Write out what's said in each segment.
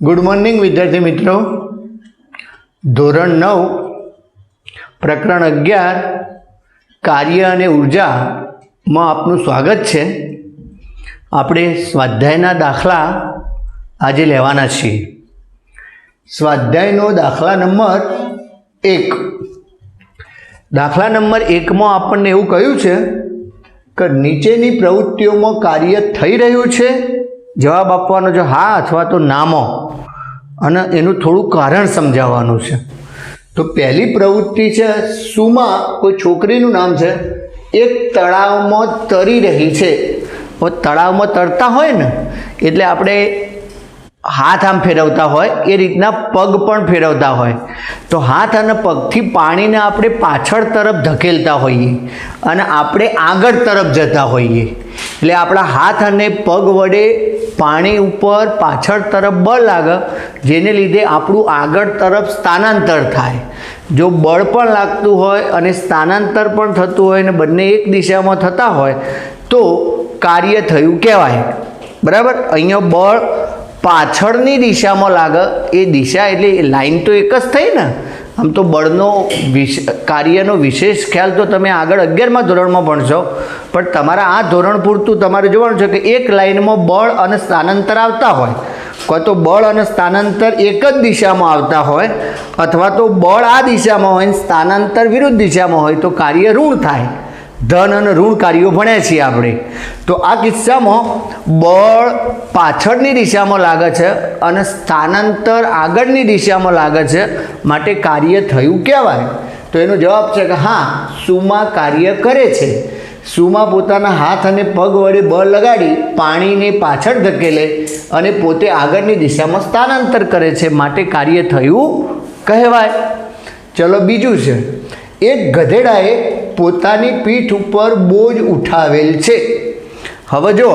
Good morning विद्यार्थी मित्रों। धोरण 9 प्रकरण 11 कार्य અને ऊर्जाમાં આપનું સ્વાગત છે। આપણે સ્વાધ્યાયના દાખલા આજે લેવાના છીએ। સ્વાધ્યાયનો દાખલા નંબર 1। દાખલા નંબર 1 માં આપણને એવું કહ્યું છે કે નીચેની પ્રવૃત્તિઓમાં કાર્ય થઈ રહ્યું છે। જવાબ આપવાનો જો હા અથવા તો નામાં અને એનું થોડું કારણ સમજાવવાનું છે। તો પહેલી પ્રવૃત્તિ છે સુમા, કોઈ છોકરીનું નામ છે, એક તળાવમાં તરી રહી છે। હવે તળાવમાં તરતા હોય ને એટલે આપણે હાથ આમ ફેરવતા હોય એ રીતના પગ પણ ફેરવતા હોય। તો હાથ અને પગથી પાણીને આપણે પાછળ તરફ ધકેલતા હોઈએ અને આપણે આગળ તરફ જતા હોઈએ। એટલે આપણા હાથ અને પગ વડે પાણી ઉપર પાછળ તરફ બળ લાગે, જેને લીધે આપણું આગળ તરફ સ્થાનાંતર થાય। જો બળ પણ લાગતું હોય અને સ્થાનાંતર પણ થતું હોય ને બંને એક દિશામાં થતા હોય તો કાર્ય થયું કહેવાય। બરાબર। અહીંયા બળ પાછળની દિશામાં લાગે, એ દિશા એટલે લાઈન તો એક જ થઈ ને। આમ તો બળનો કાર્યનો વિશેષ ખ્યાલ તો તમે આગળ 11મા ધોરણમાં ભણશો, પણ તમારા આ ધોરણ પૂરતું તમારે જોવાનું છે કે એક લાઈનમાં બળ અને સ્થાનાંતર આવતા હોય, કાં તો બળ અને સ્થાનાંતર એક જ દિશામાં આવતા હોય અથવા તો બળ આ દિશામાં હોય સ્થાનાંતર વિરુદ્ધ દિશામાં હોય તો કાર્ય ઋણ થાય। ધન અને ઋણ કાર્યો ભણ્યા છીએ આપણે। તો આ કિસ્સામાં બળ પાછળની દિશામાં લાગે છે અને સ્થાનાંતર આગળની દિશામાં લાગે છે, માટે કાર્ય થયું કહેવાય। તો એનો જવાબ છે કે હા, સુમા કાર્ય કરે છે। સુમા પોતાના હાથ અને પગ વડે બળ લગાડી પાણીને પાછળ ધકેલે અને પોતે આગળની દિશામાં સ્થાનાંતર કરે છે, માટે કાર્ય થયું કહેવાય। ચલો બીજું છે, એક ગધેડાએ પોતાની પીઠ ઉપર બોજ ઉઠાવેલ છે। હવે જો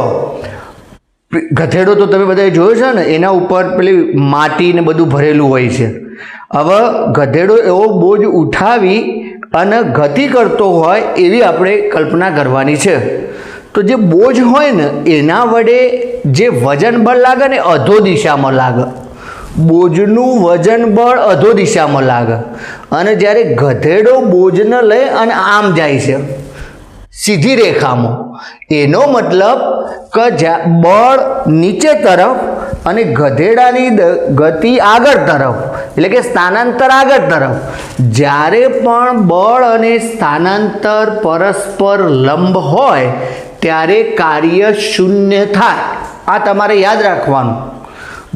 ગધેડો તો તમે બધાએ જોયો છે ને, એના ઉપર પેલી માટી ને બધું ભરેલું હોય છે। હવે ગધેડો એવો બોજ ઉઠાવી અને ગતિ કરતો હોય એવી આપણે કલ્પના કરવાની છે। તો જે બોજ હોય ને એના વડે જે વજન બળ લાગે ને અધો દિશામાં લાગે। બોજનું વજન બળ અધો દિશામાં લાગે અને જ્યારે ગધેડો બોજને લઈ અને આમ જાય છે સીધી રેખામાં, એનો મતલબ કે બળ નીચે તરફ અને ગધેડાની ગતિ આગળ તરફ, એટલે કે સ્થાનાંતર આગળ તરફ। જ્યારે પણ બળ અને સ્થાનાંતર પરસ્પર લંબ હોય ત્યારે કાર્ય શૂન્ય થાય। આ તમારે યાદ રાખવાનું।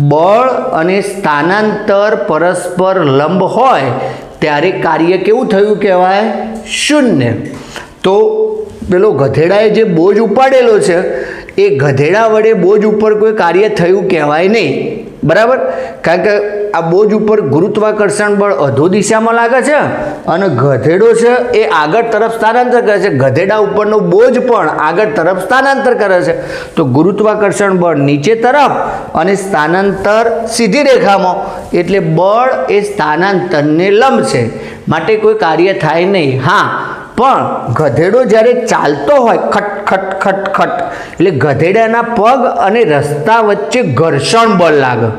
બળ અને સ્થાનાંતર પરસ્પર લંબ હોય ત્યારે કાર્ય કેવું થયું કહેવાય? શૂન્ય। તો પેલો ગધેડાએ જે બોજ ઉપાડેલો છે એ ગધેડા વડે બોજ ઉપર કોઈ કાર્ય થયું કહેવાય નહીં। બરાબર। કારણ કે આ બોજ ઉપર ગુરુત્વાકર્ષણ બળ અધો દિશામાં લાગે છે અને ગધેડો છે એ આગળ તરફ સ્થાનાંતર કરે છે। ગધેડા ઉપરનો બોજ પણ આગળ તરફ સ્થાનાંતર કરે છે। તો ગુરુત્વાકર્ષણ બળ નીચે તરફ અને સ્થાનાંતર સીધી રેખામાં, એટલે બળ એ સ્થાનાંતરને લંબ છે, માટે કોઈ કાર્ય થાય નહીં। હા, પણ ગધેડો જ્યારે ચાલતો હોય ખટ ખટ ખટ ખટ, એટલે ગધેડાના પગ અને રસ્તા વચ્ચે ઘર્ષણ બળ લાગે।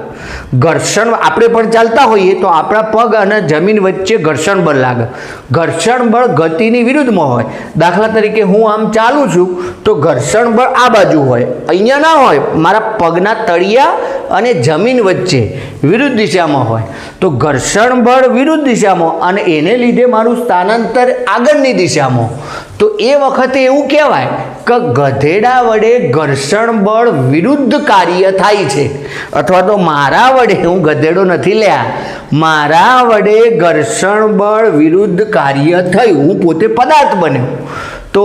ઘર્ષણ આપણે પણ ચાલતા હોઈએ તો આપણા પગ અને જમીન વચ્ચે ઘર્ષણ બળ લાગે। ઘર્ષણ બળ ગતિની વિરુદ્ધમાં હોય। દાખલા તરીકે હું આમ ચાલું છું તો ઘર્ષણ બળ આ બાજુ હોય, અહીંયા ના હોય, મારા પગના તળિયા અને જમીન વચ્ચે વિરુદ્ધ દિશામાં હોય। તો ઘર્ષણ બળ વિરુદ્ધ દિશામાં અને એને લીધે મારું સ્થાનાંતર આગળની દિશામાં। તો એ વખતે એવું કહેવાય કે ગધેડા વડે ઘર્ષણ બળ વિરુદ્ધ કાર્ય થાય છે, અથવા તો મારા વડે, હું ગધેડો નથી લ્યા, મારા વડે ઘર્ષણ બળ વિરુદ્ધ કાર્ય થયું, હું પોતે પદાર્થ બન્યો। તો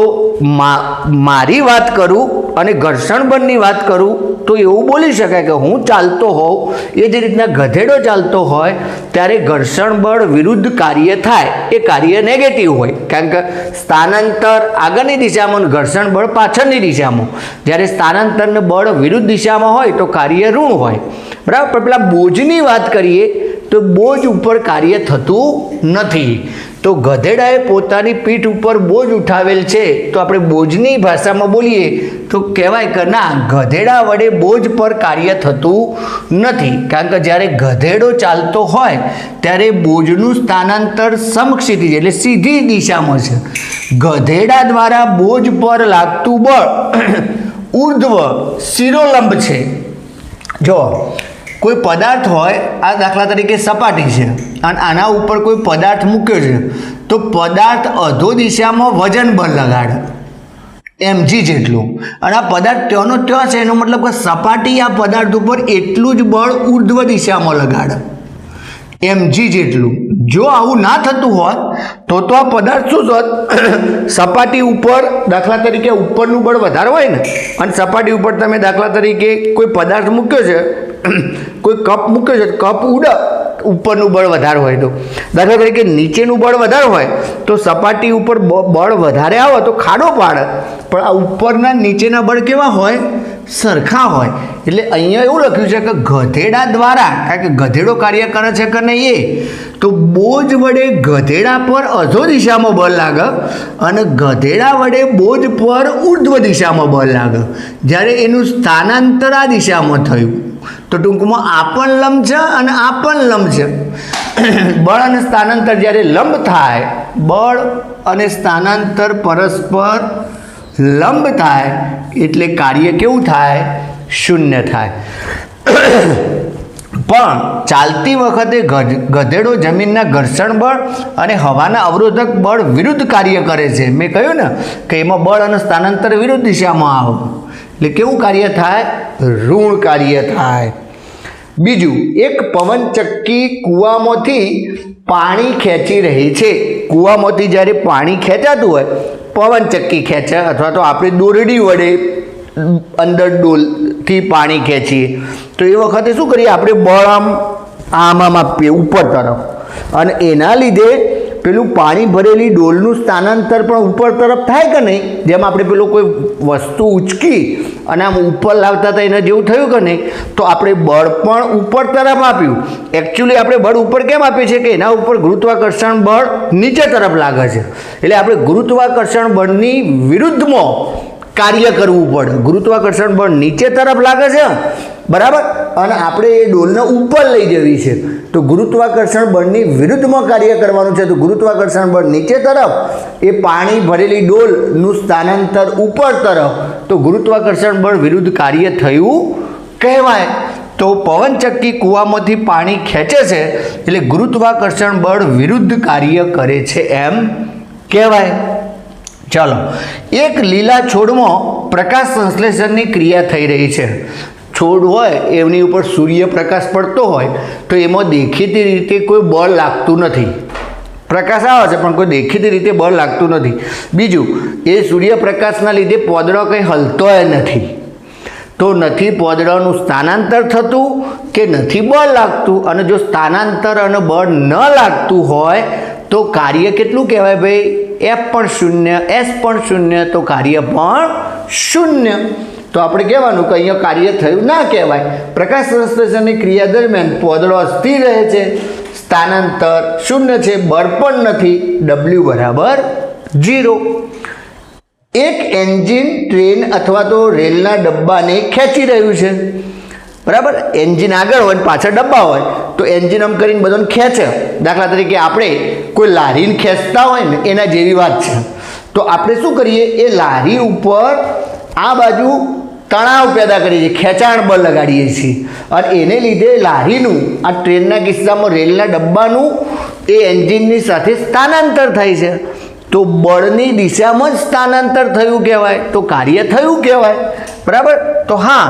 મારી વાત કરું અને ઘર્ષણ બળની વાત કરું તો એવું બોલી શકાય કે હું ચાલતો હોઉં, એ જ રીતના ગધેડો ચાલતો હોય ત્યારે ઘર્ષણ બળ વિરુદ્ધ કાર્ય થાય, એ કાર્ય નેગેટિવ હોય। કારણ કે સ્થાનાંતર આગળની દિશામાં, ઘર્ષણ બળ પાછળની દિશામાં, જ્યારે સ્થાનાંતરને બળ વિરુદ્ધ દિશામાં હોય તો કાર્ય ઋણ હોય। બરાબર। પણ પેલા બોજની વાત કરીએ તો બોજ ઉપર કાર્ય થતું નથી। તો ગધેડાએ પોતાની પીઠ ઉપર બોજ ઉઠાવેલ છે, તો આપણે બોજની ભાષામાં બોલીએ તો કહેવાય કે ના, ગધેડા વડે બોજ પર કાર્ય થતું નથી, કારણ કે જ્યારે ગધેડો ચાલતો હોય ત્યારે બોજનું સ્થાનાંતર સમક્ષિતિજ એટલે સીધી દિશામાં છે. ગધેડા દ્વારા બોજ પર લાગતું બળ ઉર્ધ્વ શિરોલંબ છે. જો કોઈ પદાર્થ હોય, આ દાખલા તરીકે સપાટી છે અને આના ઉપર કોઈ પદાર્થ મૂક્યો છે, તો પદાર્થ અધો દિશામાં વજન બળ લગાડે mg જેટલું, અને આ પદાર્થ ત્યાંનો ત્યાં છે, એનો મતલબ કે સપાટી આ પદાર્થ ઉપર એટલું જ બળ ઉર્ધ્વ દિશામાં લગાડે mg જેટલું. જો આવું ના થતું હોત તો આ પદાર્થ શું હોત, સપાટી ઉપર દાખલા તરીકે ઉપરનું બળ વધારે હોય ને, અને સપાટી ઉપર તમે દાખલા તરીકે કોઈ પદાર્થ મૂક્યો છે, કોઈ કપ મૂક્યો છે, કપ ઉડે, ઉપરનું બળ વધારે હોય તો દાખલા તરીકે નીચેનું બળ વધારે હોય તો સપાટી ઉપર બળ વધારે આવે તો ખાડો પાડે, પણ આ ઉપરના નીચેના બળ કેવા હોય, સરખા હોય. એટલે અહીંયા એવું લખ્યું છે કે ગધેડા દ્વારા, કારણ કે ગધેડો કાર્ય કરે છે કે નહીં, એ તો બોજ વડે ગધેડા પર અધો દિશામાં બળ લાગે અને ગધેડા વડે બોજ પર ઉર્ધ્વ દિશામાં બળ લાગે, જ્યારે એનું સ્થાનાંતર આ દિશામાં થયું. તો ટૂંકમાં આ પણ લંબ છે અને આ પણ લંબ છે. બળ અને સ્થાનાંતર જ્યારે લંબ થાય, બળ અને સ્થાનાંતર પરસ્પર લંબ થાય એટલે કાર્ય કેવું થાય, શૂન્ય થાય. પણ ચાલતી વખતે ગધેડો જમીનના ઘર્ષણ બળ અને હવાના અવરોધક બળ વિરુદ્ધ કાર્ય કરે છે. મેં કહ્યું ને કે એમાં બળ અને સ્થાનાંતર વિરુદ્ધ દિશામાં આવે એટલે કેવું કાર્ય થાય, ઋણ કાર્ય થાય. બીજું, એક પવનચક્કી કૂવામાંથી પાણી ખેંચી રહી છે. કૂવામાંથી જ્યારે પાણી ખેંચાતું હોય, પવનચક્કી ખેંચે અથવા તો આપણે દોરડી વડે અંદર ડોલથી પાણી ખેંચીએ, તો એ વખતે શું કરીએ, આપણે બળ આમ આપીએ ઉપર તરફ, અને એના લીધે પેલું પાણી ભરેલી ડોલનું સ્થાનાંતર પણ ઉપર તરફ થાય કે નહીં. જેમ આપણે પેલું કોઈ વસ્તુ ઉચકી અને આમ ઉપર લાવતા હતા એને જેવું થયું કે નહીં, તો આપણે બળ પણ ઉપર તરફ આપ્યું. એકચ્યુઅલી આપણે બળ ઉપર કેમ આપીએ છીએ કે એના ઉપર ગુરુત્વાકર્ષણ બળ નીચે તરફ લાગે છે, એટલે આપણે ગુરુત્વાકર્ષણ બળની વિરુદ્ધમાં કાર્ય કરવું પડે. ગુરુત્વાકર્ષણ બળ નીચે તરફ લાગે છે, બરાબર, અને આપણે એ ડોલને ઉપર લઈ જવી છે, તો ગુરુત્વાકર્ષણ બળની વિરુદ્ધમાં કાર્ય કરવાનું છે. તો ગુરુત્વાકર્ષણ બળ નીચે તરફ, એ પાણી ભરેલી ડોલનું સ્થાનાંતર ઉપર તરફ, તો ગુરુત્વાકર્ષણ બળ વિરુદ્ધ કાર્ય થયું કહેવાય. તો પવનચક્કી કૂવામાંથી પાણી ખેંચે છે એટલે ગુરુત્વાકર્ષણ બળ વિરુદ્ધ કાર્ય કરે છે એમ કહેવાય. ચાલો, એક લીલા છોડમાં પ્રકાશ સંશ્લેષણની ક્રિયા થઈ રહી છે. છોડ હોય એમની ઉપર સૂર્યપ્રકાશ પડતો હોય તો એમાં દેખીતી રીતે કોઈ બળ લાગતું નથી. પ્રકાશ આવે છે પણ કોઈ દેખીતી રીતે બળ લાગતું નથી. બીજું, એ સૂર્યપ્રકાશના લીધે પોદળો કંઈ હલતોય નથી, તો નથી પોદળાનું સ્થાનાંતર થતું કે નથી બળ લાગતું. અને જો સ્થાનાંતર અને બળ ન લાગતું હોય તો કાર્ય કેટલું કહેવાય ભાઈ, એફ પણ શૂન્ય, એસ પણ શૂન્ય, તો કાર્ય પણ શૂન્ય. તો આપણે કહેવાનું કે અહીંયા કાર્ય થયું ના કહેવાય. પ્રકાશ સંશ્લેષણની ક્રિયા દરમિયાન પોદળો સ્થિર રહે છે, સ્થાનાંતર શૂન્ય છે, બળ પણ નથી, W બરાબર 0. એક એન્જિન ટ્રેન અથવા તો રેલના ડબ્બાને ખેંચી રહ્યું છે, બરાબર. એન્જિન આગળ હોય ને પાછળ ડબ્બા હોય તો એન્જિન આમ કરીને બધાને ખેંચે. દાખલા તરીકે આપણે કોઈ લારીને ખેંચતા હોય ને એના જેવી વાત છે. તો આપણે શું કરીએ, એ લારી ઉપર આ બાજુ તણાવ પેદા કરીએ છીએ, ખેંચાણ બળ લગાડીએ છીએ, અને એને લીધે લારીનું, આ ટ્રેનના કિસ્સામાં રેલના ડબ્બાનું એ એન્જિનની સાથે સ્થાનાંતર થાય છે. તો બળની દિશામાં જ સ્થાનાંતર થયું કહેવાય, તો કાર્ય થયું કહેવાય, બરાબર. તો હા,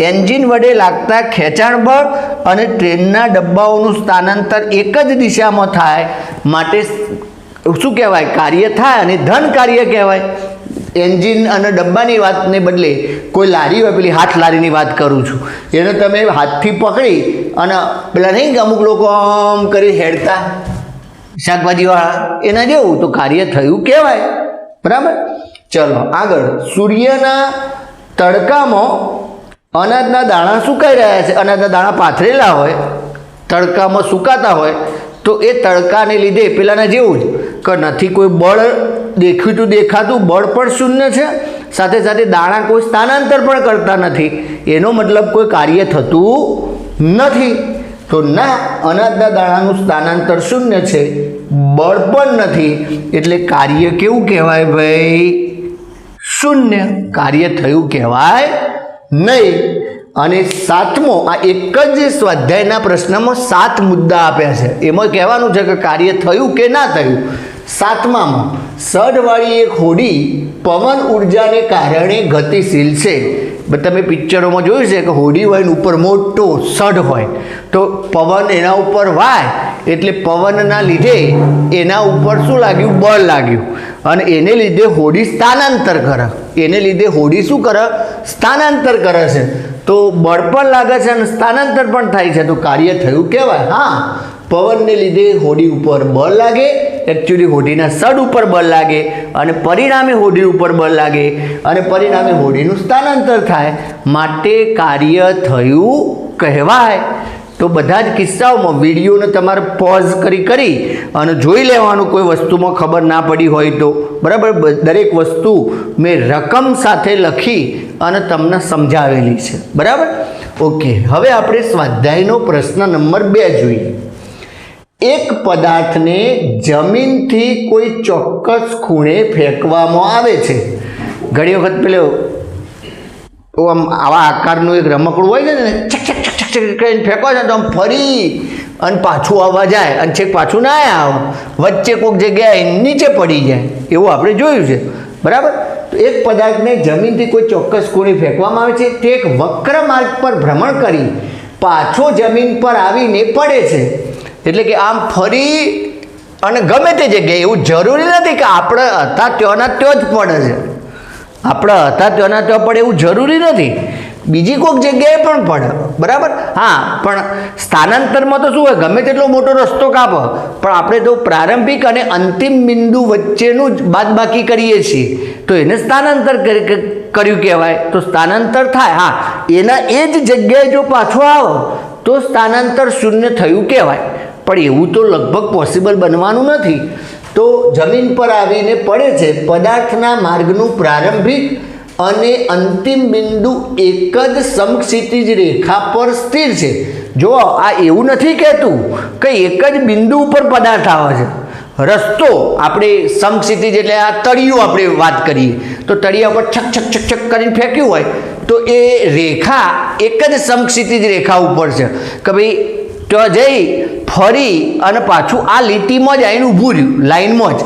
એન્જિન વડે લાગતા ખેંચાણ બળ અને ટ્રેનના ડબ્બાઓનું સ્થાનાંતર એક જ દિશામાં થાય માટે શું કહેવાય, કાર્ય થાય અને ધન કાર્ય કહેવાય. એન્જિન અને ડબ્બાની વાતને બદલે કોઈ લારી હોય, પેલી હાથ લારીની વાત કરું છું, એને તમે હાથથી પકડી અને પેલા નહીં અમુક લોકો આમ કરી હેડતા શાકભાજીવાળા, એના જેવું, તો કાર્ય થયું કહેવાય, બરાબર. ચલો આગળ, સૂર્યના તડકામાં અનાજના દાણા સુકાઈ રહ્યા છે. અનાજના દાણા પાથરેલા હોય, તડકામાં સુકાતા હોય, તો એ તડકાને લીધે પેલાના જેવું જ કે નથી કોઈ બળ દેખાતું બળ પણ શૂન્ય છે, સાથે સાથે દાણા કોઈ સ્થાનાંતર પણ કરતા નથી, એનો મતલબ કોઈ કાર્ય થતું નથી. તો ના, અનાજના દાણાનું સ્થાનાંતર શૂન્ય છે, બળ પણ નથી, એટલે કાર્ય કેવું કહેવાય ભાઈ? શૂન્ય. કાર્ય થયું કહેવાય નહીં. અને સાતમો, આ એક જ સ્વાધ્યાયના પ્રશ્નમાં 7 મુદ્દા આપ્યા છે, એમાં કહેવાનું છે કે કાર્ય થયું કે ના થયું. સાતમામાં, સઢવાળી એક હોડી પવન ઉર્જાને કારણે ગતિશીલ છે. તમે પિક્ચરોમાં જોયું છે કે હોડી હોય ને ઉપર મોટો સઢ હોય, તો પવન એના ઉપર વાય એટલે પવનના લીધે એના ઉપર શું લાગ્યું? બળ લાગ્યું, અને એને લીધે હોડી સ્થાનાંતર કરે. એને લીધે હોડી શું કરે? સ્થાનાંતર કરે છે. તો બળ પણ લાગે છે અને સ્થાનાંતર પણ થાય છે, તો કાર્ય થયું કહેવાય. હા, પવનને લીધે હોડી ઉપર બળ લાગે, એકચ્યુઅલી હોડીના સડ ઉપર બળ લાગે, અને પરિણામે હોડી ઉપર બળ લાગે, અને પરિણામે હોડીનું સ્થાનાંતર થાય, માટે કાર્ય થયું કહેવાય. તો બધા જ કિસ્સાઓમાં વિડીયોને તમારે પોઝ કરી અને જોઈ લેવાનું, કોઈ વસ્તુમાં ખબર ના પડી હોય તો. બરાબર, દરેક વસ્તુ મેં રકમ સાથે લખી અને તમને સમજાવેલી છે. બરાબર, ઓકે. હવે આપણે સ્વાધ્યાયનો પ્રશ્ન નંબર 2 જોઈએ. એક પદાર્થને જમીનથી કોઈ ચોક્કસ ખૂણે ફેંકવામાં આવે છે. ઘણી વખત પેલો આમ આવા આકારનું એક રમકડું હોય છે ને, છક છક છક છક કરીને ફેંકો છે તો આમ ફરી અને પાછું આવવા જાય, અને છેક પાછું ના આવે, વચ્ચે કોઈક જગ્યાએ નીચે પડી જાય, એવું આપણે જોયું છે. બરાબર, તો એક પદાર્થને જમીનથી કોઈ ચોક્કસ ખૂણે ફેંકવામાં આવે છે, તે એક વક્ર માર્ગ પર ભ્રમણ કરી પાછો જમીન પર આવીને પડે છે. એટલે કે આમ ફરી અને ગમે તે જગ્યાએ, એવું જરૂરી નથી કે આપણે હતા ત્યાંના ત્યાં જ પડે છે. આપણે હતા ત્યાંના ત્યાં પડે એવું જરૂરી નથી, બીજી કોઈક જગ્યાએ પણ પડે. બરાબર, હા, પણ સ્થાનાંતરમાં તો શું હોય? ગમે તેટલો મોટો રસ્તો કાપો, પણ આપણે તો પ્રારંભિક અને અંતિમ બિંદુ વચ્ચેનું જ બાદબાકી કરીએ છીએ, તો એને સ્થાનાંતર કર્યું કહેવાય. તો સ્થાનાંતર થાય. હા, એના એ જ જગ્યાએ જો પાછો આવો તો સ્થાનાંતર શૂન્ય થયું કહેવાય. પણ એવું તો લગભગ પોસિબલ બનવાનું નથી. તો જમીન પર આવીને પડે છે, પદાર્થના માર્ગનું પ્રારંભિક અને અંતિમ બિંદુ એક જ સમક્ષિતિજ રેખા પર સ્થિર છે. જો આ એવું નથી કહેતું કે એક જ બિંદુ ઉપર પદાર્થ આવે છે. રસ્તો આપણે સમક્ષિતિજ એટલે આ તળિયું આપણે વાત કરીએ તો તળિયા ઉપર છક છક છક છક કરીને ફેંક્યું હોય તો એ રેખા એક જ સમક્ષિતિજ રેખા ઉપર છે કે ભાઈ તો જઈ ફરી અને પાછું આ લીટીમાં જ આવીને ઊભું રહ્યું, લાઈનમાં જ.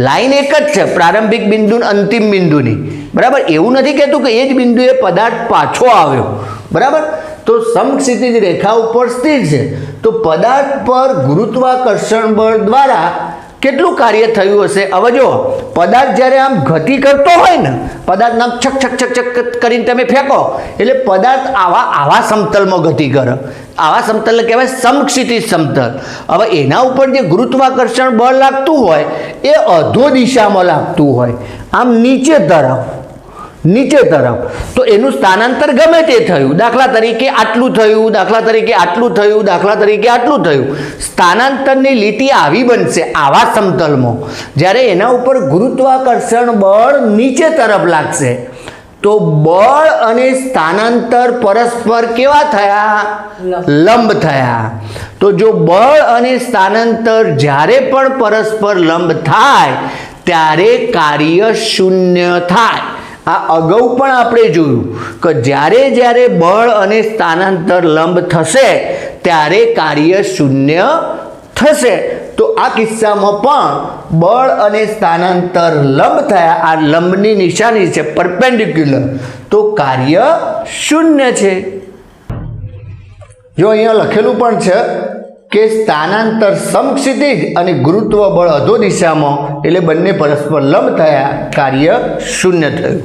લાઈન એક જ છે, પ્રારંભિક બિંદુ અંતિમ બિંદુની. બરાબર, એવું નથી કહેતું કે એ જ બિંદુએ પદાર્થ પાછો આવ્યો. બરાબર, તો સમક્ષિતિજ રેખા ઉપર સ્થિર છે. તો પદાર્થ પર ગુરુત્વાકર્ષણ બળ દ્વારા કેટલું કાર્ય થયું હશે? હવે જો પદાર્થ જ્યારે આમ ગતિ કરતો હોય ને, પદાર્થ આમ છક છક છક છક કરીને તમે ફેંકો એટલે પદાર્થ આવા સમતલમાં ગતિ કરે. આવા સમતલને કહેવાય સમક્ષિતિજ સમતલ. હવે એના ઉપર જે ગુરુત્વાકર્ષણ બળ લાગતું હોય એ અધો દિશામાં લાગતું હોય, આમ નીચે તરફ. તો એનું સ્થાનાંતર ગમે તે થયું, દાખલા તરીકે આટલું થયું, દાખલા તરીકે આટલું થયું, દાખલા તરીકે આટલું થયું, સ્થાનાંતરની લીટી આવી બનશે આવા સમતલમાં. જ્યારે એના ઉપર ગુરુત્વાકર્ષણ બળ નીચે તરફ લાગશે તો બળ અને સ્થાનાંતર પરસ્પર કેવા થયા? લંબ થયા. તો જો બળ અને સ્થાનાંતર જ્યારે પણ પરસ્પર લંબ થાય ત્યારે કાર્ય શૂન્ય થાય. આ અગાઉ પણ આપણે જોયું કે જ્યારે બળ અને સ્થાનાંતર લંબ થશે ત્યારે કાર્ય શૂન્ય થશે. તો આ કિસ્સામાં પણ બળ અને સ્થાનાંતર લંબ થયા, આ લંબની નિશાની છે પરપેન્ડિક્યુલર, તો કાર્ય શૂન્ય છે. જો અહીંયા લખેલું પણ છે કે સ્થાનાંતર સમક્ષિતિજ અને ગુરુત્વ બળ અધો દિશામાં, એટલે બંને પરસ્પર લંબ થયા, કાર્ય શૂન્ય થયું.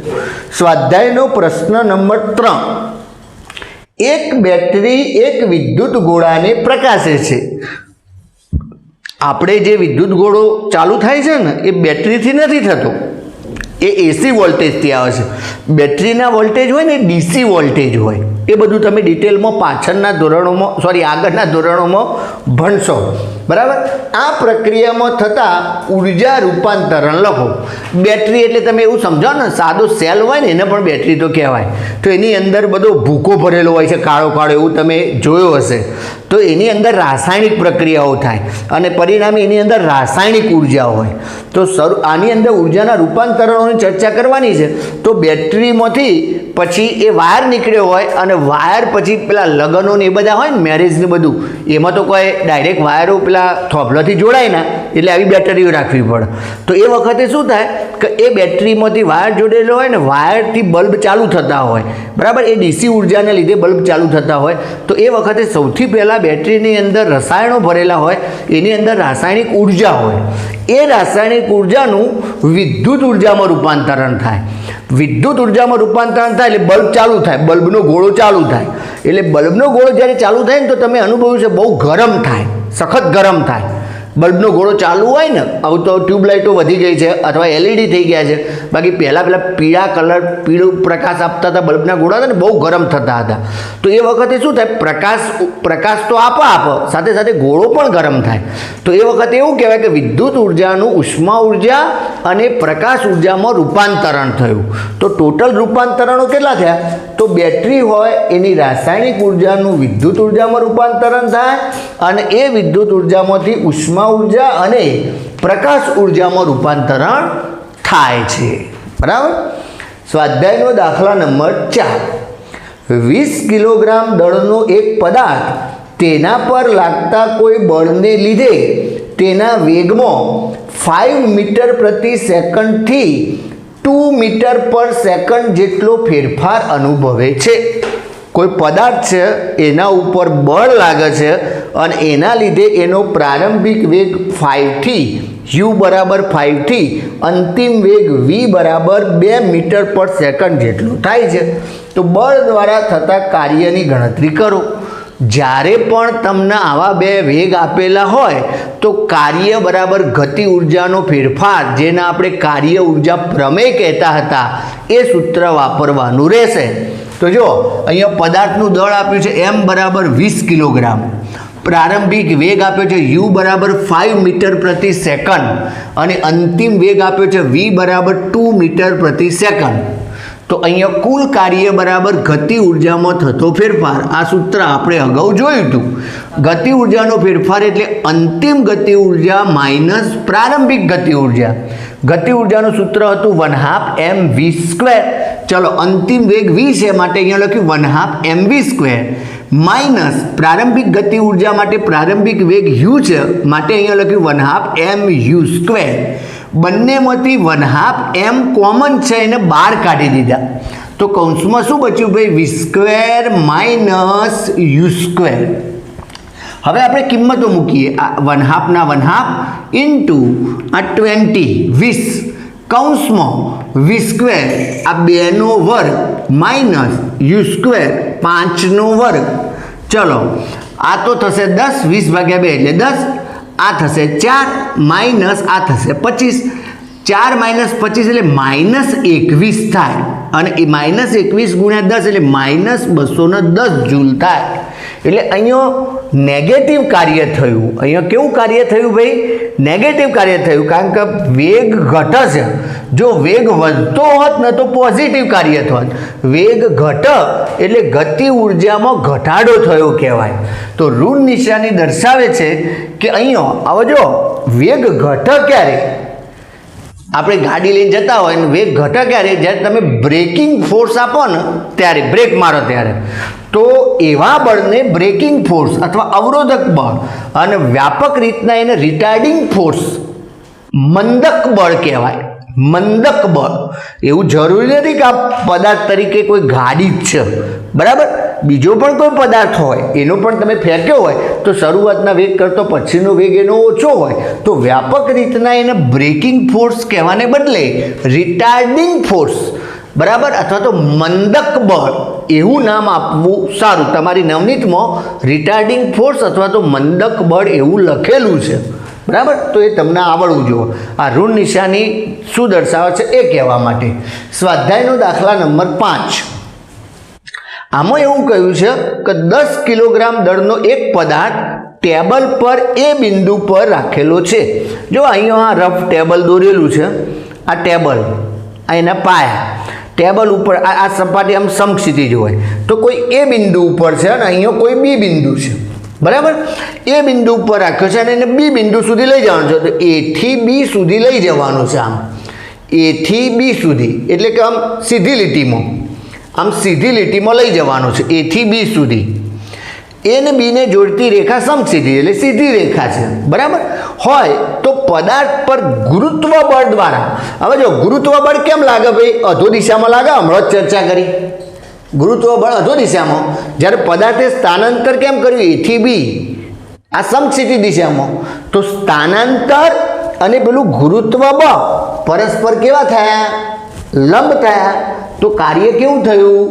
સ્વાધ્યાયનો પ્રશ્ન નંબર 3. એક બેટરી એક વિદ્યુત ગોળાને પ્રકાશે છે. આપણે જે વિદ્યુત ગોળો ચાલુ થાય છે ને એ બેટરીથી નથી થતો, એ એસી વોલ્ટેજથી આવે છે. બેટરીના વોલ્ટેજ હોય ને ડીસી વોલ્ટેજ હોય. એ બધું તમે ડિટેલમાં પાછળના ધોરણોમાં આગળના ધોરણોમાં ભણશો, બરાબર. આ પ્રક્રિયામાં થતાં ઉર્જા રૂપાંતરણ લખો. બેટરી એટલે તમે એવું સમજો ને, સાદો સેલ હોય ને એને પણ બેટરી તો કહેવાય. તો એની અંદર બધો ભૂકો ભરેલો હોય છે, કાળો કાળો, એવું તમે જોયો હશે. તો એની અંદર રાસાયણિક પ્રક્રિયાઓ થાય અને પરિણામે એની અંદર રાસાયણિક ઉર્જા હોય. તો આની અંદર ઉર્જાના રૂપાંતરણોની ચર્ચા કરવાની છે. તો બેટરીમાંથી પછી એ વાયર નીકળ્યો હોય અને વાયર પછી પેલા લગ્નો ને એ બધા હોય ને, મેરેજ ને બધું, એમાં તો કોઈ ડાયરેક્ટ વાયરો પેલા થોભલાથી જોડાય ના, એટલે આવી બેટરીઓ રાખવી પડે. તો એ વખતે શું થાય કે એ બેટરીમાંથી વાયર જોડેલો હોય ને, વાયરથી બલ્બ ચાલુ થતા હોય, બરાબર. એ ડીસી ઉર્જાને લીધે બલ્બ ચાલુ થતા હોય. તો એ વખતે સૌથી પહેલાં બેટરીની અંદર રસાયણો ભરેલા હોય, એની અંદર રાસાયણિક ઉર્જા હોય. એ રાસાયણિક ઉર્જાનું વિદ્યુત ઉર્જામાં રૂપાંતરણ થાય. વિદ્યુત ઉર્જામાં રૂપાંતરણ થાય એટલે બલ્બ ચાલુ થાય, બલ્બનો ગોળો ચાલુ થાય. એટલે બલ્બનો ગોળો જ્યારે ચાલુ થાય ને તો તમે અનુભવ્યું છે, બહુ ગરમ થાય, સખત ગરમ થાય. બલ્બનો ગોળો ચાલુ હોય ને, હવે તો ટ્યુબલાઇટો વધી ગઈ છે અથવા એલઈડી થઈ ગયા છે. બાકી પહેલાં પેલા પીળું પ્રકાશ આપતા હતા બલ્બના ગોળા હતા ને, બહુ ગરમ થતા હતા. તો એ વખતે શું થાય, પ્રકાશ તો આપો સાથે સાથે ગોળો પણ ગરમ થાય. તો એ વખતે એવું કહેવાય કે વિદ્યુત ઉર્જાનું ઉષ્મા ઉર્જા અને પ્રકાશ ઉર્જામાં રૂપાંતરણ થયું. તો ટોટલ રૂપાંતરણો કેટલા થયા? તો બેટરી હોય એની રાસાયણિક ઉર્જાનું વિદ્યુત ઉર્જામાં રૂપાંતરણ થાય અને એ વિદ્યુત ઉર્જામાંથી ઉષ્મા ઉર્જા અને પ્રકાશ ઉર્જામાં રૂપાંતરણ થાય છે, બરાબર. સ્વાધ્યાયનો દાખલા નંબર 4. 20 કિલોગ્રામ દળનો એક પદાર્થ તેના પર લાગતા કોઈ બળને લીધે તેના વેગમાં 5 મીટર પ્રતિ સેકન્ડથી 2 મીટર પર સેકન્ડ જેટલો ફેરફાર અનુભવે છે. કોઈ પદાર્થ છે એના ઉપર બળ લાગે છે અને એના લીધે એનો પ્રારંભિક વેગ 5થી u બરાબર 5થી અંતિમ વેગ v બરાબર 2 મીટર પર સેકન્ડ જેટલો થાય છે. તો બળ દ્વારા થતા કાર્યની ગણતરી કરો. જ્યારે પણ તમને આવા બે વેગ આપેલા હોય તો કાર્ય બરાબર ગતિ ઉર્જાનો ફેરફાર, જેને આપણે કાર્ય ઉર્જા પ્રમેય કહેતા હતા, એ સૂત્ર વાપરવાનું રહેશે. તો જો અહીંયા પદાર્થનું દળ આપ્યું છે m બરાબર 20 કિલોગ્રામ, પ્રારંભિક વેગ આપ્યો છે u બરાબર 5 મીટર પ્રતિ સેકન્ડ અને અંતિમ વેગ આપ્યો છે v બરાબર 2 મીટર પ્રતિ સેકન્ડ. તો અહીંયા કુલ કાર્ય બરાબર ગતિ ઉર્જામાં થતો ફેરફાર. આ સૂત્ર આપણે અગાઉ જોયું હતું. ગતિ ઉર્જાનો ફેરફાર એટલે અંતિમ ગતિ ઉર્જા માઇનસ પ્રારંભિક ગતિ ઉર્જા. ગતિ ઉર્જાનું સૂત્ર હતું 1/2 mv². ચલો, અંતિમ વેગ v છે માટે અહીંયા લખ્યું 1/2 mv² માઇનસ પ્રારંભિક ગતિ ઉર્જા માટે પ્રારંભિક વેગ u છે માટે અહીંયા લખ્યું 1/2 mu². બંનેમાંથી 1/2 m કોમન છે, એને બહાર કાઢી દીધા. તો કૌંસમાં શું બચ્યું ભાઈ? v² minus u². હવે આપણે કિંમતો મૂકીએ. આ 1/2 ના 1/2 ઇન્ટુ આ 20 કૌંસમાં v², આ 2નો વર્ગ માઇનસ u², 5નો વર્ગ. ચલો, આ તો થશે 10, 20/2 એટલે 10. આ થશે 4 માઇનસ આ થશે 25. 4 માઇનસ 25 એટલે માઇનસ 21 થાય અને એ માઇનસ 21 ગુણ્યા 10 એટલે માઇનસ 210 જૂલ થાય. એટલે અહીંયા નેગેટિવ કાર્ય થયું. અહીંયા કેવું કાર્ય થયું ભાઈ? નેગેટિવ કાર્ય થયું, કારણ કે વેગ ઘટે છે. જો વેગ વધતો હોત ને તો પોઝિટિવ કાર્ય થોત. વેગ ઘટે એટલે ગતિ ઉર્જામાં ઘટાડો થયો કહેવાય. તો ઋણ નિશાની દર્શાવે છે કે અહીંયા આવો જો, વેગ ઘટે ક્યારે? આપણે ગાડી લઈને જતા હોય ને વેગ ઘટે ક્યારે? જ્યારે તમે બ્રેકિંગ ફોર્સ આપો ને ત્યારે, બ્રેક મારો ત્યારે. તો એવા બળને બ્રેકિંગ ફોર્સ અથવા અવરોધક બળ, અને વ્યાપક રીતના એને રિટાર્ડિંગ ફોર્સ, મંદક બળ કહેવાય. મંદક બળ. એવું જરૂરી નથી કે આ પદાર્થ તરીકે કોઈ ગાડી જ છે, બરાબર. બીજો પણ કોઈ પદાર્થ હોય, એનો પણ તમે ફેંક્યો હોય તો શરૂઆતના વેગ કરતો પછીનો વેગ એનો ઓછો હોય, તો વ્યાપક રીતના એને બ્રેકિંગ ફોર્સ કહેવાને બદલે રિટાર્ડિંગ ફોર્સ, બરાબર, અથવા તો મંદક બળ એવું નામ આપવું સારું. તમારી નવનીતમાં રિટાર્ડિંગ ફોર્સ અથવા તો મંદક બળ એવું લખેલું છે, બરાબર. તો એ તમને આવડવું જોઈએ. આ ઋણ નિશાની શું દર્શાવે છે એ કહેવા માટે. સ્વાધ્યાયનો દાખલા નંબર 5. આમાં એવું કહ્યું છે કે 10 કિલોગ્રામ દળનો એક પદાર્થ ટેબલ પર એ બિંદુ પર રાખેલો છે. જો અહીંયા આ રફ ટેબલ દોરેલું છે, આ ટેબલ, આ એના પાયા, ટેબલ ઉપર આ સપાટી આમ સમક્ષિતિજ હોય, તો કોઈ એ બિંદુ ઉપર છે અને અહીંયા કોઈ બી બિંદુ છે, બરાબર. એ બિંદુ ઉપર રાખ્યો છે અને એને બી બિંદુ સુધી લઈ જવાનું છે. તો એ થી બી સુધી લઈ જવાનું છે. આમ એ થી બી સુધી એટલે કે આમ સીધી લીટીમાં લઈ જવાનું છે. એ થી બી સુધી એ ને બી ને જોડતી રેખા સમક્ષિતિજ એટલે સીધી રેખા છે, બરાબર હોય તો પદાર્થ પર ગુરુત્વ બળ દ્વારા, હવે જો ગુરુત્વ બળ કેમ લાગે ભાઈ? અધો દિશામાં લાગે, હમણાં જ ચર્ચા કરી. ગુરુત્વ બળ અધો દિશામાં, જ્યારે પદાર્થે સ્થાનાંતર કેમ કર્યું? એથી બી આ સમક્ષિતિ દિશામાં, તો સ્થાનાંતર અને પેલું ગુરુત્વ બળ પરસ્પર કેવા થયા? લંબ થયા. તો કાર્ય કેવું થયું?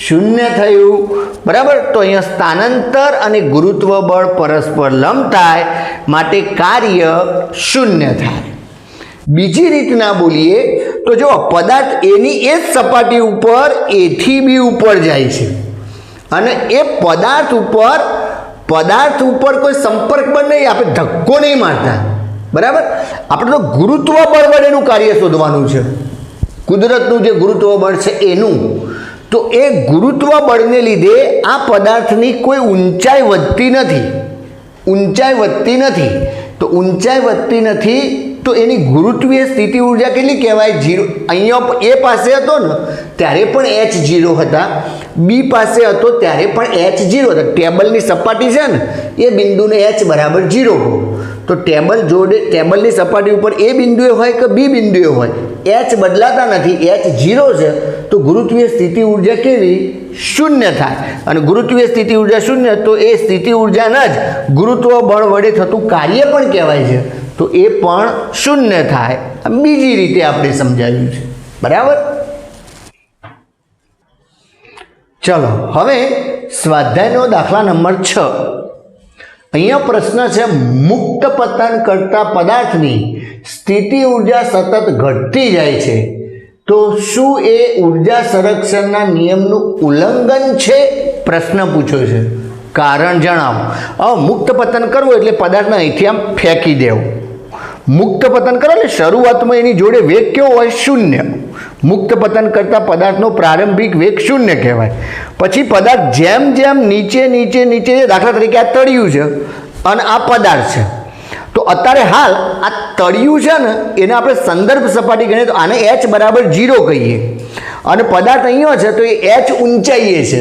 શૂન્ય થયું, બરાબર. તો અહીંયા સ્થાનાંતર અને ગુરુત્વ બળ પરસ્પર લંબ થાય, માટે કાર્ય શૂન્ય થાય. બીજી રીતના બોલીએ તો જો પદાર્થ એની એ જ સપાટી ઉપર એથી બી ઉપર જાય છે અને એ પદાર્થ ઉપર કોઈ સંપર્ક બળ નહીં, આપણે ધક્કો નહીં મારતા, બરાબર. આપણે તો ગુરુત્વ બળ વડેનું કાર્ય શોધવાનું છે, કુદરતનું જે ગુરુત્વ બળ છે એનું. તો એ ગુરુત્વ બળને લીધે આ પદાર્થની કોઈ ઊંચાઈ વધતી નથી. તો ઊંચાઈ વધતી નથી તો એની ગુરુત્વીય સ્થિતિ ઉર્જા કેટલી કહેવાય? 0. અહીંયા એ પાસે હતો ને ત્યારે પણ H0 હતા, બી પાસે હતો ત્યારે પણ H0 હતા. ટેબલની સપાટી છે ને એ બિંદુને H બરાબર 0 કહો. તો ટેબલની સપાટી ઉપર એ બિંદુએ હોય કે બી બિંદુએ હોય, H બદલાતા નથી, H0 છે. તો ગુરુત્વીય સ્થિતિ ઉર્જા કેવી? શૂન્ય થાય. અને ગુરુત્વીય સ્થિતિ ઉર્જા શૂન્ય, તો એ સ્થિતિ ઉર્જાના જ ગુરુત્વ બળ વડે થતું કાર્ય પણ કહેવાય છે, તો એ પણ શૂન્ય થાય. બીજી રીતે આપણે સમજાવ્યું છે, બરાબર. ચલો હવે સ્વાધ્યાયનો દાખલા નંબર 6. અહીંયા પ્રશ્ન છે, મુક્ત પતન કરતા પદાર્થની સ્થિતિ ઉર્જા સતત ઘટતી જાય છે, તો શું એ ઉર્જા સંરક્ષણના નિયમનું ઉલ્લંઘન છે? પ્રશ્ન પૂછ્યો છે. કારણ જણાવો. હવે મુક્ત પતન કરવું એટલે પદાર્થને અહીંથી આમ ફેંકી દેવું. મુક્ત પતન કરો એટલે શરૂઆતમાં એની જોડે વેગ કેવો હોય? શૂન્ય. મુક્ત પતન કરતા પદાર્થનો પ્રારંભિક વેગ શૂન્ય કહેવાય. પછી પદાર્થ જેમ જેમ નીચે, દાખલા તરીકે આ તળિયું છે અને આ પદાર્થ છે, તો અત્યારે હાલ આ તળિયું છે ને એને આપણે સંદર્ભ સપાટી ગણીએ તો આને H બરાબર 0 કહીએ અને પદાર્થ અહીંયા છે તો એ H ઊંચાઈએ છે.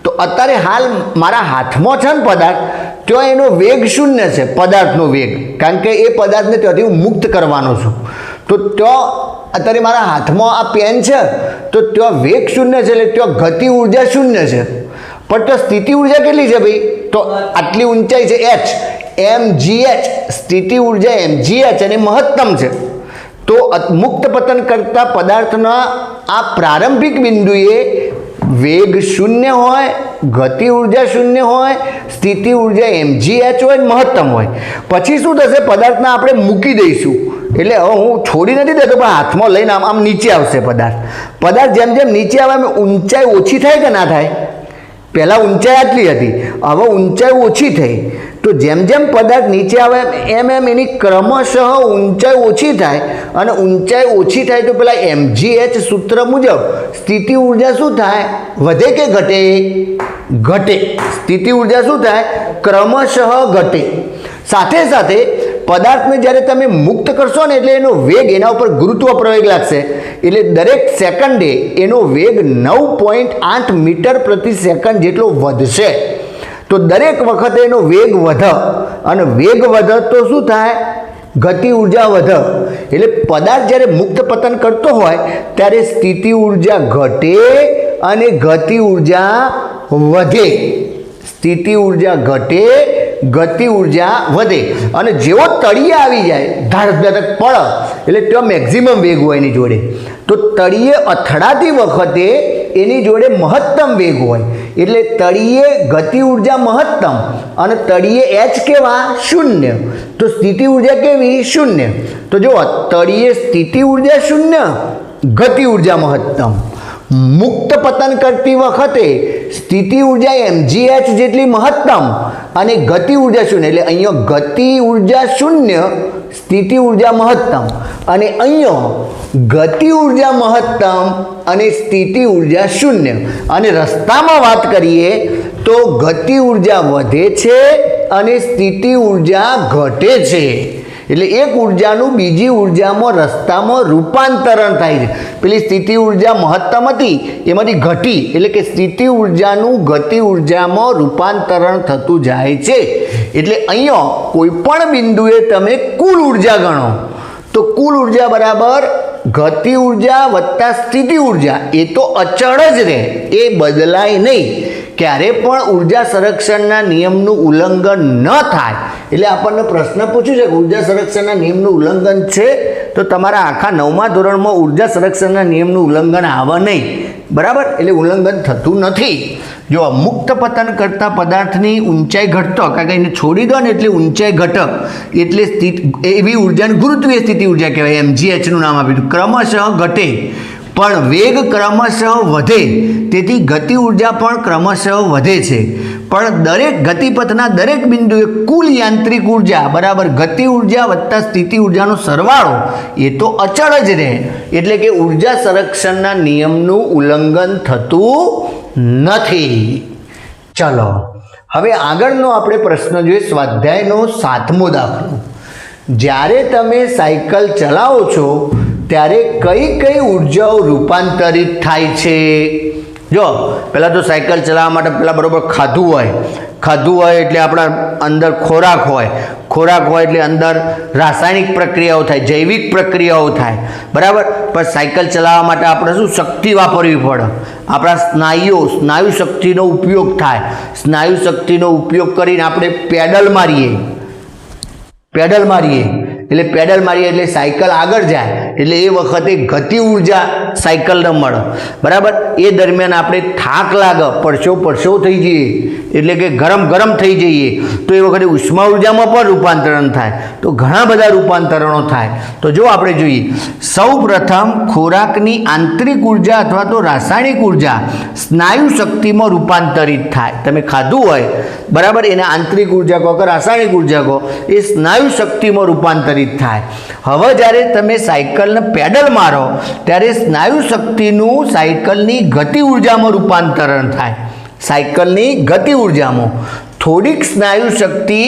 તો અત્યારે હાલ મારા હાથમાં છે ને પદાર્થ, ત્યાં એનો વેગ શૂન્ય છે, પદાર્થનો વેગ, કારણ કે એ પદાર્થને ત્યાંથી હું મુક્ત કરવાનો છું. તો ત્યાં અત્યારે મારા હાથમાં આ પેન છે તો ત્યાં વેગ શૂન્ય છે એટલે ત્યાં ગતિ ઉર્જા શૂન્ય છે, પણ ત્યાં સ્થિતિ ઉર્જા કેટલી છે ભાઈ? તો આટલી ઊંચાઈ છે H, mgh, સ્થિતિ ઉર્જા mgh અને મહત્તમ છે. તો મુક્ત પતન કરતા પદાર્થના આ પ્રારંભિક બિંદુએ વેગ શૂન્ય હોય, ગતિ ઉર્જા શૂન્ય હોય, સ્થિતિ ઉર્જા mgh હોય, મહત્તમ હોય. પછી શું થશે? પદાર્થને આપણે મૂકી દઈશું, એટલે હવે હું છોડી નથી દેતો પણ હાથમાં લઈને આમ નીચે આવશે પદાર્થ. જેમ જેમ નીચે આવે એમ ઊંચાઈ ઓછી થાય કે ના થાય? પહેલાં ઊંચાઈ આટલી હતી, હવે ઊંચાઈ ઓછી થઈ. તો જેમ જેમ પદાર્થ નીચે આવે એમ એની ક્રમશઃ ઊંચાઈ ઓછી થાય અને ઊંચાઈ ઓછી થાય તો પેલા mgh સૂત્ર મુજબ સ્થિતિ ઉર્જા શું થાય? વધે કે ઘટે? ઘટે. સ્થિતિ ઉર્જા શું થાય? ક્રમશઃ ઘટે. સાથે સાથે પદાર્થને જ્યારે તમે મુક્ત કરશો ને એટલે એનો વેગ, એના ઉપર ગુરુત્વ પ્રવેગ લાગશે એટલે દરેક સેકન્ડે એનો વેગ 9.8 મીટર પ્રતિ સેકન્ડ જેટલો વધશે. તો દરેક વખતે એનો વેગ વધે અને વેગ વધે તો શું થાય? ગતિ ઉર્જા વધે. એટલે પદાર્થ જ્યારે મુક્ત પતન કરતો હોય ત્યારે સ્થિતિ ઉર્જા ઘટે અને ગતિ ઉર્જા વધે. સ્થિતિ ઉર્જા ઘટે, ગતિ ઉર્જા વધે. અને જેવો તળિયે આવી જાય, ધારક પડે એટલે ત્યાં મેક્સિમમ વેગ હોય એની જોડે, તો તળિયે અથડાતી વખતે એની જોડે મહત્તમ વેગ હોય. એટલે તળિયે ગતિ ઉર્જા મહત્તમ અને તળિયે H કેવા? શૂન્ય. તો સ્થિતિ ઉર્જા કેવી? શૂન્ય. તો જો તળિયે સ્થિતિ ઉર્જા શૂન્ય, ગતિ ઉર્જા મહત્તમ. મુક્ત પતન કરતી વખતે સ્થિતિ ઉર્જા mgh જેટલી મહત્તમ અને ગતિ ઉર્જા શૂન્ય, એટલે અહીંયા ગતિ ઉર્જા શૂન્ય, સ્થિતિ ઉર્જા મહત્તમ, અને અહીંયા ગતિ ઉર્જા મહત્તમ અને સ્થિતિ ઉર્જા શૂન્ય. અને રસ્તામાં વાત કરીએ તો ગતિ ઉર્જા વધે છે અને સ્થિતિ ઉર્જા ઘટે છે. એટલે એક ઉર્જાનું બીજી ઉર્જામાં રસ્તામાં રૂપાંતરણ થાય છે. પેલી સ્થિતિ ઉર્જા મહત્તમ હતી એમાંથી ઘટી, એટલે કે સ્થિતિ ઉર્જાનું ગતિ ઉર્જામાં રૂપાંતરણ થતું જાય છે. એટલે અહીંયા કોઈ પણ બિંદુએ તમે કુલ ઉર્જા ગણો તો કુલ ઉર્જા બરાબર ગતિ ઉર્જા વત્તા સ્થિતિ ઉર્જા. એ તો અચળ જ રહે, એ બદલાય નહીં. ક્યારે પણ ઉર્જા સંરક્ષણના નિયમનું ઉલ્લંઘન ન થાય. એટલે આપણને પ્રશ્ન પૂછ્યું છે કે ઉર્જા સંરક્ષણના નિયમનું ઉલ્લંઘન છે, તો તમારા આખા 9મા ધોરણમાં ઉર્જા સંરક્ષણના નિયમનું ઉલ્લંઘન આવે નહીં, બરાબર. એટલે ઉલ્લંઘન થતું નથી. જો મુક્ત પતન કરતા પદાર્થની ઊંચાઈ ઘટતો, કારણ કે એને છોડી દો ને એટલે ઊંચાઈ ઘટક, એટલે એવી ઉર્જાને ગુરુત્વીય સ્થિતિ ઉર્જા કહેવાય. mgh નું નામ આપ્યું. ક્રમશઃ ઘટે પણ વેગ ક્રમશઃ વધે, તેથી ગતિ ઉર્જા પણ ક્રમશઃ વધે છે. પણ દરેક ગતિપથના દરેક બિંદુએ કુલ યાંત્રિક ઉર્જા બરાબર ગતિ ઉર્જા વત્તા સ્થિતિ ઉર્જાનો સરવાળો એ તો અચળ જ રહે. એટલે કે ઉર્જા સંરક્ષણના નિયમનું ઉલ્લંઘન થતું નથી. ચલો હવે આગળનો આપણે પ્રશ્ન જોઈએ, સ્વાધ્યાયનો 7મો દાખલો. જ્યારે તમે સાયકલ ચલાવો છો ત્યારે કઈ કઈ ઉર્જાઓ રૂપાંતરિત થાય છે? જો પહેલાં તો સાયકલ ચલાવવા માટે પહેલાં બરાબર ખાધું હોય એટલે આપણા અંદર ખોરાક હોય એટલે અંદર રાસાયણિક પ્રક્રિયાઓ થાય, જૈવિક પ્રક્રિયાઓ થાય, બરાબર. પણ સાયકલ ચલાવવા માટે આપણે શું શક્તિ વાપરવી પડે? આપણા સ્નાયુ શક્તિનો ઉપયોગ થાય. સ્નાયુ શક્તિનો ઉપયોગ કરીને આપણે પેડલ મારીએ એટલે પેડલ મારીએ એટલે સાયકલ આગળ જાય, એટલે એ વખતે ગતિ ઉર્જા સાયકલને મળે, બરાબર. એ દરમિયાન આપણે થાક લાગે, પરસેવો થઈ જઈએ, એટલે કે ગરમ થઈ જઈએ, તો એ વખતે ઉષ્મા ઉર્જામાં પણ રૂપાંતરણ થાય. તો ઘણા બધા રૂપાંતરણો થાય. તો જો આપણે જોઈએ, સૌ પ્રથમ ખોરાકની આંતરિક ઉર્જા અથવા તો રાસાયણિક ઉર્જા સ્નાયુ શક્તિમાં રૂપાંતરિત થાય. તમે ખાધું હોય, બરાબર, એને આંતરિક ઉર્જા કહો કે રાસાયણિક ઉર્જા કહો, એ સ્નાયુ શક્તિમાં રૂપાંતરિત થાય. હવે જ્યારે તમે સાયકલને પેડલ મારો ત્યારે સ્નાયુ શક્તિનું સાયકલની ગતિ ઉર્જામાં રૂપાંતરણ થાય. સાયકલની ગતિ ઉર્જામાં થોડીક સ્નાયુ શક્તિ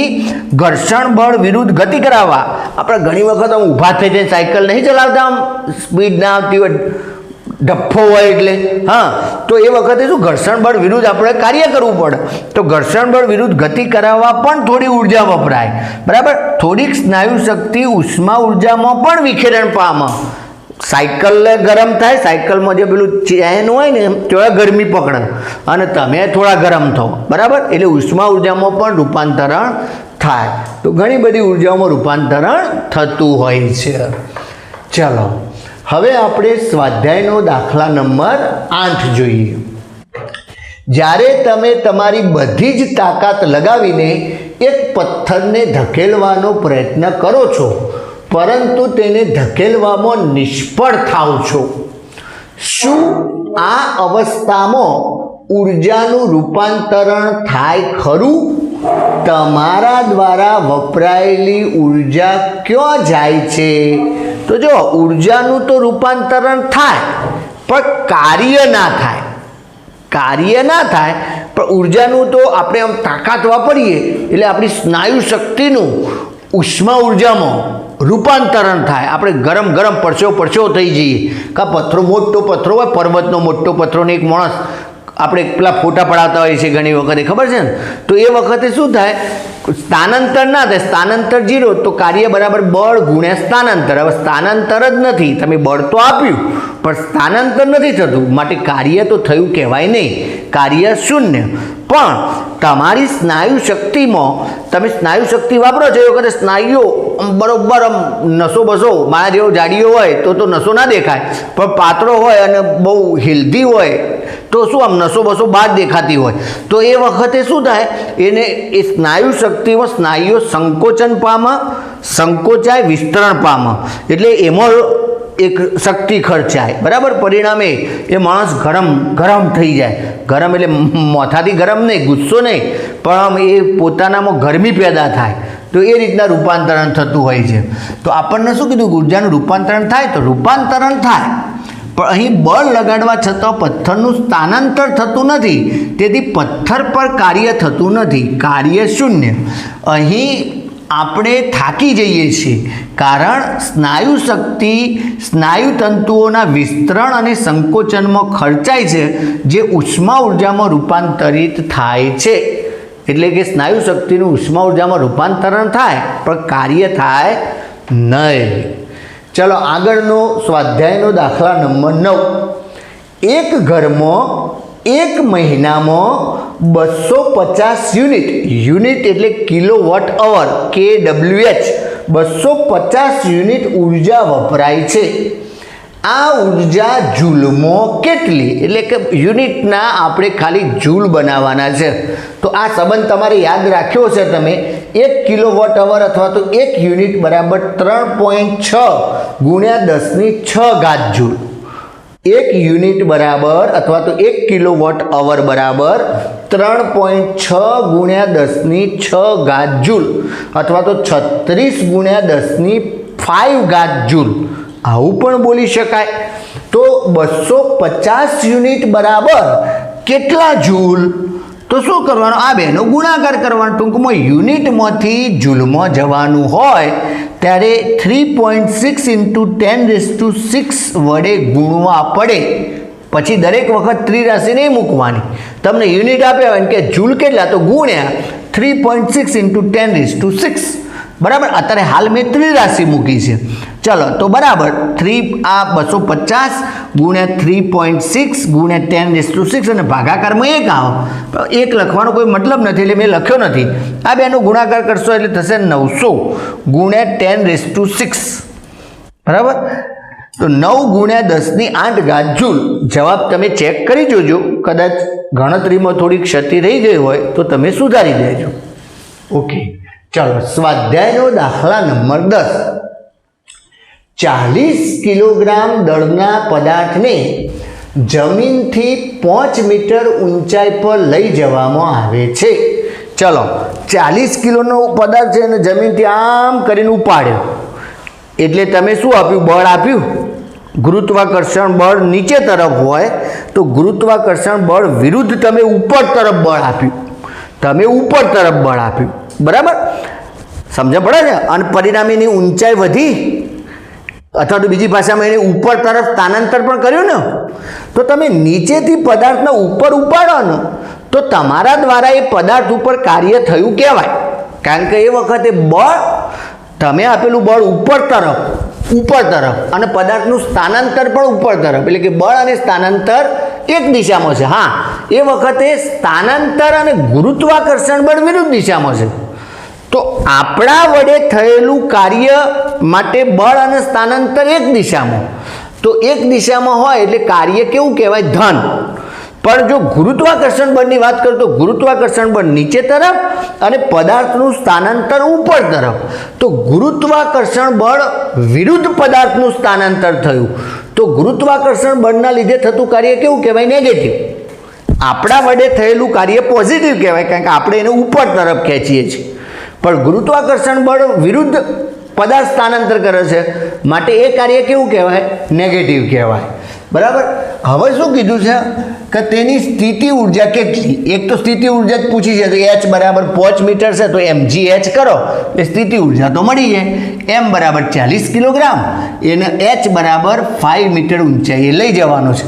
ઘર્ષણ બળ વિરુદ્ધ ગતિ કરાવવા. આપણે ઘણી વખત આમ ઊભા થઈ જઈને સાયકલ નહીં ચલાવતા, આમ સ્પીડ ના આવતી હોય, ડફ્ફો હોય એટલે, હા, તો એ વખતે શું ઘર્ષણ બળ વિરુદ્ધ આપણે કાર્ય કરવું પડે. તો ઘર્ષણ બળ વિરુદ્ધ ગતિ કરાવવા પણ થોડી ઉર્જા વપરાય, બરાબર. થોડીક સ્નાયુ શક્તિ ઉષ્મા ઉર્જામાં પણ વિખેરણ પામે. સાયકલ ગરમ થાય, સાયકલમાં જે પેલું ચેન હોય ને થોડા ગરમી પકડે અને તમે થોડા ગરમ થાવ, બરાબર. એટલે ઉષ્મા ઉર્જામાં પણ રૂપાંતરણ થાય. તો ઘણી બધી ઉર્જાઓમાં રૂપાંતરણ થતું હોય છે. ચલો હવે આપણે સ્વાધ્યાયનો દાખલા નંબર 8 જોઈએ. જ્યારે તમે તમારી બધી જ તાકાત લગાવીને એક પથ્થરને ધકેલવાનો પ્રયત્ન કરો છો પરંતુ તેને ધકેલવામાં નિષ્ફળ થાવ છો, શું આ અવસ્થામાં ઉર્જાનું રૂપાંતરણ થાય ખરું? તમારા દ્વારા વપરાયેલી ઉર્જા ક્યાં જાય છે? તો જો ઉર્જાનું તો રૂપાંતરણ થાય પણ કાર્ય ના થાય, પણ ઉર્જાનું તો આપણે આમ તાકાત વાપરીએ એટલે આપણી સ્નાયુ શક્તિનું ઉષ્મા ઉર્જામાં રૂપાંતરણ થાય. આપણે ગરમ પરસેવો થઈ જઈએ. મોટો પથ્થરો હોય, પર્વતનો મોટો પથ્થરો ને એક માણસ આપણે પેલા ફોટા પડાવતા હોઈએ છીએ ઘણી વખતે, ખબર છે ને? તો એ વખતે શું થાય, સ્થાનાંતર ના થાય, સ્થાનાંતર 0, તો કાર્ય બરાબર બળ ગુણ્યા સ્થાનાંતર. હવે સ્થાનાંતર જ નથી, તમે બળ તો આપ્યું પણ સ્થાનાંતર નથી થતું, માટે કાર્ય તો થયું કહેવાય નહીં, કાર્ય શૂન્ય. પણ તમારી સ્નાયુ શક્તિમાં તમે સ્નાયુ શક્તિ વાપરો છો એ વખતે સ્નાયુઓ બરોબર નસો બસો, મારા જેવો જાડીઓ હોય તો નસો ના દેખાય, પણ પાતળો હોય અને બહુ હેલ્ધી હોય તો શું આમ નસો બસો બહાર દેખાતી હોય. તો એ વખતે શું થાય, એને એ સ્નાયુ શક્તિમાં સ્નાયુઓ સંકોચન પામે, સંકોચાય, વિસ્તરણ પામે. એટલે એમાં એક શક્તિ ખર્ચાય, બરાબર. પરિણામે એ માણસ ગરમ થઈ જાય. ગરમ એટલે મોથાથી ગરમ નહીં, ગુસ્સો નહીં, પણ એ પોતાનામાં ગરમી પેદા થાય. તો એ રીતના રૂપાંતરણ થતું હોય છે. તો આપણને શું કીધું, ઉર્જાનું રૂપાંતરણ થાય, તો રૂપાંતરણ થાય, પણ અહીં બળ લગાડવા છતાં પથ્થરનું સ્થાનાંતર થતું નથી, તેથી પથ્થર પર કાર્ય થતું નથી, કાર્ય શૂન્ય. અહીં આપણે થાકી જઈએ છીએ, કારણ સ્નાયુ શક્તિ સ્નાયુ તંતુઓના વિસ્તરણ અને સંકોચનમાં ખર્ચાય છે, જે ઉષ્મા ઉર્જામાં રૂપાંતરિત થાય છે. એટલે કે સ્નાયુ શક્તિનું ઉષ્મા ઉર્જામાં રૂપાંતરણ થાય, પણ કાર્ય થાય નહીં. ચલો આગળનો સ્વાધ્યાયનો દાખલા નંબર 9. એક ઘરમાં એક મહિનામાં 250 યુનિટ એટલે કિલોવોટ અવર kWh 250 યુનિટ ઉર્જા વપરાય છે. આ ઉર્જા જૂલમાં કેટલી, એટલે કે યુનિટના આપણે ખાલી જૂલ બનાવવાના છે. તો આ સંબંધ તમારે યાદ રાખ્યો છે તમે. 1 કિલોવોટ અવર અથવા તો 1 યુનિટ બરાબર 3.6 ગુણ્યા 10⁶ જૂલ. 1 યુનિટ બરાબર અથવા તો 1 કિલોવોટ અવર બરાબર 3.6 ગુણ્યા 10⁶ જૂલ અથવા તો 36 ગુણ્યા 10⁵ જૂલ. આવું પણ બોલી શકાય. તો 250 યુનિટ બરાબર કેટલા જૂલ? તો શું કરવાનું, આ બેનો ગુણાકાર કરવાનો. ટૂંકમાં યુનિટમાંથી જૂલમાં જવાનું હોય ત્યારે 3.6 × 10⁶ વડે ગુણવા પડે. પછી દરેક વખત ત્રિરાશિ નહીં મૂકવાની. તમને યુનિટ આપ્યા હોય કે જૂલ કેટલા, તો ગુણ્યા 3.6 × 10⁶. બરાબર. અત્યારે હાલ મેં ત્રિરાશિ મૂકી છે. ચલો તો બરાબર 250 ગુણ્યા 3.6 ગુણ્યા 10⁶ અને ભાગાકારમાં 1 આવો. 1 લખવાનો કોઈ મતલબ નથી, એટલે મેં લખ્યો નથી. આ બેનો ગુણાકાર કરશો એટલે થશે 900 ગુણ્યા 10⁶. બરાબર. તો 9 ગુણ્યા 10⁸ જૂલ. જવાબ તમે ચેક કરી જોજો, કદાચ ગણતરીમાં થોડી ક્ષતિ રહી ગઈ હોય તો તમે સુધારી દેજો. ઓકે, ચાલો સ્વાધ્યાયનો દાખલા નંબર 10. 40 કિલોગ્રામ દળના પદાર્થને જમીનથી 5 મીટર ઊંચાઈ પર લઈ જવામાં આવે છે. ચલો 40 કિલોનો પદાર્થ છે અને જમીનથી આમ કરીને ઉપાડ્યો, એટલે તમે શું આપ્યું, બળ આપ્યું. ગુરુત્વાકર્ષણ બળ નીચે તરફ હોય તો ગુરુત્વાકર્ષણ બળ વિરુદ્ધ તમે ઉપર તરફ બળ આપ્યું, તમે ઉપર તરફ બળ આપ્યું. બરાબર, સમજ પડે ને. અને પરિણામે એની ઊંચાઈ વધી, અથવા તો બીજી ભાષામાં એને ઉપર તરફ સ્થાનાંતર પણ કર્યું ને. તો તમે નીચેથી પદાર્થને ઉપર ઉપાડો ને તો તમારા દ્વારા એ પદાર્થ ઉપર કાર્ય થયું કહેવાય, કારણ કે એ વખતે બળ તમે આપેલું બળ ઉપર તરફ અને પદાર્થનું સ્થાનાંતર પણ ઉપર તરફ, એટલે કે બળ અને સ્થાનાંતર એક દિશામાં છે. હા, એ વખતે સ્થાનાંતર અને ગુરુત્વાકર્ષણ બળ વિરુદ્ધ દિશામાં છે. તો આપણા વડે થયેલું કાર્ય માટે બળ અને સ્થાનાંતર એક દિશામાં, તો એક દિશામાં હોય એટલે કાર્ય કેવું કહેવાય, ધન. પણ જો ગુરુત્વાકર્ષણ બળની વાત કરું તો ગુરુત્વાકર્ષણ બળ નીચે તરફ અને પદાર્થનું સ્થાનાંતર ઉપર તરફ. તો ગુરુત્વાકર્ષણ બળ વિરુદ્ધ પદાર્થનું સ્થાનાંતર થયું, તો ગુરુત્વાકર્ષણ બળના લીધે થતું કાર્ય કેવું કહેવાય, નેગેટિવ. આપણા વડે થયેલું કાર્ય પોઝિટિવ કહેવાય, કારણ કે આપણે એને ઉપર તરફ ખેંચીએ છીએ. પણ ગુરુત્વાકર્ષણ બળ વિરુદ્ધ પદાર્થ સ્થાનાંતર કરે છે, માટે એ કાર્ય કેવું કહેવાય, નેગેટિવ કહેવાય. બરાબર. હવે શું કીધું છે કે તેની સ્થિતિ ઉર્જા કેટલી? એક તો સ્થિતિ ઉર્જા જ પૂછી છે, તો h બરાબર 5 મીટર છે તો mgh કરો એ સ્થિતિ ઉર્જા તો મળી જાય. m બરાબર 40 કિલોગ્રામ, એને h બરાબર 5 મીટર ઊંચાઈએ લઈ જવાનું છે.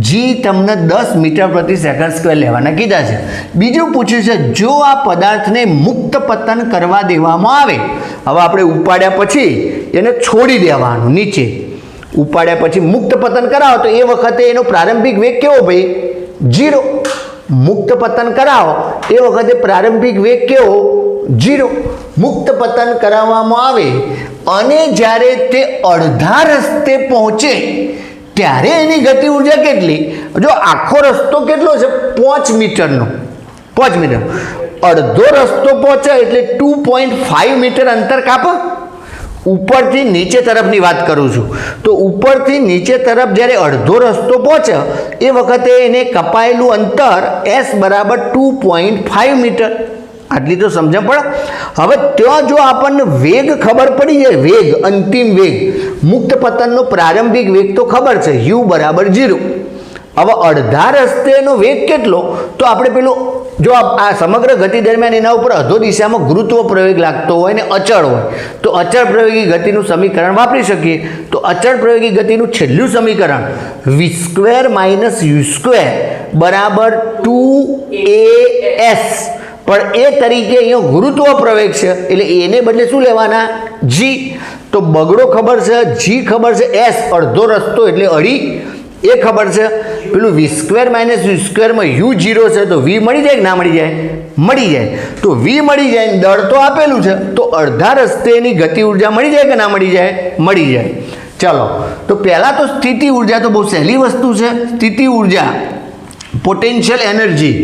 g તમને 10 મીટર પ્રતિ સેકન્ડ સ્ક્વેર લેવાના કીધા છે. બીજું પૂછ્યું છે, જો આ પદાર્થને મુક્ત પતન કરવા દેવામાં આવે, હવે આપણે ઉપાડ્યા પછી એને છોડી દેવાનું નીચે, ઉપાડ્યા પછી મુક્ત પતન કરાવો તો એ વખતે એનો પ્રારંભિક વેગ કેવો ભાઈ, 0. મુક્ત પતન કરાવો એ વખતે પ્રારંભિક વેગ કેવો, 0. મુક્ત પતન કરાવવામાં આવે અને જ્યારે તે અડધા રસ્તે પહોંચે ત્યારે એની ગતિ ઉર્જા કેટલી? જો આખો રસ્તો કેટલો છે, 5 મીટરનો, 5 મીટર, અડધો રસ્તો પહોંચે એટલે 2.5 મીટર અંતર કાપો. ઉપરથી નીચે તરફની વાત કરું છું. તો ઉપરથી નીચે તરફ જ્યારે અડધો રસ્તો પહોંચે એ વખતે એને કપાયેલું અંતર s બરાબર 2.5 મીટર. આટલી તો સમજણ પડે. હવે ત્યાં જો આપણને વેગ ખબર પડી જાય, વેગ, અંતિમ વેગ, મુક્ત પતનનો પ્રારંભિક વેગ તો ખબર છે, u બરાબર 0. હવે અડધા રસ્તેનો વેગ કેટલો? તો આપણે પેલું જો આ સમગ્ર ગતિ દરમિયાન એના ઉપર અધો દિશામાં ગુરુત્વ પ્રવેગ લાગતો હોય ને અચળ હોય તો અચળ પ્રવેગી ગતિનું સમીકરણ વાપરી શકીએ. તો અચળ પ્રવેગી ગતિનું છેલ્લું સમીકરણ v² - u² બરાબર 2as. પણ એ તરીકે અહીંયા ગુરુત્વ પ્રવેગ છે એટલે એને બદલે શું લેવાના? g. તો બગડો ખબર છે, g ખબર છે, s અડધો રસ્તો એટલે અડી એ ખબર છે. પેલું v² - u² માં u0 છે તો v મળી જાય કે ના મળી જાય? મળી જાય. તો v મળી જાય, દળ તો આપેલું છે તો અડધા રસ્તેની ગતિ ઉર્જા મળી જાય કે ના મળી જાય? મળી જાય. ચલો, તો પહેલાં તો સ્થિતિ ઉર્જા તો બહુ સહેલી વસ્તુ છે. સ્થિતિ ઉર્જા પોટેન્શિયલ એનર્જી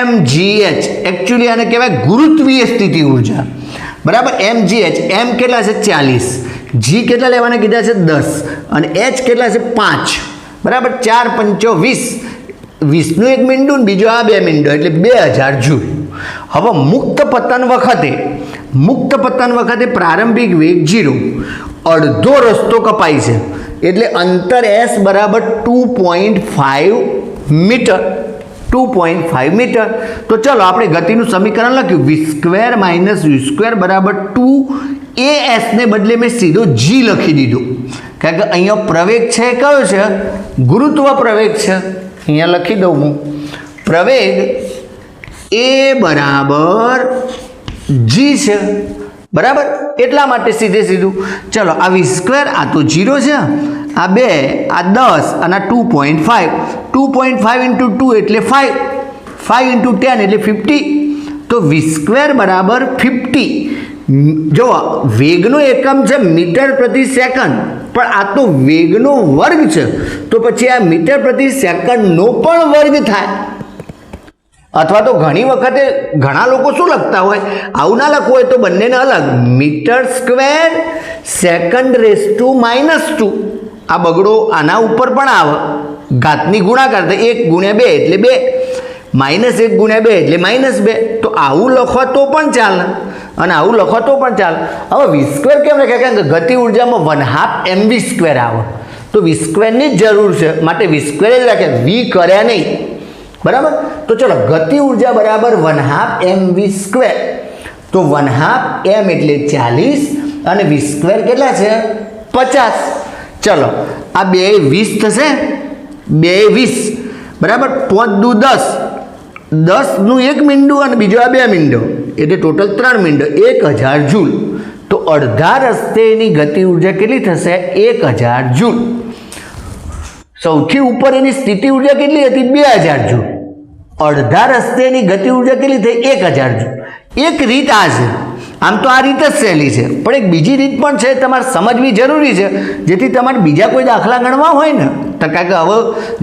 mgh, એકચ્યુઅલી આને કહેવાય ગુરુત્વીય સ્થિતિ ઉર્જા, બરાબર. mgh, m કેટલા છે? 40, g કેટલા લેવાના કીધા છે? 10, અને h કેટલા છે? 5, બરાબર. 4 × 5 = 20. 20નું એક મીંડું ને બીજો આ 2 મીંડો એટલે 2000 જૂલ. હવે મુક્ત પતન વખતે પ્રારંભિક વેગ 0, અડધો રસ્તો કપાય છે એટલે અંતર s બરાબર 2.5 મીટર. 2.5 મીટર. તો ચલો આપણે ગતિનું સમીકરણ લખ્યું v² - u² બરાબર 2as ને બદલે મેં સીધો g લખી દીધું કારણ કે અહીંયા પ્રવેગ છે કયો છે? ગુરુત્વ પ્રવેગ છે. અહીંયા લખી દઉં હું પ્રવેગ a બરાબર g છે, બરાબર. એટલા માટે સીધે સીધું ચલો આ v² આ તો 0 છે, આ 2, આ 10 અને આ 2.5. 2.5 × 2 એટલે 5, 5 × 10 એટલે 50. તો v² બરાબર 50. જો વેગનો એકમ છે મીટર પ્રતિ સેકન્ડ, પણ આ તો વેગનો વર્ગ છે તો પછી આ મીટર પ્રતિ સેકન્ડનો પણ વર્ગ થાય. અથવા તો ઘણી વખતે ઘણા લોકો શું લખતા હોય, આવું ના લખવું હોય તો બંનેને અલગ, મીટર² સેકન્ડ રેઝ ટુ -2. આ બગડો આના ઉપર પણ આવે, ઘાતની ગુણાકાર તો 1 × 2 એટલે 2, -1 × 2 એટલે -2. તો આવું લખો તો પણ ચાલે અને આવું લખો તો પણ ચાલે. હવે v² કેમ લખાય? કારણ કે ગતિ ઉર્જામાં 1/2 mv² આવે તો v² ની જ જરૂર છે માટે v² જ રાખ્યા, v કર્યા નહીં, બરાબર. તો ચલો ગતિ ઉર્જા બરાબર 1/2 mv². તો 1/2 m એટલે 40 અને v² કેટલા છે? 50. ચલો આ 2 20 થશે, 2 20, બરાબર. 5 × 10, 10નું એક મીંડું અને બીજો આ 2 મીંડો એટલે ટોટલ 3 મીંડો, 1000 જૂલ. તો અડધા રસ્તેની ગતિ ઉર્જા કેટલી થશે? 1000 જૂલ. સૌથી ઉપર એની સ્થિતિ ઉર્જા કેટલી હતી? 2000 જૂલ. અડધા રસ્તેની ગતિ ઉર્જા કેટલી થઈ? 1000 જૂલ. એક રીત આ છે. આમ તો આ રીત જ સહેલી છે, પણ એક બીજી રીત પણ છે તમારે સમજવી જરૂરી છે જેથી તમારે બીજા કોઈ દાખલા ગણવા હોય ને તો, કારણ કે હવે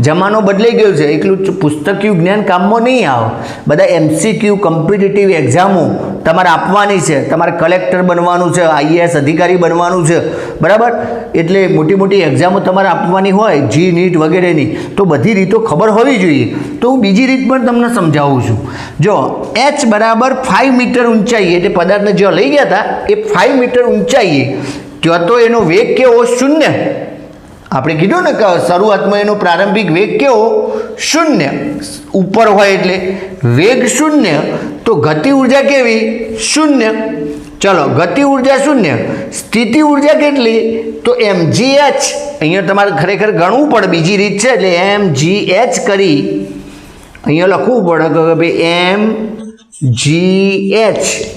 જમાનો બદલાઈ ગયો છે, એટલું પુસ્તકીય જ્ઞાન કામમાં નહીં આવે. બધા MCQ કોમ્પિટિટિવ એક્ઝામો તમારે આપવાની છે, તમારે કલેક્ટર બનવાનું છે, IAS અધિકારી બનવાનું છે, બરાબર. એટલે મોટી મોટી એક્ઝામો તમારે આપવાની હોય, જી નીટ વગેરેની, તો બધી રીતો ખબર હોવી જોઈએ. તો હું બીજી રીત પણ તમને સમજાવું છું. જો h બરાબર 5 મીટર ઊંચાઈ એટલે પદાર્થને જો લઈ ગયા હતા એ 5 મીટર ઊંચાઈએ ત્યાં તો એનો વેગ કેવો? 0. આપણે કીધું ને કે શરૂઆતમાં એનો પ્રારંભિક વેગ કેવો? 0. ઉપર હોય એટલે વેગ 0 તો ગતિ ઉર્જા કેવી? 0. ચલો ગતિ ઉર્જા 0, સ્થિતિ ઉર્જા કેટલી? તો mgh. અહીંયા તમારે ખરેખર ગણવું પડે, બીજી રીત છે એટલે mgh કરી અહીંયા લખવું પડે કે ભાઈ mgh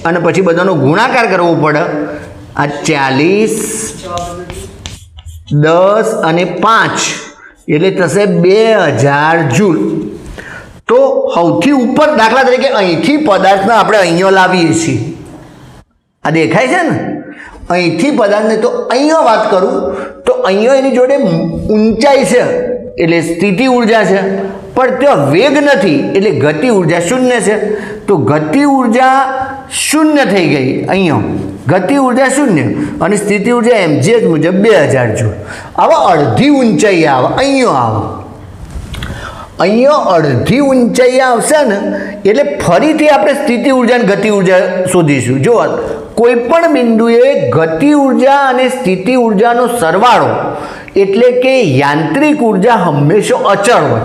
અને પછી બધાનો ગુણાકાર કરવો પડે. આ 40, 10 અને 5 એટલે થશે 2000 જૂલ. તો સૌથી ઉપર દાખલા તરીકે અહીંથી પદાર્થને આપણે અહીંયા લાવીએ છીએ, આ દેખાય છે ને, અહીંથી પદાર્થને તો અહીંયા વાત કરું તો અહીંયા એની જોડે ઊંચાઈ છે એટલે સ્થિતિ ઉર્જા છે, પણ ત્યાં વેગ નથી એટલે ગતિ ઉર્જા 0 છે. તો ગતિ ઉર્જા 0 થઈ ગઈ અહીંયા, ગતિ ઉર્જા શૂન્ય અને સ્થિતિ ઉર્જા mgh મુજબ 2000 જૂલ. હવે અડધી ઊંચાઈ આવે, અહીંયા અડધી ઊંચાઈ આવશે ને એટલે ફરીથી આપણે સ્થિતિ ઉર્જા અને ગતિ ઉર્જા શોધીશું. જો કોઈ પણ બિંદુએ ગતિ ઉર્જા અને સ્થિતિ ઉર્જાનો સરવાળો એટલે કે યાંત્રિક ઉર્જા હંમેશા અચળ હોય.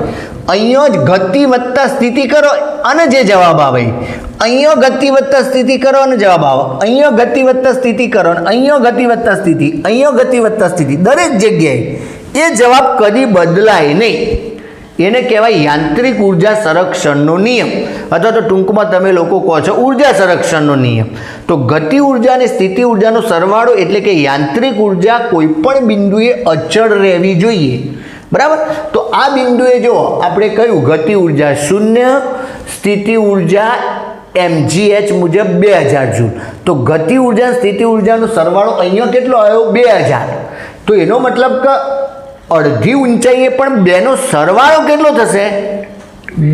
અહીંયા જ ગતિ વત્તા સ્થિતિ કરો અને જે જવાબ આવે, અહીંયા ગતિ વત્તા સ્થિતિ કરો અને જવાબ આવે, અહીંયા ગતિ વત્તા સ્થિતિ કરો અને અહીંયા ગતિ વત્તા સ્થિતિ, અહીંયા ગતિ વત્તા સ્થિતિ, દરેક જગ્યાએ એ જવાબ કદી બદલાય નહીં. એને કહેવાય યાંત્રિક ઉર્જા સંરક્ષણનો નિયમ, અથવા તો ટૂંકમાં તમે લોકો કહો છો ઉર્જા સંરક્ષણનો નિયમ. તો ગતિ ઉર્જા અને સ્થિતિ ઉર્જાનો સરવાળો એટલે કે યાંત્રિક ઉર્જા કોઈ પણ બિંદુએ અચળ રહેવી જોઈએ. બરાબર. તો આ બિંદુએ જો આપણે કહ્યું ગતિ ઉર્જા શૂન્ય, સ્થિતિ ઉર્જા mgh મુજબ 2000 જૂલ. તો ગતિ ઉર્જા સ્થિતિ ઉર્જાનો સરવાળો અહીંયા કેટલો આવ્યો? 2000. તો એનો મતલબ કે અડધી ઊંચાઈએ પણ બેનો સરવાળો કેટલો થશે?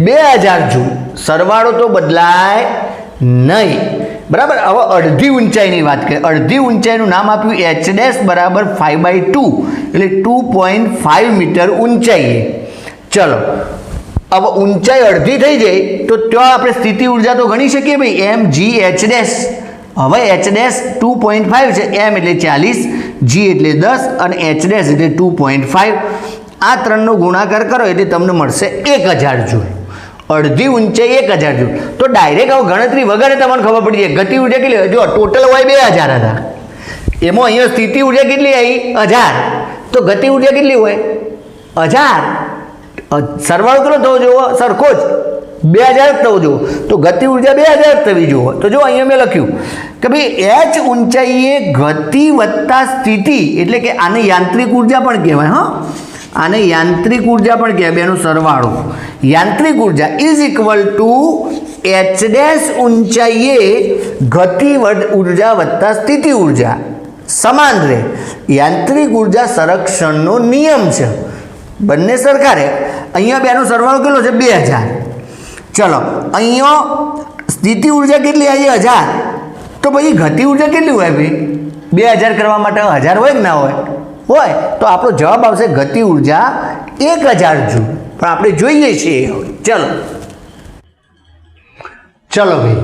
2000 જૂલ. સરવાળો તો બદલાય નહીં. બરાબર. હવે અડધી ઊંચાઈની વાત કરીએ. અડધી ઊંચાઈનું નામ આપ્યું h' બરાબર 5/2 એટલે 2.5 મીટર ઊંચાઈએ. ચલો હવે ઊંચાઈ અડધી થઈ જાય તો ત્યાં આપણે સ્થિતિ ઉર્જા તો ગણી શકીએ ભાઈ, mgh'. હવે h' 2.5 છે, m એટલે 40, g એટલે 10 અને h' એટલે 2.5. આ ત્રણનો ગુણાકાર કરો એટલે તમને મળશે 1000 જૂલ. અડધી ઊંચાઈ 1000 જૂલ. તો ડાયરેક્ટ હવે ગણતરી વગર તમને ખબર પડી જાય ગતિ ઉર્જા કેટલી. જો ટોટલ હોય 2000 હતા, એમાં અહીંયા સ્થિતિ ઉર્જા કેટલી આવી? 1000. તો ગતિ ઉર્જા કેટલી હોય? 1000. સરવાળો કેટલો થવો જોવો? સરખો જ 2000 થવો જોવો. તો ગતિ ઉર્જા 2000 થવી જોવો. તો જો અહીંયા મેં લખ્યું કે ભાઈ h ઊંચાઈએ ગતિ વત્તા સ્થિતિ એટલે કે આને યાંત્રિક ઉર્જા પણ કહેવાય. આને યાંત્રિક ઉર્જા પણ કહેવાય, બેનો સરવાળો. યાંત્રિક ઉર્જા ઇઝ ઇક્વલ ટુ h' ઊંચાઈએ ગતિ ઉર્જા વત્તા સ્થિતિ ઉર્જા સમાન રહે. યાંત્રિક ઉર્જા સંરક્ષણનો નિયમ છે. બંને સરખા રહે. અહીંયા બેનો સરવાળો કેટલો છે? 2000. ચલો અહીંયા સ્થિતિ ઉર્જા કેટલી આવી? 1000. તો ભાઈ ગતિ ઉર્જા કેટલી હોય ભાઈ? 2000 કરવા માટે 1000 હોય કે ના હોય? હોય. તો આપણો જવાબ આવશે ગતિ ઉર્જા 1000 જૂલ. પણ આપણે જોઈએ છીએ. ચલો ભાઈ,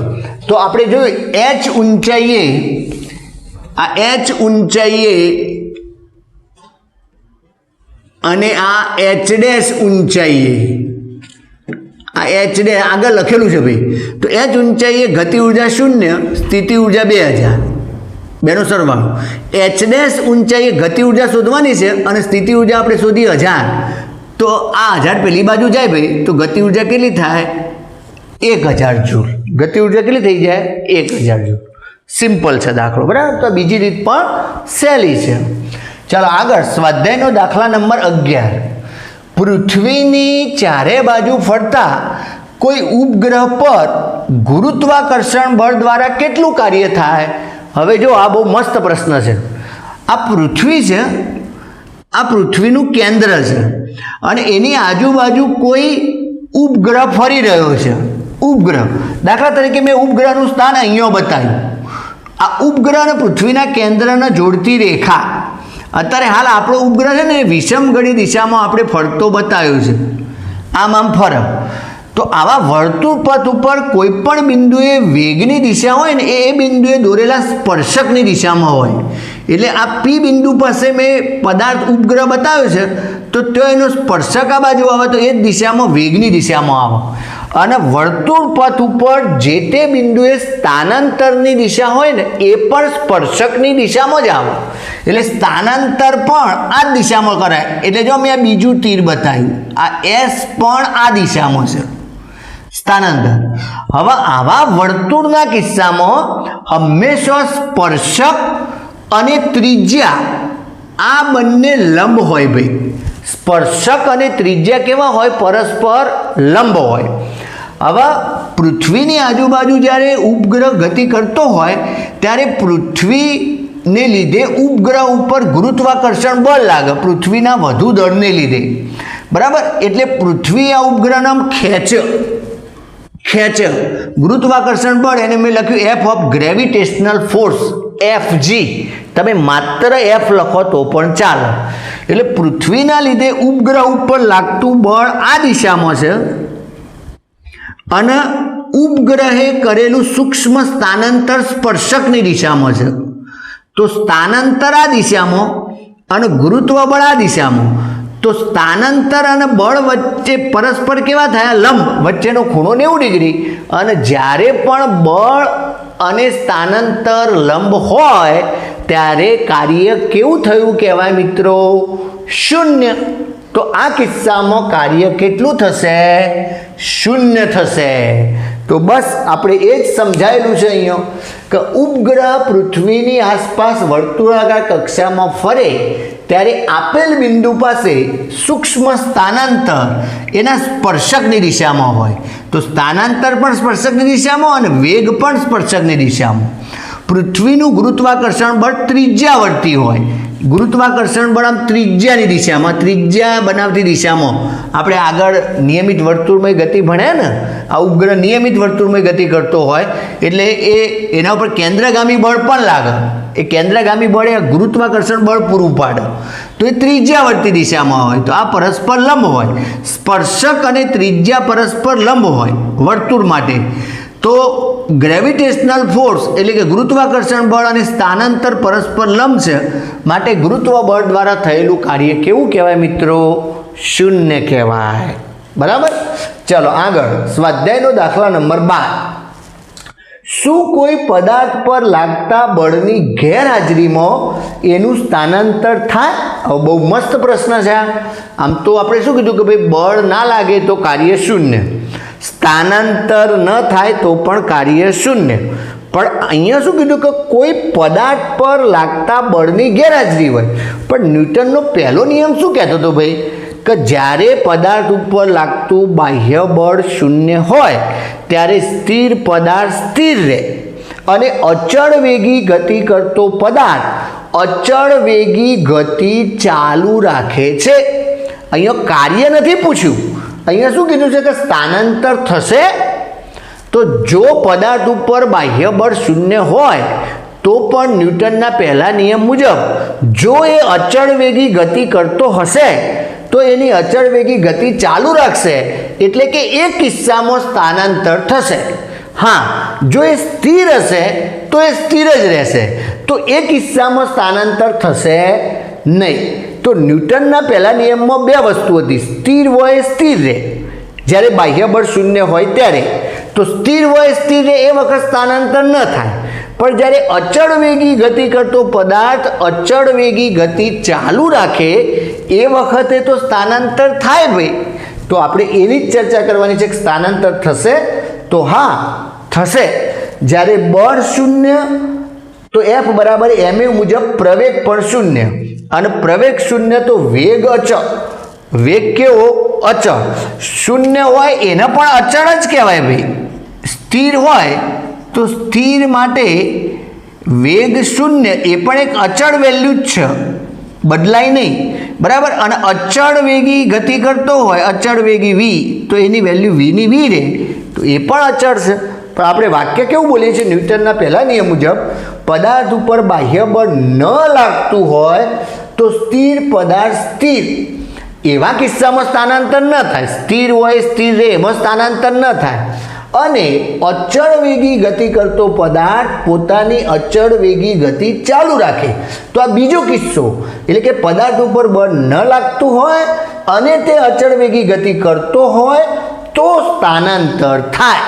તો આપણે જોયું h ઊંચાઈએ, આ h ઊંચાઈએ અને આ h' ઊંચાઈએ, આ h' આગળ લખેલું છે ભાઈ. તો h ઊંચાઈએ ગતિ ઉર્જા શૂન્ય, સ્થિતિ ઉર્જા 2000, બેનો સરવાળો. h' ઊંચાઈએ ગતિ ઉર્જા શોધવાની છે અને સ્થિતિ ઉર્જા આપણે શોધી 1000. તો આ 1000 પેલી બાજુ જાય ભાઈ, તો ગતિ ઉર્જા કેટલી થાય? 1000 જૂલ. ગતિ ઉર્જા કેટલી થઈ જાય? 1000 જૂલ. સિમ્પલ છે દાખલો. બરાબર. તો બીજી રીત પણ સહેલી છે. ચાલો આગળ સ્વાધ્યાયનો દાખલા નંબર 11. પૃથ્વીની ચારે બાજુ ફરતા કોઈ ઉપગ્રહ પર ગુરુત્વાકર્ષણ બળ દ્વારા કેટલું કાર્ય થાય? હવે જો આ બહુ મસ્ત પ્રશ્ન છે. આ પૃથ્વી છે, આ પૃથ્વીનું કેન્દ્ર છે અને એની આજુબાજુ કોઈ ઉપગ્રહ ફરી રહ્યો છે. ઉપગ્રહ, દાખલા તરીકે મેં ઉપગ્રહનું સ્થાન અહીંયા બતાવ્યું. આ ઉપગ્રહ અને પૃથ્વીના કેન્દ્રને જોડતી રેખા. અત્યારે હાલ આપણો ઉપગ્રહ છે ને વિષમગણી દિશામાં આપણે ફરતો બતાવ્યો છે. આમ ફરે. તો આવા વર્તુળ પથ ઉપર કોઈ પણ બિંદુએ વેગની દિશા હોય ને એ બિંદુએ દોરેલા સ્પર્શકની દિશામાં હોય. એટલે આ પી બિંદુ પાસે મેં પદાર્થ ઉપગ્રહ બતાવ્યો છે, તો ત્યાં એનો સ્પર્શક આ બાજુ આવે તો એ જ દિશામાં વેગની દિશામાં આવે. અને વર્તુળ પથ ઉપર જે તે બિંદુએ સ્થાનાંતરની દિશા હોય ને એ પણ સ્પર્શકની દિશામાં જ આવે. એટલે સ્થાનાંતર પણ આ દિશામાં કરાય. એટલે જો મેં આ બીજું તીર બતાવ્યું, આ S પણ આ દિશામાં છે, સ્થાનાંતર. હવે આવા વર્તુળના કિસ્સામાં હંમેશા સ્પર્શક અને ત્રિજ્યા આ બંને લંબ હોય ભાઈ. સ્પર્શક અને ત્રિજ્યા કેવા હોય? પરસ્પર લંબ હોય. હવે પૃથ્વીની આજુબાજુ જ્યારે ઉપગ્રહ ગતિ કરતો હોય ત્યારે પૃથ્વીને લીધે ઉપગ્રહ ઉપર ગુરુત્વાકર્ષણ બળ લાગે, પૃથ્વીના વધુ દળને લીધે. બરાબર. એટલે પૃથ્વી આ ઉપગ્રહને ખેંચે ગુરુત્વાકર્ષણ બળ, એને મેં લખ્યું F of gravitational force. FG, તમે માત્ર F લખો તો પણ ચાલે. એટલે પૃથ્વીના લીધે ઉપગ્રહ ઉપર લાગતું બળ આ દિશામાં છે અને ઉપગ્રહે કરેલું સૂક્ષ્મ સ્થાનાંતર સ્પર્શકની દિશામાં છે. તો સ્થાનાંતર આ દિશામાં અને ગુરુત્વ બળ આ દિશામાં. તો સ્થાનાંતર અને બળ વચ્ચે પરસ્પર કેવા થયા? લંબ. વચ્ચેનો ખૂણો 90 ડિગ્રી. અને જ્યારે પણ બળ અને સ્થાનાંતર લંબ હોય ત્યારે કાર્ય કેવું થયું કહેવાય મિત્રો? શૂન્ય. તો આ કિસ્સામાં કાર્ય કેટલું થશે? શૂન્ય થશે. તો બસ આપણે એ જ સમજાયેલું છે અહીંયા કે ઉપગ્રહ પૃથ્વીની આસપાસ વર્તુળાકાર કક્ષામાં ફરે ત્યારે આપેલ બિંદુ પાસે સૂક્ષ્મ સ્થાનાંતર એના સ્પર્શકની દિશામાં હોય. તો સ્થાનાંતર પણ સ્પર્શકની દિશામાં અને વેગ પણ સ્પર્શકની દિશામાં. પૃથ્વીનું ગુરુત્વાકર્ષણ બળ ત્રિજ્યાવર્તી હોય. ગુરુત્વાકર્ષણ બળ આમ ત્રિજ્યાની દિશામાં, ત્રિજ્યા બનાવતી દિશામાં. આપણે આગળ નિયમિત વર્તુળમય ગતિ ભણ્યા ને, આ ઉપગ્રહ નિયમિત વર્તુળમય ગતિ કરતો હોય એટલે એના ઉપર કેન્દ્રગામી બળ પણ લાગે. એ કેન્દ્રગામી બળ એ ગુરુત્વાકર્ષણ બળ પૂરું પાડે. તો એ ત્રિજ્યાવર્તી દિશામાં હોય. તો આ પરસ્પર લંબ હોય. સ્પર્શક અને ત્રિજ્યા પરસ્પર લંબ હોય વર્તુળ માટે. તો ગ્રેવિટેશનલ ફોર્સ એટલે કે ગુરુત્વાકર્ષણ બળ અને સ્થાનાંતર પરસ્પર લંબ છે. માટે ગુરુત્વ બળ દ્વારા થયેલું કાર્ય કેવું કહેવાય મિત્રો? શૂન્ય કહેવાય. બરાબર. ચલો આગળ સ્વાધ્યાયનો દાખલા નંબર 12. શું કોઈ પદાર્થ પર લાગતા બળની ગેરહાજરીમાં એનું સ્થાનાંતર થાય? બહુ મસ્ત પ્રશ્ન છે. આમ તો આપણે શું કીધું કે ભાઈ બળ ના લાગે તો કાર્ય શૂન્ય, સ્થાનાંતર ન થાય તો પણ કાર્ય શૂન્ય. પણ અહીંયા શું કીધું કે કોઈ પદાર્થ પર લાગતા બળની ગેરહાજરી હોય. પણ ન્યૂટનનો પહેલો નિયમ શું કહેતો હતો ભાઈ? કે જ્યારે પદાર્થ ઉપર લાગતું બાહ્ય બળ શૂન્ય હોય ત્યારે સ્થિર પદાર્થ સ્થિર રહે અને અચળ વેગી ગતિ કરતો પદાર્થ અચળ વેગી ગતિ ચાલુ રાખે છે. અહીંયા કાર્ય નથી પૂછ્યું. અહીંયા શું કીધું છે કે સ્થાનાંતર થશે. તો જો પદાર્થ ઉપર બાહ્ય બળ શૂન્ય હોય તો પણ ન્યૂટનના પહેલા નિયમ મુજબ જો એ અચળ વેગી ગતિ કરતો હશે તો એની અચળ વેગી ગતિ ચાલુ રાખશે. એટલે કે એ કિસ્સામાં સ્થાનાંતર થશે. હા, જો એ સ્થિર હશે તો એ સ્થિર જ રહેશે. તો એ કિસ્સામાં સ્થાનાંતર થશે નહીં. તો ન્યૂટનના પહેલા નિયમમાં બે વસ્તુ હતી. સ્થિર હોય સ્થિર રહે જ્યારે બાહ્ય બળ શૂન્ય હોય ત્યારે. તો સ્થિર હોય સ્થિર રહે એ વખત સ્થાનાંતર ન થાય. પણ જ્યારે અચળ વેગી ગતિ કરતો પદાર્થ અચળ વેગી ગતિ ચાલુ રાખે એ વખતે તો સ્થાનાંતર થાય ભાઈ. તો આપણે એની જ ચર્ચા કરવાની છે કે સ્થાનાંતર થશે. તો હા થશે. જ્યારે બળ શૂન્ય તો F બરાબર ma મુજબ પ્રવેગ પણ શૂન્ય અને પ્રવેગ શૂન્ય તો વેગ અચળ. વેગ કેવો? અચળ. શૂન્ય હોય એને પણ અચળ જ કહેવાય ભાઈ. સ્થિર હોય તો સ્થિર માટે વેગ શૂન્ય એ પણ એક અચળ વેલ્યુ જ છે, બદલાય નહીં. બરાબર. અને અચળ વેગી ગતિ કરતો હોય અચળ વેગી v તો એની વેલ્યુ v ની v રહે. તો એ પણ અચળ છે. પણ આપણે વાક્ય કેવું બોલીએ છીએ? ન્યૂટનના પહેલા નિયમ મુજબ પદાર્થ ઉપર બાહ્ય બળ ન લાગતું હોય તો સ્થિર પદાર્થ સ્થિર. એવા કિસ્સામાં સ્થાનાંતર ન થાય. સ્થિર હોય સ્થિર રહે એમાં સ્થાનાંતર ન થાય. અને અચળ વેગી ગતિ કરતો પદાર્થ પોતાની અચળ વેગી ગતિ ચાલુ રાખે તો આ બીજો કિસ્સો. એટલે કે પદાર્થ ઉપર બળ ન લાગતું હોય અને તે અચળ વેગી ગતિ કરતો હોય તો સ્થાનાંતર થાય.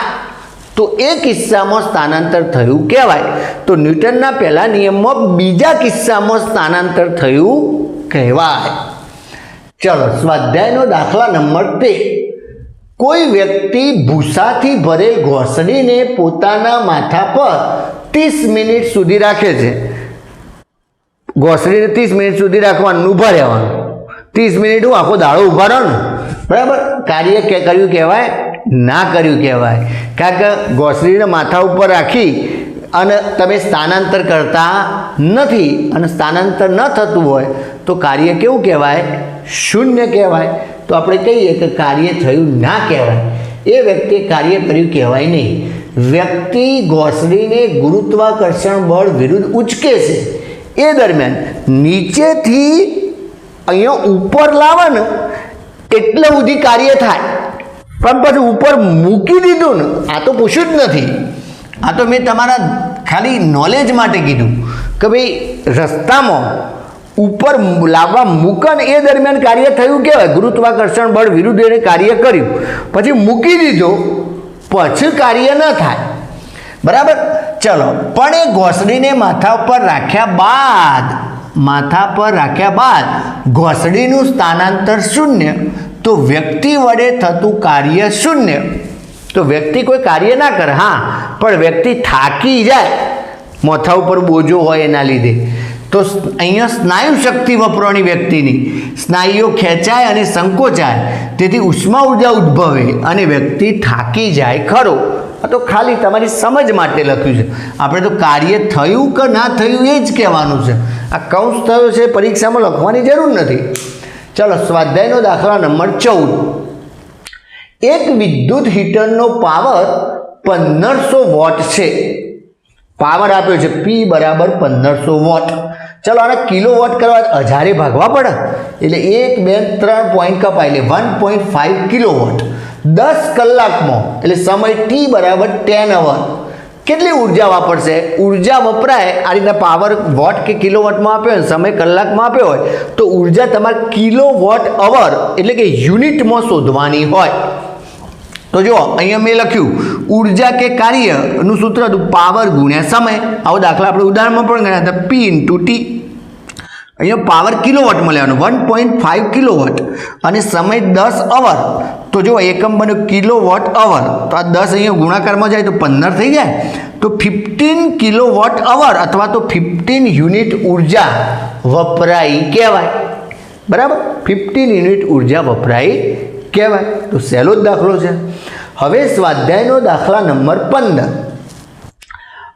તો એ કિસ્સામાં સ્થાનાંતર થયું કહેવાય. તો ન્યૂટનના પહેલા નિયમમાં બીજા કિસ્સામાં સ્થાનાંતર થયું કહેવાય. ચલો સ્વાધ્યાયનો દાખલા નંબર 13. કોઈ વ્યક્તિ ભૂસાથી ભરેલ ઘોંસડીને પોતાના માથા પર 30 મિનિટ સુધી રાખે છે. ઘોંસડીને 30 મિનિટ સુધી રાખવાનું, ઊભા રહેવાનું. 30 મિનિટ હું આખો દાડો ઊભા રહો ને, બરાબર. કાર્ય કર્યું કહેવાય? ના કર્યું કહેવાય. કારણ કે ઘોંસડીને માથા ઉપર રાખી અને તમે સ્થાનાંતર કરતા નથી અને સ્થાનાંતર ન થતું હોય તો કાર્ય કેવું કહેવાય? શૂન્ય કહેવાય. તો આપણે કહીએ કે કાર્ય થયું ના કહેવાય. એ વ્યક્તિએ કાર્ય કર્યું કહેવાય નહીં. વ્યક્તિ ઘોંસડીને ગુરુત્વાકર્ષણ બળ વિરુદ્ધ ઉચકે છે એ દરમિયાન નીચેથી અહીંયા ઉપર લાવે ને એટલે સુધી કાર્ય થાય, પણ પછી ઉપર મૂકી દીધું ને, આ તો પૂછ્યું જ નથી, આ તો મેં તમારા ખાલી નોલેજ માટે કીધું કે ભાઈ રસ્તામાં ઉપર લાવવા મૂકન એ દરમિયાન કાર્ય થયું કહેવાય, ગુરુત્વાકર્ષણ બળ વિરુદ્ધ એને કાર્ય કર્યું, પછી મૂકી દીધો પછી કાર્ય ન થાય, બરાબર. ચલો, પણ એ ઘોંસડીને માથા પર રાખ્યા બાદ ઘોંસડીનું સ્થાનાંતર શૂન્ય, તો વ્યક્તિ વડે થતું કાર્ય શૂન્ય. તો વ્યક્તિ કોઈ કાર્ય ના કરે, હા, પણ વ્યક્તિ થાકી જાય માથા ઉપર બોજો હોય એના લીધે, તો અહીંયા સ્નાયુ શક્તિ વપરાણી વ્યક્તિની સ્નાયુઓ ખેંચાય અને સંકોચાય, તેથી ઉષ્મા ઉર્જા ઉદ્ભવે અને વ્યક્તિ થાકી જાય ખરો. આ તો ખાલી તમારી સમજ માટે લખ્યું છે, આપણે તો કાર્ય થયું કે ના થયું એ જ કહેવાનું છે. આ કૌંસ થયો છે પરીક્ષામાં લખવાની જરૂર નથી. ચલો, સ્વાધ્યાયનો દાખલા નંબર 14. એક વિદ્યુત હીટરનો પાવર 1500 વોટ છે. પાવર આપ્યો છે P બરાબર 1500 વોટ. ચલો, આને કિલો વોટ કરવા 1000 ભાગવા પડે, એટલે 1 2 3 પોઈન્ટ કપાય, એટલે 1.5 કિલો વોટ 10 કલાકમાં, એટલે સમય T બરાબર 10 અવર. કેટલી ઉર્જા વાપરશે? ઉર્જા વપરાય આ રીતના પાવર વોટ કે કિલો વોટમાં આપ્યો હોય, સમય કલાકમાં આપ્યો હોય, તો ઉર્જા તમારે કિલો વોટ અવર એટલે કે યુનિટમાં શોધવાની હોય. તો જો અહીંયા મેં લખ્યું ઉર્જા કે કાર્યનું સૂત્ર હતું પાવર ગુણ્યા સમય. આવો દાખલા આપણે ઉદાહરણમાં પણ ગણ્યા હતા, P × T. અહીંયા પાવર કિલોવોટમાં લેવાનો 1.5 કિલોવોટ અને સમય 10 અવર. તો જો એકમ બન્યો કિલોવોટ અવર, તો આ 10 અહીંયા ગુણાકારમાં જાય તો 15 થઈ જાય, તો 15 કિલોવોટ અવર અથવા તો 15 યુનિટ ઉર્જા વપરાઈ કહેવાય, બરાબર. 15 યુનિટ ઉર્જા વપરાઈ કહેવાય. તો સહેલો જ દાખલો છે. હવે સ્વાધ્યાયનો દાખલા નંબર 15.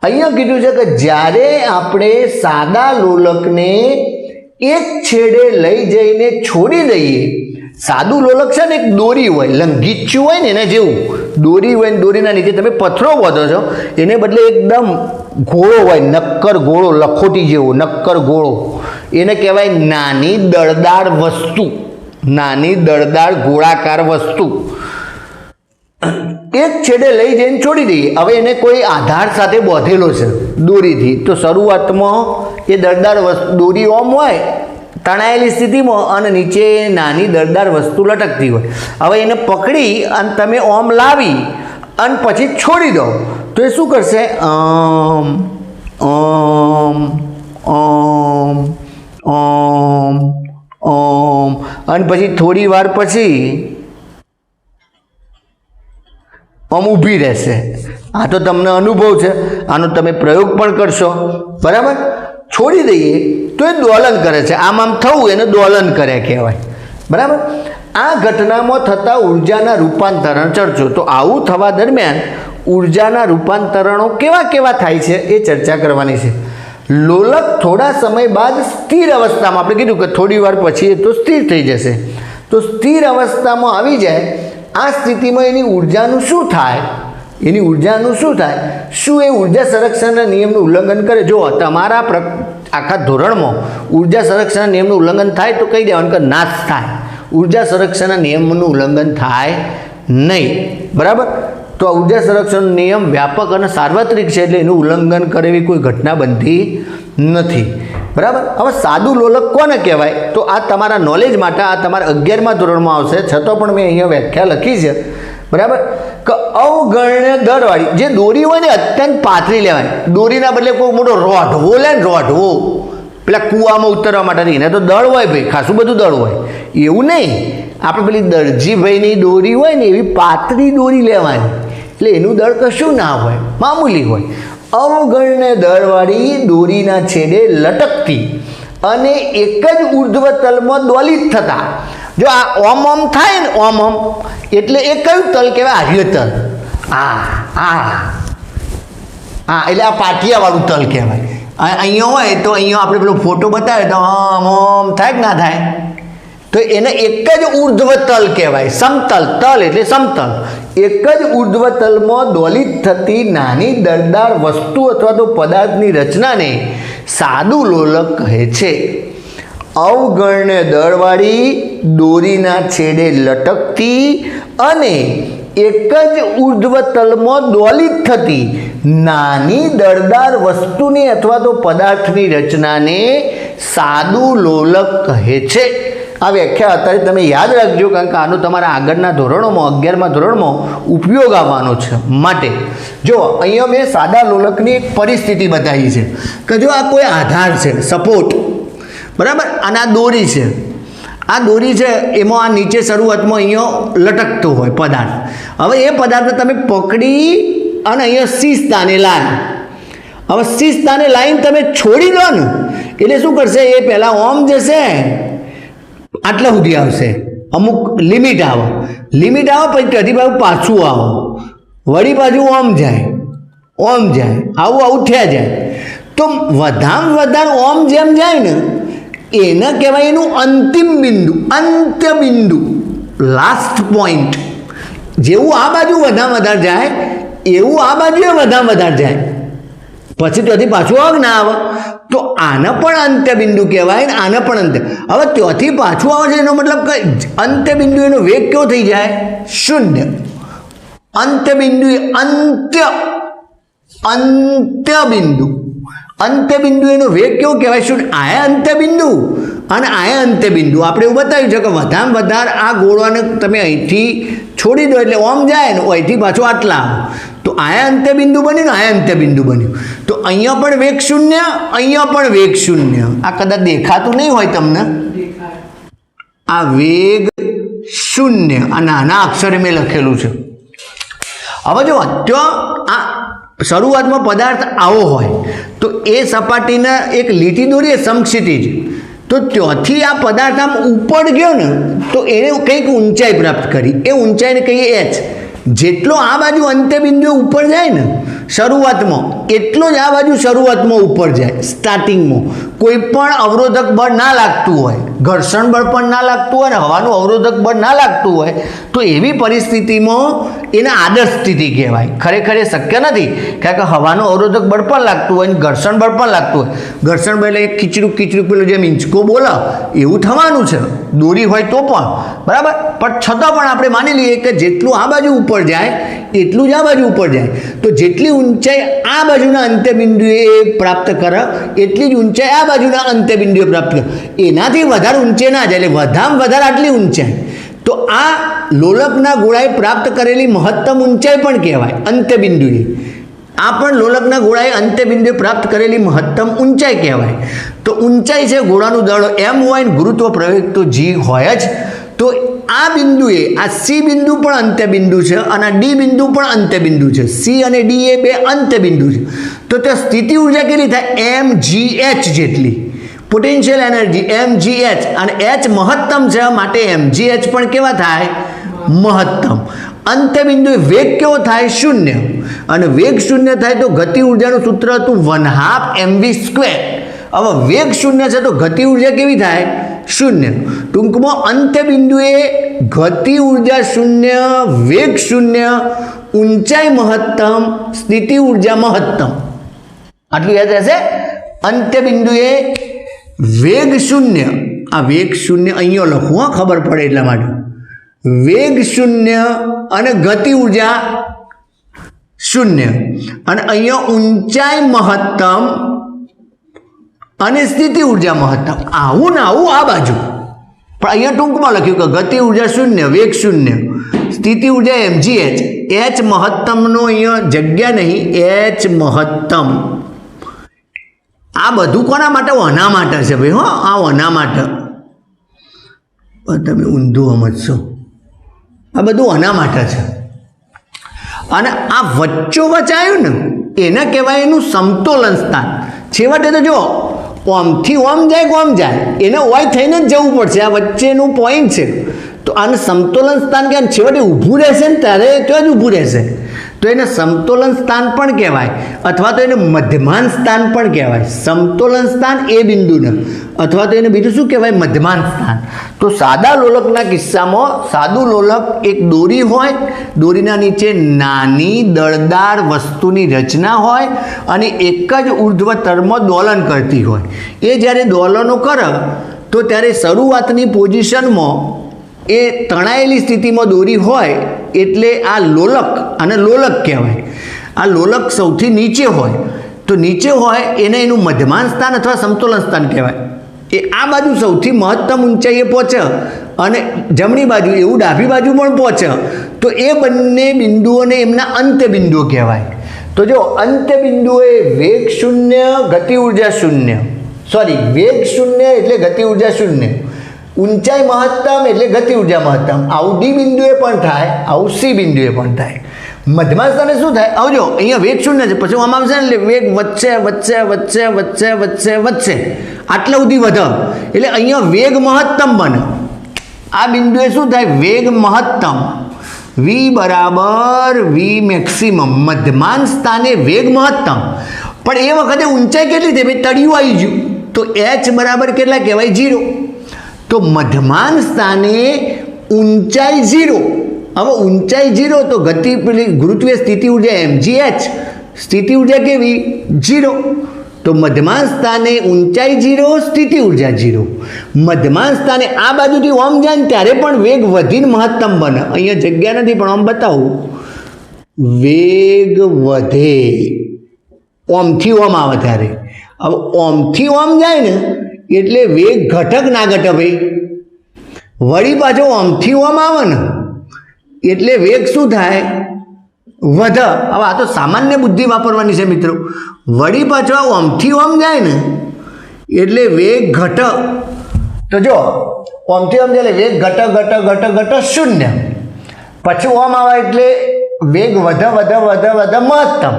અહીંયા કીધું છે કે જ્યારે આપણે સાદા લોલકને એક છેડે લઈ જઈને છોડી દઈએ, સાદું લોલક છે ને એક દોરી હોય, લંગીચ્યું હોય ને એના જેવું દોરી હોય ને દોરીના નીચે તમે પથરો વધો છો, એને બદલે એકદમ ગોળો હોય, નક્કર ગોળો, લખોટી જેવો નક્કર ગોળો, એને કહેવાય નાની દળદાર વસ્તુ, નાની દળદાર ગોળાકાર વસ્તુ. એક છેડે લઈ જઈને છોડી દઈએ. હવે એને કોઈ આધાર સાથે બાંધેલો છે દોરીથી, તો શરૂઆતમાં એ દળદાર દોરી ઓમ હોય તણાયેલી સ્થિતિમાં અને નીચે નાની દળદાર વસ્તુ લટકતી હોય. હવે એને પકડી અને તમે ઓમ લાવી અને પછી છોડી દો, તો એ શું કરશે? ઓમ ઓમ ઓમ ઓમ ઓમ, અને પછી થોડી વાર પછી આમ ઊભી રહેશે. આ તો તમને અનુભવ છે, આનો તમે પ્રયોગ પણ કરશો, બરાબર. છોડી દઈએ તો એ દોલન કરે છે, આમ આમ થવું એને દોલન કરે કહેવાય, બરાબર. આ ઘટનામાં થતા ઉર્જાના રૂપાંતરણ ચર્ચો. તો આવું થવા દરમિયાન ઉર્જાના રૂપાંતરણો કેવા કેવા થાય છે એ ચર્ચા કરવાની છે. લોલક થોડા સમય બાદ સ્થિર અવસ્થામાં, આપણે કીધું કે થોડી વાર પછી એ તો સ્થિર થઈ જશે, તો સ્થિર અવસ્થામાં આવી જાય. આ સ્થિતિમાં એની ઉર્જાનું શું થાય? એની ઉર્જાનું શું થાય? શું એ ઉર્જા સંરક્ષણના નિયમનું ઉલ્લંઘન કરે? જો તમારા આખા ધોરણમાં ઉર્જા સંરક્ષણના નિયમનું ઉલ્લંઘન થાય તો કહી દેવાનું કે નાશ થાય, ઉર્જા સંરક્ષણના નિયમનું ઉલ્લંઘન થાય નહીં, બરાબર. તો આ ઉર્જા સંરક્ષણ નિયમ વ્યાપક અને સાર્વત્રિક છે, એટલે એનું ઉલ્લંઘન કરે એવી કોઈ ઘટના બનતી નથી, બરાબર. હવે સાદું લોલક કોને કહેવાય? તો આ તમારા નોલેજ માટે આ તમારા 11મા ધોરણમાં આવશે, છતાં પણ મેં અહીંયા વ્યાખ્યા લખી છે, બરાબર. કે અવગણ્ય દરવાળી જે દોરી હોય ને અત્યંત પાતળી લેવાય, દોરીના બદલે કોઈ મોટો રોઢવો લે ને, રોઢવો પેલા કૂવામાં ઉતરવા માટે એને તો દળ હોય ભાઈ, ખાસું બધું દળ હોય, એવું નહીં. આપણે પેલી દરજીભાઈની દોરી હોય ને એવી પાતળી દોરી લેવાની, એટલે એનું દળ કશું ના હોય, મામૂલી હોય. અવગણ્ય દળવાળી દોરીના છેડે લટકતી અને એક જ ઉર્ધ્વ તલમાં દોલિત થતા. જો આ ઓમ ઓમ થાય ને, ઓમ ઓમ એટલે એ કયું તલ કહેવાય? આર્ય તલ. એટલે આ પાટિયાવાળું તલ કહેવાય. અહીંયા હોય તો અહીંયા આપણે પેલો ફોટો બતાવે તો આમ ઓમ થાય કે ના થાય? તો એને એક જ ઉર્ધ્વ તલ કહેવાય. સમતલ, તલ એટલે સમતલ. એક જ ઉર્ધ્વ તલમાં દોલિત થતી નાની દળદાર વસ્તુ અથવા તો પદાર્થની રચનાને સાદું લોલક કહે છે. અવગણ્ય દળવાળી, દોરીના છેડે લટકતી અને એક જ ઉર્ધ્વ તલમાં દોલિત થતી નાની દળદાર વસ્તુની અથવા તો પદાર્થની રચનાને સાદું લોલક કહે છે. આ વ્યાખ્યા અત્યારે તમે યાદ રાખજો, કારણ કે આનો તમારા આગળના ધોરણોમાં 11મા ધોરણમાં ઉપયોગ આવવાનો છે. માટે જો અહીંયા મેં સાદા લોલકની એક પરિસ્થિતિ બતાવી છે કે જો આ કોઈ આધાર છે, સપોર્ટ, બરાબર, અને આ દોરી છે. આ દોરી છે એમાં આ નીચે શરૂઆતમાં અહીંયા લટકતો હોય પદાર્થ. હવે એ પદાર્થને તમે પકડી અને અહીંયા સી સ્થાને લાવ્યા. હવે સી સ્થાને લાવીને તમે છોડી દો ને એટલે શું કરશે? એ પહેલાં ઓમ જશે, આટલા સુધી આવશે, અમુક લિમિટ આવે, લિમિટ આવે પછી ત્યાંથી બાજુ પાછું આવો, વળી પાછું ઓમ જાય, ઓમ જાય, આવું આવું થયા જાય. તો વધારે વધારે ઓમ જેમ જાય ને એને કહેવાય એનું અંતિમ બિંદુ, અંત્ય બિંદુ, લાસ્ટ પોઈન્ટ. જેવું આ બાજુ વધારે જાય એવું આ બાજુએ વધારે જાય, પછી ત્યાંથી પાછું આવે ના આવે. તો આને પણ અંત્ય બિંદુ કહેવાય ને આને પણ અંત્ય. હવે ત્યાંથી પાછું આવે છે એનો મતલબ કે અંત્ય બિંદુ એનો વેગ કેવો થઈ જાય? શૂન્ય. અંત્ય બિંદુ એ અંત્ય બિંદુ, અંત્ય બિંદુ એનો વેગ કેવો કહેવાય? શૂન્ય. આયા અંત્ય બિંદુ અને આયા અંત્ય બિંદુ. આપણે એવું બતાવ્યું છે કે વધારે આ ગોળાને તમે અહીંથી છોડી દો એટલે ઓમ જાય ને અહીંથી પાછું આટલા આવે. તો આયા અંત્ય બિંદુ બન્યું ને આયા અંત્ય બિંદુ બન્યું. તો અહીંયા પણ વેગ શૂન્ય, અહીંયા પણ વેગ શૂન્ય. આ કદાચ દેખાતું નહીં હોય તમને, આ વેગ શૂન્ય આ નાના અક્ષરે મેં લખેલું છે. હવે જો ત્યાં આ શરૂઆતમાં પદાર્થ આવો હોય તો એ સપાટીના એક લીટી દોરીએ સમક્ષિતિજ, તો ત્યાંથી આ પદાર્થ આમ ઉપર ગયો ને તો એને કંઈક ઊંચાઈ પ્રાપ્ત કરી. એ ઊંચાઈને કહીએ એચ. જેટલો આ બાજુ અંત્યબિંદુ ઉપર જાય ને શરૂઆતમાં એટલો જ આ બાજુ શરૂઆતમાં ઉપર જાય. સ્ટાર્ટિંગમાં કોઈ પણ અવરોધક બળ ના લાગતું હોય, ઘર્ષણ બળ પણ ના લાગતું હોય ને હવાનું અવરોધક બળ ના લાગતું હોય, તો એવી પરિસ્થિતિમાં એને આદર્શ સ્થિતિ કહેવાય. ખરેખર એ શક્ય નથી, કારણ કે હવાનું અવરોધક બળ પણ લાગતું હોય ને ઘર્ષણ બળ પણ લાગતું હોય. ઘર્ષણ બળ એટલે ખીચડું પેલું જેમ ઇંચકો બોલે એવું થવાનું છે, દોરી હોય તો પણ, બરાબર. પણ છતાં પણ આપણે માની લઈએ કે જેટલું આ બાજુ ઉપર જાય એટલું જ આ બાજુ ઉપર જાય. તો જેટલી ઊંચાઈ આ બાજુના અંત્યબિંદુએ પ્રાપ્ત કરે એટલી જ ઊંચાઈ આ બાજુના અંત્યબિંદુએ પ્રાપ્ત કરે. એનાથી વધારે ઊંચે ના જાય, એટલે વધારે વધારે આટલી ઊંચાઈ. તો આ લોલકના ગોળાએ પ્રાપ્ત કરેલી મહત્તમ ઊંચાઈ પણ કહેવાય અંત્યબિંદુએ. આ પણ લોલકના ગોળાએ અંત્યબિંદુએ પ્રાપ્ત કરેલી મહત્તમ ઊંચાઈ કહેવાય. તો ઊંચાઈ છે ગોળાનું દળ એમ હોય ને ગુરુત્વ પ્રવેગ તો જી હોય જ. તો આ બિંદુએ આ સી બિંદુ પણ અંત્યબિંદુ છે અને આ ડી બિંદુ પણ અંત્યબિંદુ છે. સી અને ડી એ બે અંત્યબિંદુ છે. તો ત્યાં સ્થિતિ ઉર્જા કેટલી થાય? mgh જેટલી પોટેન્શિયલ એનર્જી mgh, અને h મહત્તમ છે માટે mgh પણ કેવા થાય? મહત્તમ. અંત્યબિંદુએ વેગ કેવો થાય? શૂન્ય. અને વેગ શૂન્ય થાય તો ગતિ ઉર્જાનું સૂત્ર હતું 1/2 mv². હવે વેગ શૂન્ય છે તો ગતિ ઉર્જા કેવી થાય? શૂન્ય. ટૂંકમાં અંત્યબિંદુએ ગતિ ઉર્જા શૂન્ય, વેગ શૂન્ય, ઊંચાઈ મહત્તમ, સ્થિતિ ઉર્જા મહત્તમ. આટલું યાદ રહેશે. અંત્યબિંદુએ વેગ શૂન્ય, આ વેગ શૂન્ય અહીંયા લખવું હા, ખબર પડે એટલા માટે. વેગ શૂન્ય અને ગતિ ઉર્જા શૂન્ય, અને અહીંયા ઊંચાઈ મહત્તમ અને સ્થિતિ ઉર્જા મહત્તમ. આવું ને આવું આ બાજુ, પણ અહીંયા ટૂંકમાં લખ્યું કે ગતિ ઉર્જા શૂન્ય, વેગ શૂન્ય, સ્થિતિ ઉર્જા mgh. h મહત્તમનો અહીંયા જગ્યા નહીં, h મહત્તમ. આ બધું કોના માટે? વના માટે છે ભાઈ. હો, આ વના માટે. તમે ઊંધું સમજશો. આ બધું વના માટે છે. અને આ વચ્ચોવચ આવ્યું ને એને કહેવાય એનું સમતોલન સ્થાન. છેવટે તો જો ઓમથી ઓમ જાય કે ઓમ જાય એને ઓય થઈને જ જવું પડશે. આ વચ્ચેનું પોઈન્ટ છે. તો આને સમતોલન સ્થાન કે છેવટે ઊભું રહેશે ને ત્યારે તો જ ઊભું રહેશે. તો એને સમતોલન સ્થાન પણ કહેવાય અથવા તો એને મધ્યમાન સ્થાન પણ કહેવાય. સમતોલન સ્થાન એ બિંદુને અથવા તો એને બીજું શું કહેવાય? મધ્યમાન સ્થાન. તો સાદા લોલકના કિસ્સામાં સાદું લોલક એક દોરી હોય, દોરીના નીચે નાની દળદાર વસ્તુની રચના હોય અને એક જ ઉર્ધ્વતરમાં દોલન કરતી હોય. એ જ્યારે દોલનો કરે તો ત્યારે શરૂઆતની પોઝિશનમાં એ તણાયેલી સ્થિતિમાં દોરી હોય એટલે આ લોલક, અને લોલક કહેવાય. આ લોલક સૌથી નીચે હોય, તો નીચે હોય એને એનું મધ્યમાન સ્થાન અથવા સમતોલન સ્થાન કહેવાય. એ આ બાજુ સૌથી મહત્તમ ઊંચાઈએ પહોંચે અને જમણી બાજુ એવું ડાબી બાજુ પણ પહોંચે તો એ બંને બિંદુઓને એમના અંત્ય બિંદુઓ કહેવાય. તો જો અંત્ય બિંદુએ વેગ શૂન્ય, ગતિ ઉર્જા શૂન્ય, વેગ શૂન્ય એટલે ગતિ ઉર્જા શૂન્ય, ઊંચાઈ મહત્તમ એટલે ગતિ ઉર્જા મહત્તમ. આવું ડી બિંદુએ પણ થાય, આવું સી બિંદુએ પણ થાય. મધ્યમાન સ્થાને શું થાય? આવજો અહીંયા વેગ શૂન્ય છે, પછી આમ આવશે ને એટલે વેગ વધશે વધશે વધશે વધશે વધશે વધશે આટલા સુધી વધે એટલે અહીંયા વેગ મહત્તમ બને. આ બિંદુએ શું થાય? વેગ મહત્તમ, વી બરાબર વી મેક્સિમમ. મધ્યમાન સ્થાને વેગ મહત્તમ, પણ એ વખતે ઊંચાઈ કેટલી થઈ? તળિયું આવી ગયું તો એચ બરાબર કેટલા કહેવાય? 0. તો મધ્યમાન સ્થાને ઊંચાઈ 0. હવે ઊંચાઈ 0 તો ગતિ પેલી ગુરુત્વીય સ્થિતિ ઉર્જા mgh, સ્થિતિ ઉર્જા કેવી? 0. તો મધ્યમાન સ્થાને ઊંચાઈ 0, સ્થિતિ ઉર્જા 0. મધ્યમાન સ્થાને આ બાજુથી ઓમ જાય ને ત્યારે પણ વેગ વધીને મહત્તમ બને. અહીંયા જગ્યા નથી પણ આમ બતાવું. વેગ વધે ઓમથી ઓમ આવે ત્યારે. હવે ઓમથી ઓમ જાય ને એટલે વેગ ઘટક ના ઘટે ભાઈ. વળી પાછો ઓમથી ઓમ આવે ને એટલે વેગ શું થાય? વધે. હવે આ તો સામાન્ય બુદ્ધિ વાપરવાની છે મિત્રો. વળી પાછો ઓમથી ઓમ જાય ને એટલે વેગ ઘટ. તો જો ઓમથી ઓમ જાય એટલે વેગ ઘટ ઘટ ઘટ ઘટ શૂન્ય. પછી ઓમ આવે એટલે વેગ વધે વધે વધે વધે મહત્તમ.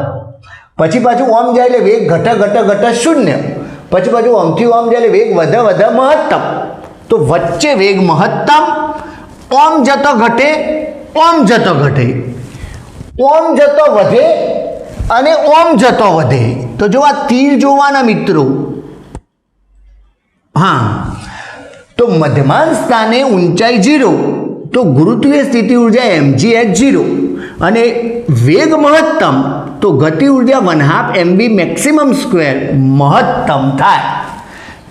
પછી પાછું ઓમ જાય એટલે વેગ ઘટ ઘટ ઘટ શૂન્ય. પછી પાછું ઓમથી ઓમ જાય એટલે વેગ વધે વધે મહત્તમ. તો વચ્ચે વેગ મહત્તમ, ઓમ જતો ઘટે, ઓમ જતો ઘટે, ઓમ જતો વધે અને ઓમ જતો વધે. તો જો આ તીર જોવાના મિત્રો. હા, તો મધ્યમાન સ્થાને ઊંચાઈ 0 તો ગુરુત્વીય સ્થિતિ ઉર્જા mgh 0 અને વેગ મહત્તમ તો ગતિ ઉર્જા 1/2 mv મેક્સિમમ સ્ક્વેર મહત્તમ થાય.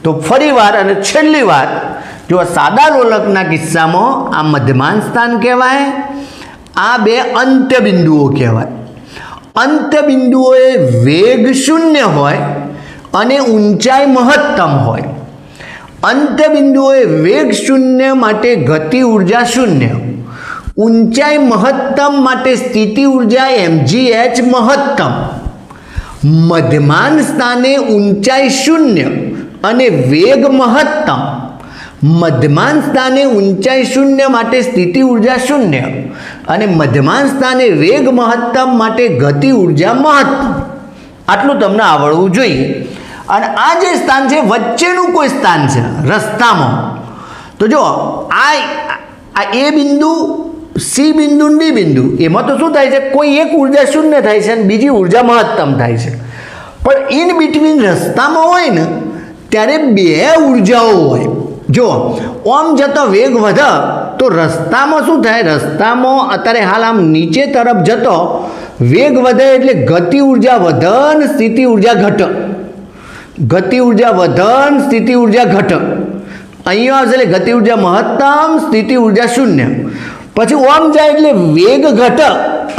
તો ફરી વાર અને છેલ્લી વાર, જો સાદા લોલકના કિસ્સામાં આ મધ્યમાન સ્થાન કહેવાય, આ બે અંત્ય બિંદુઓ કહેવાય. અંત્ય બિંદુઓએ વેગ શૂન્ય હોય અને ઊંચાઈ મહત્તમ હોય. અંત્ય બિંદુઓએ વેગ શૂન્ય માટે ગતિ ઉર્જા શૂન્ય, ઊંચાઈ મહત્તમ માટે સ્થિતિ ઉર્જા mgh મહત્તમ. મધ્યમાન સ્થાને ઊંચાઈ શૂન્ય અને વેગ મહત્તમ. મધ્યમાન સ્થાને ઊંચાઈ શૂન્ય માટે સ્થિતિ ઉર્જા શૂન્ય અને મધ્યમાન સ્થાને વેગ મહત્તમ માટે ગતિ ઉર્જા મહત્તમ. આટલું તમને આવડવું જોઈએ. અને આ જે સ્થાન છે વચ્ચેનું કોઈ સ્થાન છે રસ્તામાં. તો જો આ એ બિંદુ, સી બિંદુ, ડી બિંદુ, એમાં તો શું થાય છે? કોઈ એક ઉર્જા શૂન્ય થાય છે અને બીજી ઉર્જા મહત્તમ થાય છે. પણ ઇન બિટવીન રસ્તામાં હોય ને ત્યારે બે ઉર્જાઓ હોય. જો ઓમ જતો વેગ વધે તો રસ્તામાં શું થાય? રસ્તામાં અત્યારે હાલ આમ નીચે તરફ જતો વેગ વધે એટલે ગતિ ઉર્જા વધે ને સ્થિતિ ઉર્જા ઘટે. ગતિ ઉર્જા વધે ને સ્થિતિ ઉર્જા ઘટે. અહીંયા આવશે એટલે ગતિ ઉર્જા મહત્તમ, સ્થિતિ ઉર્જા શૂન્ય. પછી ઓમ જાય એટલે વેગ ઘટે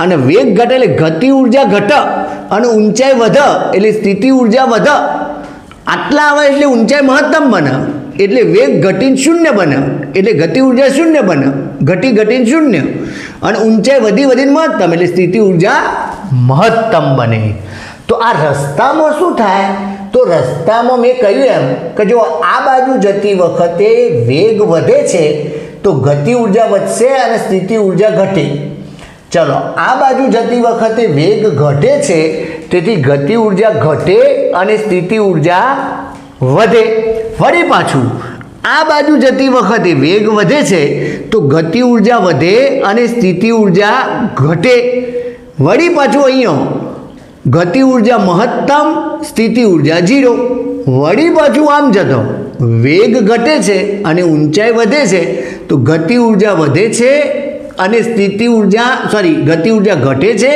અને વેગ ઘટે એટલે ગતિ ઉર્જા ઘટે અને ઊંચાઈ વધે એટલે સ્થિતિ ઉર્જા વધે. આટલા આવે એટલે ઊંચાઈ મહત્તમ બને એટલે વેગ ઘટીને શૂન્ય બને એટલે ગતિ ઉર્જા શૂન્ય બને, ઘટી ઘટીને શૂન્ય, અને ઊંચાઈ વધી વધીને મહત્તમ એટલે સ્થિતિ ઉર્જા મહત્તમ બને. તો આ રસ્તામાં શું થાય? તો રસ્તામાં મેં કહ્યું એમ કે જો આ બાજુ જતી વખતે વેગ વધે છે તો ગતિ ઉર્જા વધશે અને સ્થિતિ ઉર્જા ઘટે. ચલો, આ બાજુ જતી વખતે વેગ ઘટે છે તેથી ગતિ ઉર્જા ઘટે અને સ્થિતિ ઉર્જા વધે. ફરી પાછું આ બાજુ જતી વખતે વેગ વધે છે તો ગતિ ઉર્જા વધે અને સ્થિતિ ઉર્જા ઘટે. વળી પાછું અહીંયા ગતિ ઉર્જા મહત્તમ, સ્થિતિ ઉર્જા 0. વળી પાછું આમ જતો વેગ ઘટે છે અને ઊંચાઈ વધે છે, તો ગતિ ઉર્જા વધે છે અને સ્થિતિ ઉર્જા ગતિ ઉર્જા ઘટે છે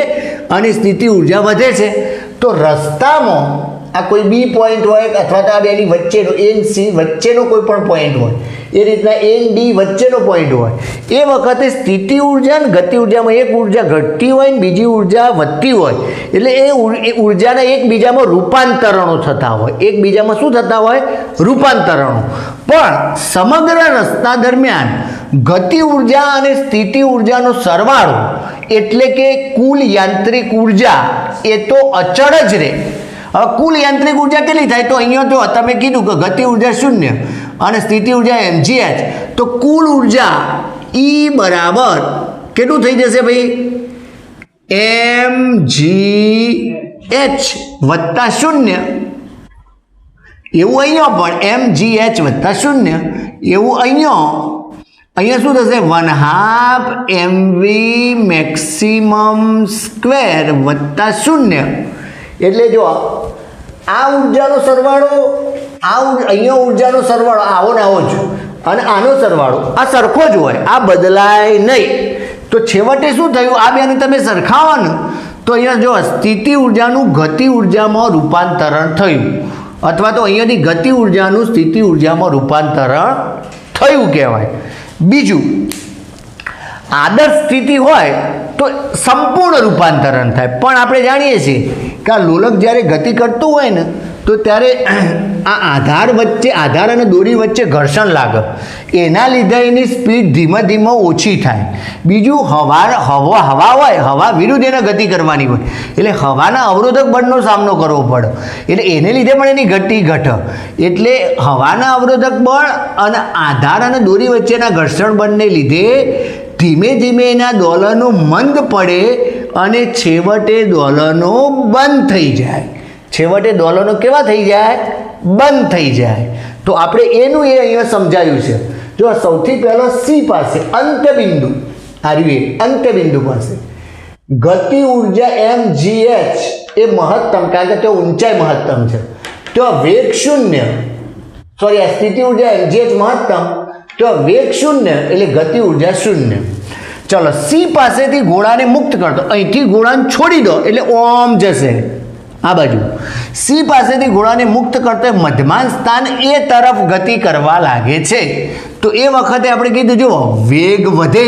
અને સ્થિતિ ઉર્જા વધે છે. તો રસ્તામાં આ કોઈ બી પોઈન્ટ હોય અથવા તો આ બેની વચ્ચેનો એ સી વચ્ચેનો કોઈ પણ પોઈન્ટ હોય, એ રીતના એ ડી વચ્ચેનો પોઈન્ટ હોય, એ વખતે સ્થિતિ ઉર્જા અને ગતિ ઉર્જામાં એક ઉર્જા ઘટતી હોય ને બીજી ઉર્જા વધતી હોય, એટલે એ ઉર્જાના એકબીજામાં રૂપાંતરણો થતા હોય. એકબીજામાં શું થતા હોય? રૂપાંતરણો. પણ સમગ્ર રસ્તા દરમિયાન ગતિ ઉર્જા અને સ્થિતિ ઉર્જાનો સરવાળો એટલે કે કુલ યાંત્રિક ઉર્જા એ તો અચળ જ રહે. હવે કુલ યાંત્રિક ઉર્જા કેટલી થાય? તો અહીંયા તો તમે કીધું કે ગતિ ઉર્જા 0 અને સ્થિતિ ઉર્જા mgh, તો કુલ ઉર્જા E બરાબર કેટલું થઈ જશે ભાઈ? mgh વત્તા 0. એવું અહીંયા પણ mgh વત્તા 0 એવું અહીંયા શું થશે? 1/2 mv મેક્સિમમ સ્ક્વેર વત્તા 0. એટલે જો આ ઉર્જાનો સરવાળો, અહીંયા ઉર્જાનો સરવાળો આવો ને આવો જ, અને આનો સરવાળો આ સરખો જ હોય, આ બદલાય નહીં. તો છેવટે શું થયું? આ બેને તમે સરખાવો ને તો અહીંયા જો સ્થિતિ ઉર્જાનું ગતિ ઉર્જામાં રૂપાંતરણ થયું, અથવા તો અહીંયાથી ગતિ ઉર્જાનું સ્થિતિ ઉર્જામાં રૂપાંતરણ થયું કહેવાય. બીજું, આદર્શ સ્થિતિ હોય તો સંપૂર્ણ રૂપાંતરણ થાય. પણ આપણે જાણીએ છીએ કે આ લોલક જ્યારે ગતિ કરતું હોય ને તો ત્યારે આ આધાર અને દોરી વચ્ચે ઘર્ષણ લાગે, એના લીધે એની સ્પીડ ધીમે ધીમે ઓછી થાય. બીજું, હવા હોય, હવા વિરુદ્ધ એને ગતિ કરવાની હોય, એટલે હવાના અવરોધક બળનો સામનો કરવો પડે, એટલે એને લીધે પણ એની ગતિ ઘટે. એટલે હવાના અવરોધક બળ અને આધાર અને દોરી વચ્ચેના ઘર્ષણ બળને લીધે ધીમે ધીમે એના દોલનો મંદ પડે અને છેવટે દોલનો બંધ થઈ જાય. છેવટે દોલનો કેવા થઈ જાય? બંધ થઈ જાય. તો આપણે એનું એ અહીંયા સમજાયું છે. જો સૌથી પહેલો સી પાસે અંત્યબિંદુ અંત્યબિંદુ પાસે ગતિ ઉર્જા mgh એ મહત્તમ, કારણ કે તે ઊંચાઈ મહત્તમ છે. તો વેગ 0, આ સ્થિતિ ઉર્જા mgh મહત્તમ, તો વેગ 0 એટલે ગતિ ઉર્જા 0. ચલો, સી પાસેથી ઘોડાને મુક્ત કરતો, અહીંથી ઘોડાને છોડી દો એટલે ઓમ જશે આ બાજુ. સી પાસેથી ઘોડાને મુક્ત કરતો મધ્યમાન સ્થાન એ તરફ ગતિ કરવા લાગે છે. તો એ વખતે આપણે કીધું જો વેગ વધે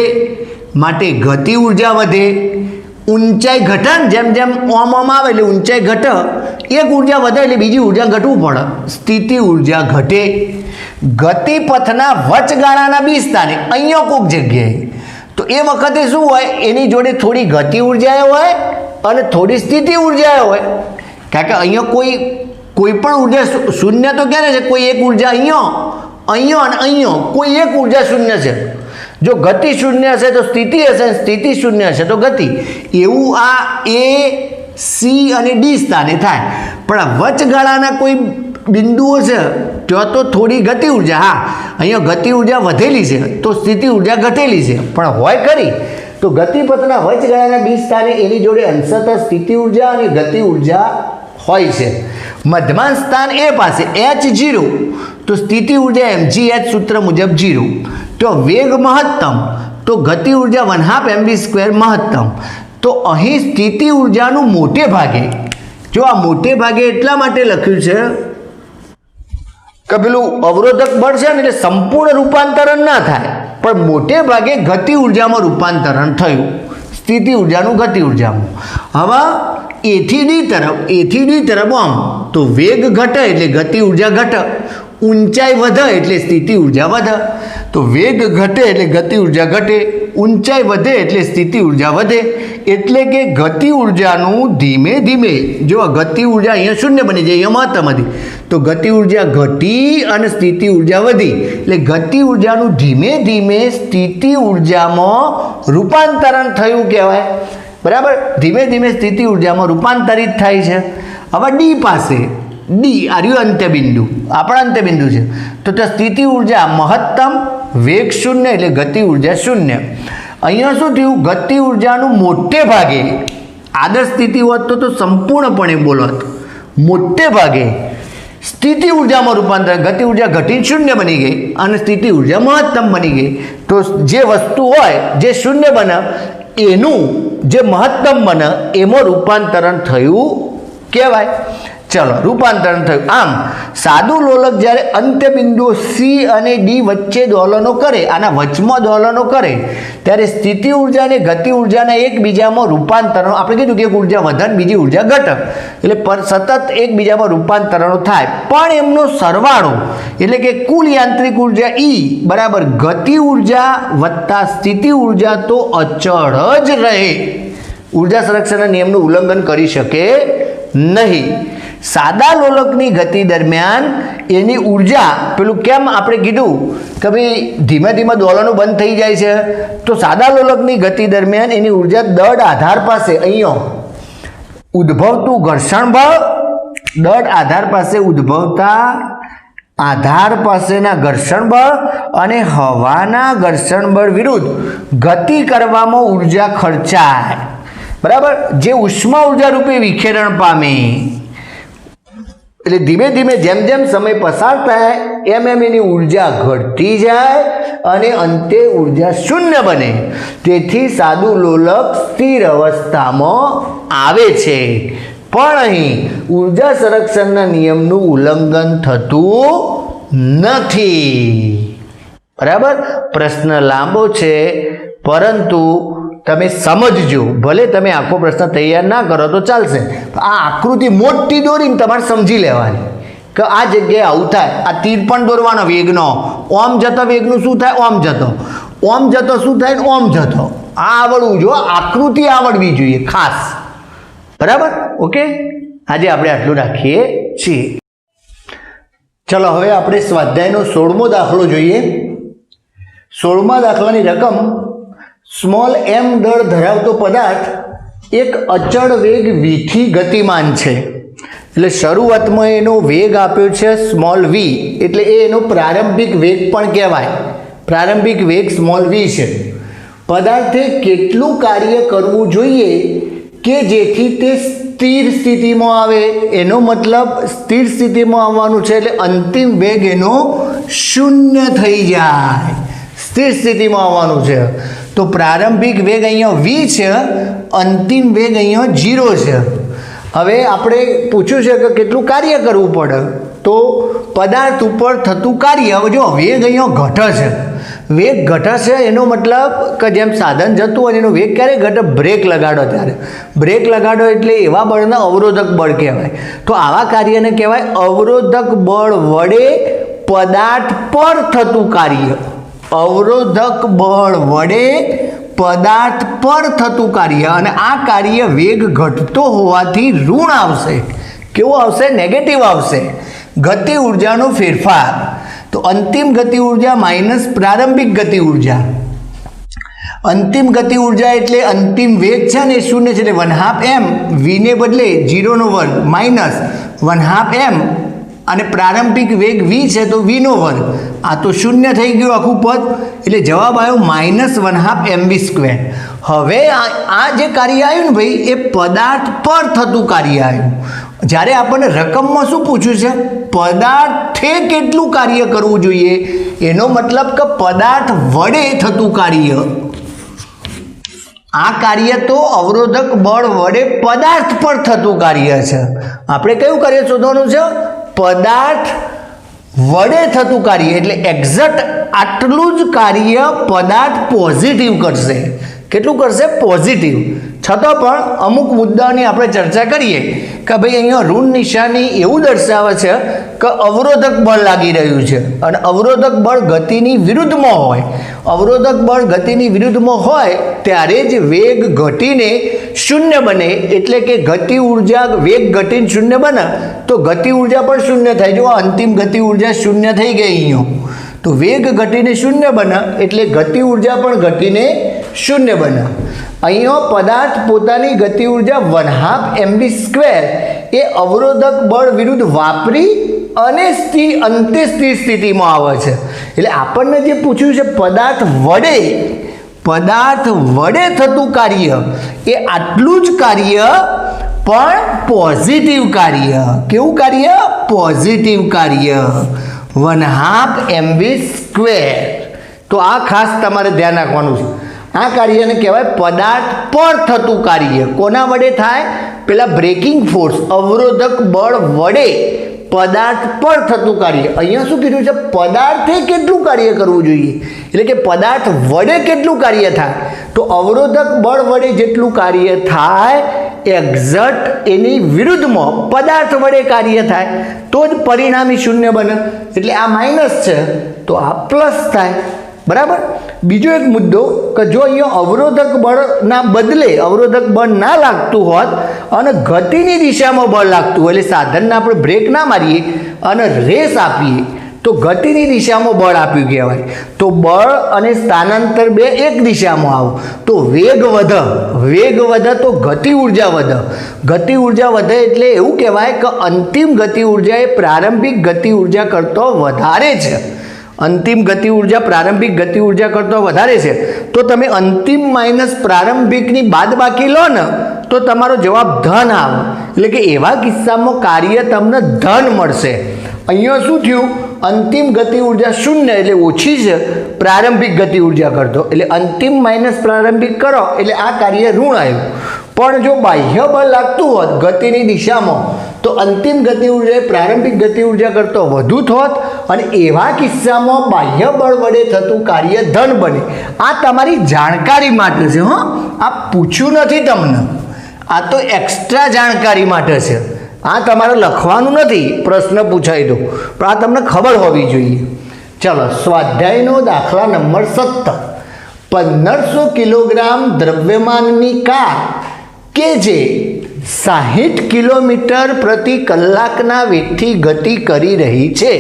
માટે ગતિ ઉર્જા વધે, ઊંચાઈ ઘટે, જેમ જેમ ઓમ આવે એટલે ઊંચાઈ ઘટે, એક ઉર્જા વધે એટલે બીજી ઉર્જા ઘટવું પડે, સ્થિતિ ઉર્જા ઘટે. ગતિપથના વચગાળાના બી સ્થાને અહીંયા કોઈક જગ્યાએ, તો એ વખતે શું હોય? એની જોડે થોડી ગતિ ઉર્જા હોય અને થોડી સ્થિતિ ઉર્જા હોય. કારણ કે અહીંયા કોઈ પણ ઉર્જા શૂન્ય તો ક્યારે છે? કોઈ એક ઉર્જા અહીંયા અને અહીંયા કોઈ એક ઉર્જા શૂન્ય છે. જો ગતિ શૂન્ય હશે તો સ્થિતિ હશે, સ્થિતિ શૂન્ય હશે તો ગતિ. એવું આ એ સી અને ડી સ્થાને થાય. પણ આ વચગાળાના કોઈ બિંદુઓ છે ત્યાં તો થોડી ગતિ ઉર્જા, અહીંયા ગતિ ઉર્જા વધેલી છે તો સ્થિતિ ઉર્જા ઘટેલી છે, પણ હોય ખરી. તો ગતિપથના વચગાળાના બી સ્થાને એની જોડે અંશતઃ સ્થિતિ ઉર્જા અને ગતિ ઉર્જા હોય છે. મધ્યમાન સ્થાન એ પાસે h0, તો સ્થિતિ ઉર્જા mgh સૂત્ર મુજબ 0. તો વેગ મહત્તમ, તો ગતિ ઉર્જા 1/2 mv² મહત્તમ. તો અહીં સ્થિતિ ઉર્જાનું મોટે ભાગે, જો આ મોટે ભાગે એટલા માટે લખ્યું છે કે પેલું અવરોધક બળ છે ને એટલે સંપૂર્ણ રૂપાંતરણ ના થાય, પણ મોટે ભાગે ગતિ ઉર્જામાં રૂપાંતરણ થયું, સ્થિતિ ઉર્જાનું ગતિ ઉર્જામાં. હવે એથી ડી તરફ આમ, તો વેગ ઘટે એટલે ગતિ ઉર્જા ઘટે, ઊંચાઈ વધે એટલે સ્થિતિ ઉર્જા વધે. તો વેગ ઘટે એટલે ગતિ ઉર્જા ઘટે, ઊંચાઈ વધે એટલે સ્થિતિ ઉર્જા વધે. એટલે કે ગતિ ઉર્જાનું ધીમે ધીમે, જો ગતિ ઉર્જા અહીંયા શૂન્ય બની જાય, અહીંયા મહત્તમ હતી, તો ગતિ ઉર્જા ઘટી અને સ્થિતિ ઉર્જા વધી, એટલે ગતિ ઉર્જાનું ધીમે ધીમે સ્થિતિ ઉર્જામાં રૂપાંતરણ થયું કહેવાય. બરાબર? ધીમે ધીમે સ્થિતિ ઉર્જામાં રૂપાંતરિત થાય છે. હવે ડી પાસે, ડી આર્યું અંત્યબિંદુ, આપણા અંત્યબિંદુ છે, તો ત્યાં સ્થિતિ ઉર્જા મહત્તમ, વેગ 0 એટલે ગતિ ઉર્જા 0. અહીંયા શું થયું? ગતિ ઉર્જાનું મોટે ભાગે આદર્શ સ્થિતિ હોત તો સંપૂર્ણપણે બોલત. મોટે ભાગે સ્થિતિ ઉર્જામાં રૂપાંતર, ગતિ ઉર્જા ઘટીને શૂન્ય બની ગઈ અને સ્થિતિ ઉર્જા મહત્તમ બની ગઈ. તો જે વસ્તુ હોય જે શૂન્ય બને એનું જે મહત્તમ બને એમાં રૂપાંતરણ થયું કહેવાય. ચલો, રૂપાંતરણ થયું. આમ સાદું લોલક જ્યારે અંત્ય બિંદુઓ સી અને ડી વચ્ચે દોલનો કરે, આના વચમાં દોલનો કરે, ત્યારે સ્થિતિ ઉર્જા અને ગતિ ઉર્જાના એકબીજામાં રૂપાંતરણ, આપણે કીધું કે એક ઉર્જા વધે બીજી ઉર્જા ઘટે, એટલે સતત એકબીજામાં રૂપાંતરણો થાય. પણ એમનો સરવાળો એટલે કે કુલ યાંત્રિક ઉર્જા ઈ બરાબર ગતિ ઉર્જા વત્તા સ્થિતિ ઉર્જા તો અચળ જ રહે. ઉર્જા સંરક્ષણના નિયમનું ઉલ્લંઘન કરી શકે નહીં. સાદા લોલકની ગતિ દરમિયાન એની ઉર્જા, પેલું કેમ આપણે કીધું કે ભાઈ ધીમે ધીમે દોલનો બંધ થઈ જાય છે, તો સાદા લોલકની ગતિ દરમિયાન એની ઉર્જા દળ આધાર પાસે અહીંયા ઉદ્ભવતું ઘર્ષણ બળ, દળ આધાર પાસે ઉદ્ભવતા આધાર પાસેના ઘર્ષણ બળ અને હવાના ઘર્ષણ બળ વિરુદ્ધ ગતિ કરવામાં ઉર્જા ખર્ચાય. બરાબર, જે ઉષ્મા ઉર્જા રૂપે વિખેરણ પામે. એટલે ધીમે ધીમે જેમ જેમ સમય પસાર થાય એમ એમ એની ઉર્જા ઘટતી જાય અને અંતે ઉર્જા શૂન્ય બને. તેથી સાદું લોલક સ્થિર અવસ્થામાં આવે છે. પણ અહીં ઉર્જા સંરક્ષણના નિયમનું ઉલ્લંઘન થતું નથી. બરાબર, પ્રશ્ન લાંબો છે પરંતુ તમે સમજજો. ભલે તમે આખો પ્રશ્ન તૈયાર ના કરો તો ચાલશે, આ આકૃતિ મોટી દોરીને તમારે સમજી લેવાની કે આ જગ્યાએ આવું થાય. આ તીર પણ દોરવાનો વેગનો, ઓમ જતો વેગનું શું થાય, ઓમ જતો શું થાય ને ઓમ જતો. આ આવડવું જો, આકૃતિ આવડવી જોઈએ ખાસ. બરાબર, ઓકે. આજે આપણે આટલું રાખીએ છીએ. ચલો, હવે આપણે સ્વાધ્યાયનો 16મો દાખલો જોઈએ. 16મા દાખલાની રકમ, સ્મોલ એમ દળ ધરાવતો પદાર્થ એક અચળ વેગ વીથી ગતિમાન છે. એટલે શરૂઆતમાં એનો વેગ આપ્યો છે સ્મોલ વી, એટલે એનો પ્રારંભિક વેગ પણ કહેવાય. પ્રારંભિક વેગ સ્મોલ વી છે. પદાર્થે કેટલું કાર્ય કરવું જોઈએ કે જેથી તે સ્થિર સ્થિતિમાં આવે? એનો મતલબ સ્થિર સ્થિતિમાં આવવાનું છે એટલે અંતિમ વેગ એનો શૂન્ય થઈ જાય. સ્થિર સ્થિતિમાં આવવાનું છે. તો પ્રારંભિક વેગ અહીંયા વી છે, અંતિમ વેગ અહીંયા 0 છે. હવે આપણે પૂછ્યું છે કે કેટલું કાર્ય કરવું પડે, તો પદાર્થ ઉપર થતું કાર્ય, હવે જો વેગ અહીંયા ઘટે છે, વેગ ઘટે છે એનો મતલબ કે જેમ સાધન જતું હોય એનો વેગ ક્યારે ઘટે? બ્રેક લગાડો ત્યારે. બ્રેક લગાડો એટલે એવા બળને અવરોધક બળ કહેવાય. તો આવા કાર્યને કહેવાય અવરોધક બળ વડે પદાર્થ પર થતું કાર્ય. અવરોધક બળ વડે પદાર્થ પર થતું કાર્ય, અને આ કાર્ય વેગ ઘટતો હોવાથી ઋણ આવશે. કેવું આવશે? નેગેટિવ આવશે. ગતિ ઉર્જાનો ફેરફાર, તો અંતિમ ગતિ ઉર્જા માઇનસ પ્રારંભિક ગતિ ઉર્જા. અંતિમ ગતિ ઉર્જા એટલે અંતિમ વેગ છે ને એ શૂન્ય છે, એટલે 1/2 m, વીને બદલે 0 વર્ગ માઇનસ 1/2 m, અને પ્રારંભિક વેગ વી છે તો વીનો વર્ગ. આ તો શૂન્ય થઈ ગયું આખું પદ, એટલે જવાબ આવ્યો -1/2 mv². હવે આ જે કાર્ય આવ્યું ને ભાઈ, એ પદાર્થ પર થતું કાર્ય આવ્યું. જ્યારે આપણને રકમમાં શું પૂછ્યું છે? પદાર્થે કેટલું કાર્ય કરવું જોઈએ, એનો મતલબ કે પદાર્થ વડે થતું કાર્ય. આ કાર્ય તો અવરોધક બળ વડે પદાર્થ પર થતું કાર્ય છે. આપણે કયું કાર્ય શોધવાનું છે? પદાર્થ વડે થતું કાર્ય. એટલે એક્ઝેક્ટ આટલું જ કાર્ય પદાર્થ પોઝિટિવ કરશે. કેટલું કરશે? પોઝિટિવ. છતાં પણ અમુક મુદ્દાની આપણે ચર્ચા કરીએ કે ભાઈ અહીંયા ઋણ નિશાની એવું દર્શાવે છે કે અવરોધક બળ લાગી રહ્યું છે, અને અવરોધક બળ ગતિની વિરુદ્ધમાં હોય. અવરોધક બળ ગતિની વિરુદ્ધમાં હોય ત્યારે જ વેગ ઘટીને શૂન્ય બને. એટલે કે ગતિ ઉર્જા, વેગ ઘટીને શૂન્ય બને તો ગતિ ઉર્જા પણ શૂન્ય થાય. જો અંતિમ ગતિ ઉર્જા શૂન્ય થઈ ગઈ અહીંયા, તો વેગ ઘટીને શૂન્ય બને એટલે ગતિ ઉર્જા પણ ઘટીને શૂન્ય બને. અહીંયા પદાર્થ પોતાની ગતિ ઉર્જા 1/2 mv² એ અવરોધક બળ વિરુદ્ધ વાપરી અને અંતે સ્થિર સ્થિતિમાં આવે છે. એટલે આપણને જે પૂછ્યું છે પદાર્થ વડે પદાર્થ વડે થતું કાર્ય એ આટલું જ કાર્ય પણ પોઝિટિવ કાર્ય. કેવું કાર્ય? પોઝિટિવ કાર્ય. 1/2 mv². તો આ ખાસ તમારે ધ્યાન રાખવાનું છે. આ કાર્યને કહેવાય પદાર્થ પર થતું કાર્ય. કોના વડે થાય? પેલા બ્રેકિંગ ફોર્સ, અવરોધક બળ વડે પદાર્થ પર થતું કાર્ય. અહીંયા શું કીધું છે? પદાર્થે કેટલું કાર્ય કરવું જોઈએ, એટલે કે પદાર્થ વડે કેટલું કાર્ય થાય. તો અવરોધક બળ વડે જેટલું કાર્ય થાય એક્ઝેક્ટ એની વિરુદ્ધમાં પદાર્થ વડે કાર્ય થાય તો જ પરિણામી શૂન્ય બને. એટલે આ માઇનસ છે તો આ પ્લસ થાય. બરાબર. બીજો એક મુદ્દો કે જો અહીંયા અવરોધક બળના બદલે અવરોધક બળ ના લાગતું હોત અને ગતિની દિશામાં બળ લાગતું હોય, એટલે સાધનને આપણે બ્રેક ના મારીએ અને રેસ આપીએ તો ગતિની દિશામાં બળ આપ્યું કહેવાય. તો બળ અને સ્થાનાંતર બે એક દિશામાં આવો તો વેગ વધે તો ગતિ ઉર્જા વધે. ગતિ ઉર્જા વધે એટલે એવું કહેવાય કે અંતિમ ગતિ ઉર્જા એ પ્રારંભિક ગતિ ઉર્જા કરતો વધારે છે. અંતિમ ગતિ ઉર્જા પ્રારંભિક ગતિ ઉર્જા કરતો વધારે છે. તો તમે અંતિમ માઇનસ પ્રારંભિકની બાદબાકી લો ને તો તમારો જવાબ ધન આવે. એટલે કે એવા કિસ્સામાં કાર્ય તમને ધન મળશે. અહીંયા શું થયું? અંતિમ ગતિ ઉર્જા શૂન્ય એટલે ઓછી છે પ્રારંભિક ગતિ ઉર્જા કરતો, એટલે અંતિમ માઇનસ પ્રારંભિક કરો એટલે આ કાર્ય ઋણ આવ્યું. પણ જો બાહ્ય બળ લાગતું હોત ગતિની દિશામાં તો અંતિમ ગતિ ઉર્જા પ્રારંભિક ગતિ ઉર્જા કરતો વધુ થોત અને એવા કિસ્સામાં બાહ્ય બળ વડે થતું કાર્ય ધન બને. આ તમારી જાણકારી માટે છે. આ પૂછ્યું નથી તમને, આ તો એક્સ્ટ્રા જાણકારી માટે છે. આ તમારે લખવાનું નથી, પ્રશ્ન પૂછાઈ દો, પણ આ તમને ખબર હોવી જોઈએ. ચલો, સ્વાધ્યાયનો દાખલા નંબર 17. 1500 કિલોગ્રામ દ્રવ્યમાનની કાર કે જે 60 કિલોમીટર પ્રતિ કલાકના વેગથી ગતિ કરી રહી છે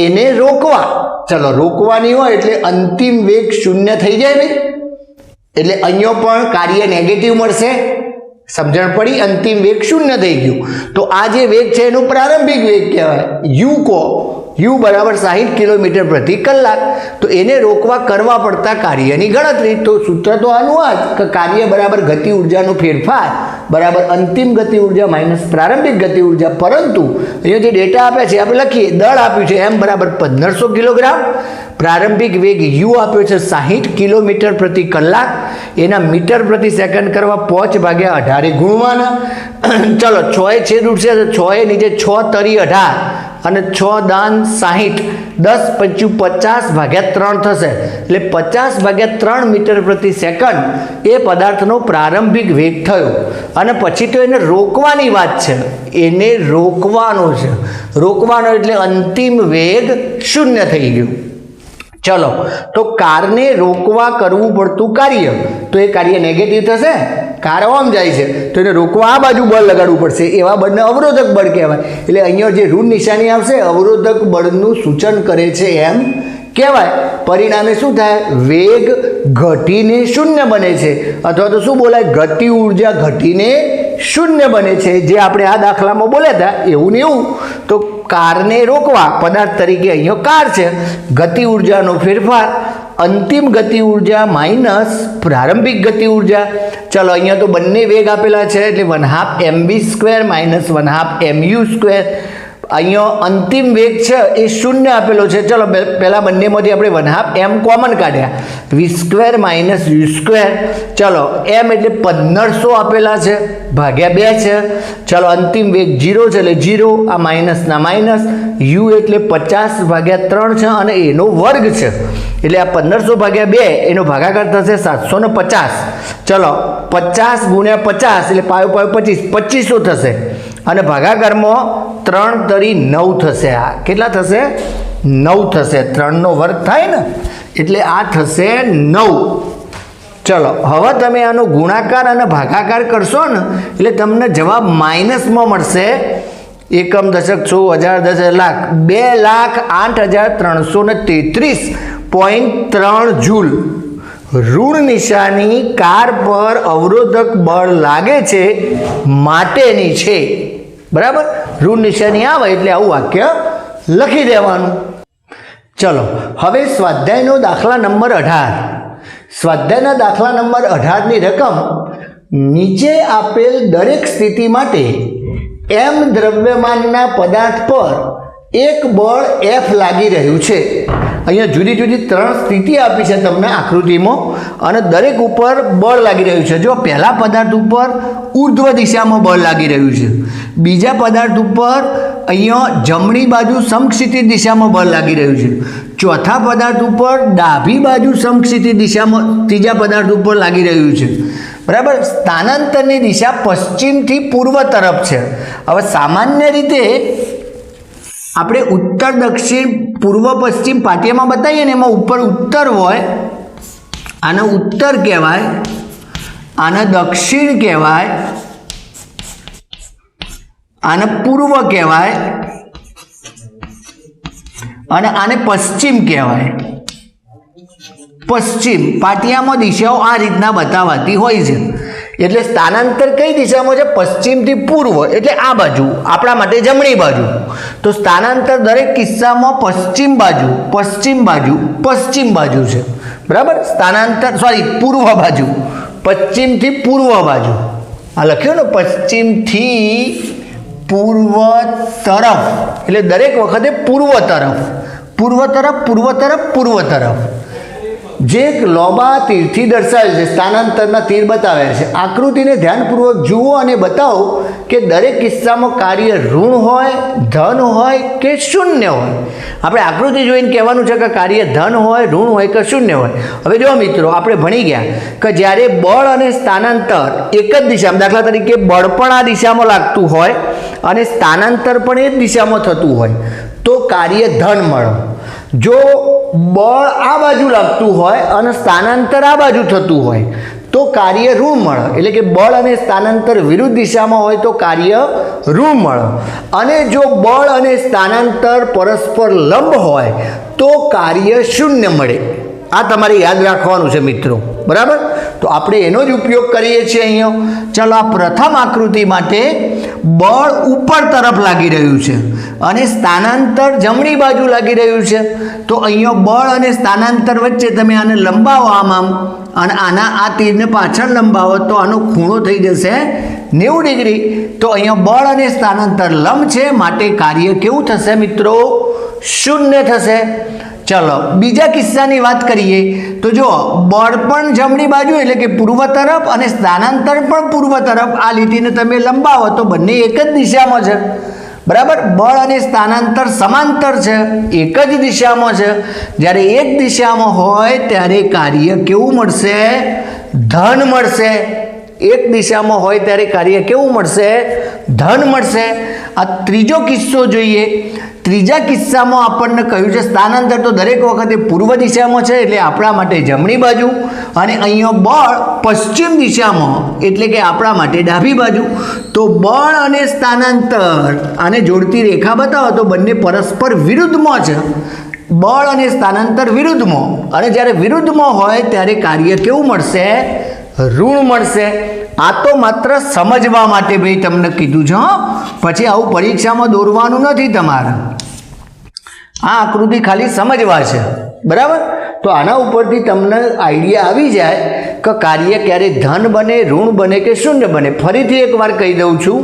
એને રોકવા. ચલો, રોકવાની હોય એટલે અંતિમ વેગ શૂન્ય થઈ જાય ને, એટલે અહીંયા પણ કાર્ય નેગેટિવ મળશે. સમજણ પડી? અંતિમ વેગ શૂન્ય થઈ ગયું તો આ જે વેગ છે એનું પ્રારંભિક વેગ કહેવાય. યુ બરાબર 60 કિલોમીટર પ્રતિ કલાક. તો એને રોકવા કરવા પડતા કાર્યની ગણતરી. તો સૂત્ર તો આનું આ જ કે કાર્ય બરાબર ગતિ ઉર્જાનો ફેરફાર બરાબર અંતિમ ગતિ ઉર્જા માઇનસ પ્રારંભિક ગતિ ઉર્જા. પરંતુ અહીંયા જે ડેટા આપ્યા છે આપણે લખીએ. દળ આપ્યું છે m બરાબર 1500 કિલોગ્રામ, પ્રારંભિક વેગ u આપ્યો છે 60 કિલોમીટર પ્રતિ કલાક, એના મીટર પ્રતિ સેકન્ડ કરવા 5/18 ગુણવાના. ચલો, 6 એ છેદ ઉઠશે તો 6 એ નીચે 6 તરી 18 અને 6 દાન 60, 10 × 50/3 થશે. એટલે 50/3 મીટર પ્રતિ સેકન્ડ એ પદાર્થનો પ્રારંભિક વેગ થયો. અને પછી તો એને રોકવાની વાત છે, એને રોકવાનો છે. રોકવાનો એટલે અંતિમ વેગ શૂન્ય થઈ ગયું. ચલો, તો કારને રોકવા કરવું પડતું કાર્ય, તો એ કાર્ય નેગેટિવ થશે. કાર આમ જાય છે તો એને રોકવા આ બાજુ બળ લગાડવું પડશે. એવા બળને અવરોધક બળ કહેવાય. એટલે અહીંયા જે ઋણ નિશાની આવશે અવરોધક બળનું સૂચન કરે છે એમ કહેવાય. પરિણામે શું થાય? વેગ ઘટીને શૂન્ય બને છે, અથવા તો શું બોલાય? ગતિ ઉર્જા ઘટીને શૂન્ય બને છે. જે આપણે આ દાખલામાં બોલ્યા હતા એવું ને એવું. તો કારને રોકવા પદાર્થ તરીકે અહીંયા કાર છે. ગતિ ઉર્જાનો ફેરફાર અંતિમ ગતિ ઉર્જા માઇનસ પ્રારંભિક ગતિ ઉર્જા. ચલો, અહીંયા તો બંને વેગ આપેલા છે એટલે 1/2 mv² માઇનસ 1/2 mu². અહીંયા અંતિમ વેગ છે એ શૂન્ય આપેલો છે. ચલો, પહેલાં બંનેમાંથી આપણે 1/2 m કોમન કાઢ્યા, v² માઇનસ u². ચલો, m એટલે 1500 આપેલા છે ભાગ્યા 2 છે. ચલો, અંતિમ વેગ 0 છે એટલે 0, આ માઇનસના માઇનસ. u એટલે 50/3 છે અને એનો વર્ગ છે એટલે આ 1500/2 એનો ભાગાકાર થશે 750. ચલો, 50 × 50 એટલે પાયો 25, 2500 થશે અને ભાગાકારમાં 3 તરી 9 થશે. આ કેટલા થશે? 9 થશે. 3નો વર્ગ થાય ને એટલે આ થશે 9. ચલો, હવે તમે આનો ગુણાકાર અને ભાગાકાર કરશો ને એટલે તમને જવાબ માઇનસમાં મળશે. એકમ, દશક, 100, 1000, 10 લાખ, 2,08,333.3 જૂલ. ઋણ નિશાની કાર પર અવરોધક બળ લાગે છે માટેની છે. બરાબર. ઋણ નિશાની આવે એટલે આવું વાક્ય લખી દેવાનું. ચલો, હવે સ્વાધ્યાયનો દાખલા નંબર 18. સ્વાધ્યાયના દાખલા નંબર 18ની રકમ નીચે આપેલ દરેક સ્થિતિ માટે એમ દ્રવ્યમાનના પદાર્થ પર એક બળ F લાગી રહ્યું છે. અહીંયા જુદી જુદી 3 સ્થિતિ આપી છે તમને આકૃતિમાં અને દરેક ઉપર બળ લાગી રહ્યું છે. જો પહેલા પદાર્થ ઉપર ઉર્ધ્વ દિશામાં બળ લાગી રહ્યું છે, બીજા પદાર્થ ઉપર અહીંયા જમણી બાજુ સમક્ષિતિજ દિશામાં બળ લાગી રહ્યું છે, ચોથા પદાર્થ ઉપર ડાબી બાજુ સમક્ષિતિજ દિશામાં ત્રીજા પદાર્થ ઉપર લાગી રહ્યું છે. બરાબર. સ્થાનાંતરની દિશા પશ્ચિમથી પૂર્વ તરફ છે. હવે સામાન્ય રીતે આપણે ઉત્તર દક્ષિણ પૂર્વ પશ્ચિમ પાટિયામાં બતાવીએ ને એમાં ઉપર ઉત્તર હોય, આને ઉત્તર કહેવાય, આને દક્ષિણ કહેવાય, આને પૂર્વ કહેવાય અને આને પશ્ચિમ કહેવાય. પશ્ચિમ પાટિયામાં દિશાઓ આ રીતના બતાવાતી હોય છે. એટલે સ્થાનાંતર કઈ દિશામાં છે? પશ્ચિમથી પૂર્વ, એટલે આ બાજુ આપણા માટે જમણી બાજુ. તો સ્થાનાંતર દરેક કિસ્સામાં પશ્ચિમ બાજુ, પશ્ચિમ બાજુ, પશ્ચિમ બાજુ છે. બરાબર. સ્થાનાંતર પૂર્વ બાજુ, પશ્ચિમથી પૂર્વ બાજુ. આ લખ્યું ને, પશ્ચિમથી પૂર્વ તરફ, એટલે દરેક વખતે પૂર્વ તરફ, પૂર્વ તરફ, પૂર્વ તરફ, પૂર્વ તરફ. જે એક લોબા તીરથી દર્શાવેલ છે, સ્થાનાંતરના તીર બતાવ્યા છે. આકૃતિને ધ્યાનપૂર્વક જુઓ અને બતાવો કે દરેક કિસ્સામાં કાર્ય ઋણ હોય, ધન હોય કે શૂન્ય હોય. આપણે આકૃતિ જોઈને કહેવાનું છે કે કાર્ય ધન હોય, ઋણ હોય કે શૂન્ય હોય. હવે જો મિત્રો, આપણે ભણી ગયા કે જ્યારે બળ અને સ્થાનાંતર એક જ દિશામાં, દાખલા તરીકે બળ પણ આ દિશામાં લાગતું હોય અને સ્થાનાંતર પણ એ જ દિશામાં થતું હોય તો કાર્ય ધન મળે. જો બળ આ બાજુ લાગતું હોય અને સ્થાનાંતર આ બાજુ થતું હોય તો કાર્ય ઋણ મળે. એટલે કે બળ અને સ્થાનાંતર વિરુદ્ધ દિશામાં હોય તો કાર્ય ઋણ મળે. અને જો બળ અને સ્થાનાંતર પરસ્પર લંબ હોય તો કાર્ય શૂન્ય મળે. આ તમારે યાદ રાખવાનું છે મિત્રો. બરાબર. તો આપણે એનો જ ઉપયોગ કરીએ છીએ અહીંયા. ચાલો, આ પ્રથમ આકૃતિ માટે બળ ઉપર તરફ લાગી રહ્યું છે અને સ્થાનાંતર જમણી બાજુ લાગી રહ્યું છે. તો અહીંયા બળ અને સ્થાનાંતર વચ્ચે તમે આને લંબાવો આમ અને આના આ તીરને પાછળ લંબાવો તો આનો ખૂણો થઈ જશે 90 ડિગ્રી. તો અહીંયા બળ અને સ્થાનાંતર લંબ છે, માટે કાર્ય કેવું થશે મિત્રો? શૂન્ય થશે. ચલો, બીજા કિસ્સાની વાત કરીએ તો જો બળ પણ જમણી બાજુ એટલે કે પૂર્વ તરફ અને સ્થાનાંતર પણ પૂર્વ તરફ, આ લીટીને તમે લંબાવો તો બંને એક જ દિશામાં છે. બરાબર. બળ અને સ્થાનાંતર સમાંતર છે, એક જ દિશામાં છે. જ્યારે એક દિશામાં હોય ત્યારે કાર્ય કેવું મળશે? ધન મળશે. એક દિશામાં હોય ત્યારે કાર્ય કેવું મળશે? ધન મળશે. આ ત્રીજો કિસ્સો જોઈએ. ત્રીજા કિસ્સામાં આપણને કહ્યું છે સ્થાનાંતર તો દરેક વખતે પૂર્વ દિશામાં છે એટલે આપણા માટે જમણી બાજુ, અને અહીંયા બળ પશ્ચિમ દિશામાં એટલે કે આપણા માટે ડાબી બાજુ. તો બળ અને સ્થાનાંતર આને જોડતી રેખા બતાવો તો બંને પરસ્પર વિરુદ્ધમાં છે. બળ અને સ્થાનાંતર વિરુદ્ધમાં, અને જ્યારે વિરુદ્ધમાં હોય ત્યારે કાર્ય કેવું મળશે? ઋણ મળશે. આ તો માત્ર સમજવા માટે ભાઈ તમને કીધું છે. પછી આવું પરીક્ષામાં દોરવાનું નથી તમારે. આ આકૃતિ ખાલી સમજવા છે. બરાબર. તો આના ઉપરથી તમને આઈડિયા આવી જાય કે કાર્ય ક્યારે ધન બને, ઋણ બને કે શૂન્ય બને. ફરીથી એકવાર કહી દઉં છું,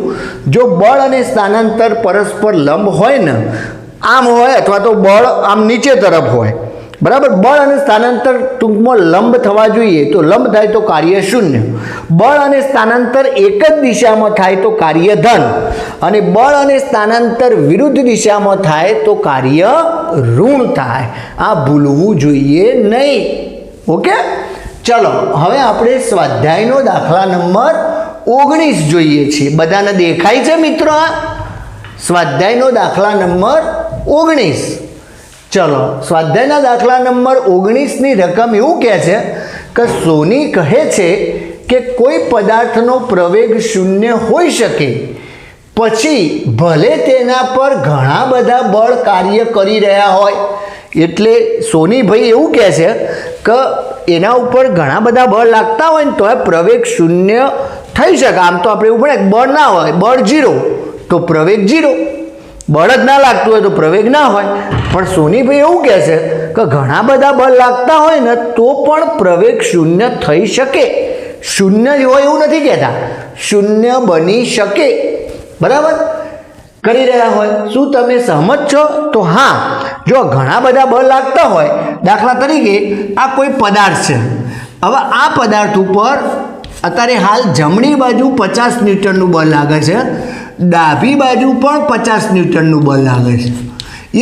જો બળ અને સ્થાનાંતર પરસ્પર લંબ હોય ને, આમ હોય અથવા તો બળ આમ નીચે તરફ હોય. બરાબર. બળ અને સ્થાનાંતર ટૂંકમાં લંબ થવા જોઈએ, તો લંબ થાય તો કાર્ય શૂન્ય. બળ અને સ્થાનાંતર એક જ દિશામાં થાય તો કાર્ય ધન, અને બળ અને સ્થાનાંતર વિરુદ્ધ દિશામાં થાય તો કાર્ય ઋણ થાય. આ ભૂલવું જોઈએ નહીં. ઓકે. ચલો, હવે આપણે સ્વાધ્યાયનો દાખલા નંબર 19 જોઈએ છીએ. બધાને દેખાય છે મિત્રો? આ સ્વાધ્યાયનો દાખલા નંબર 19. ચલો, સ્વાધ્યાયના દાખલા નંબર 19ની રકમ એવું કહે છે કે સોની કહે છે કે કોઈ પદાર્થનો પ્રવેગ શૂન્ય હોઈ શકે, પછી ભલે તેના પર ઘણા બધા બળ કાર્ય કરી રહ્યા હોય. એટલે સોનીભાઈ એવું કહે છે કે એના ઉપર ઘણા બધા બળ લાગતા હોય ને તો પ્રવેગ શૂન્ય થઈ શકે. આમ તો આપણે એવું પડે બળ ના હોય, બળ 0 તો પ્રવેગ 0. બળ જ ના લાગતું હોય તો પ્રવેગ ના હોય. પણ સોનીભાઈ એવું કહે છે કે ઘણા બધા બળ લાગતા હોય ને તો પણ પ્રવેગ શૂન્ય થઈ શકે. શૂન્ય જ હોય એવું નથી કહેતા, શૂન્ય બની શકે. બરાબર કરી રહ્યા હોય. શું તમે સહમત છો? તો હા, જો ઘણા બધા બળ લાગતા હોય, દાખલા તરીકે આ કોઈ પદાર્થ છે. હવે આ પદાર્થ ઉપર અત્યારે હાલ જમણી બાજુ 50 ન્યૂટનનું બળ લાગે છે, ડાબી બાજુ પણ 50 ન્યૂટનનું બળ લાગે છે.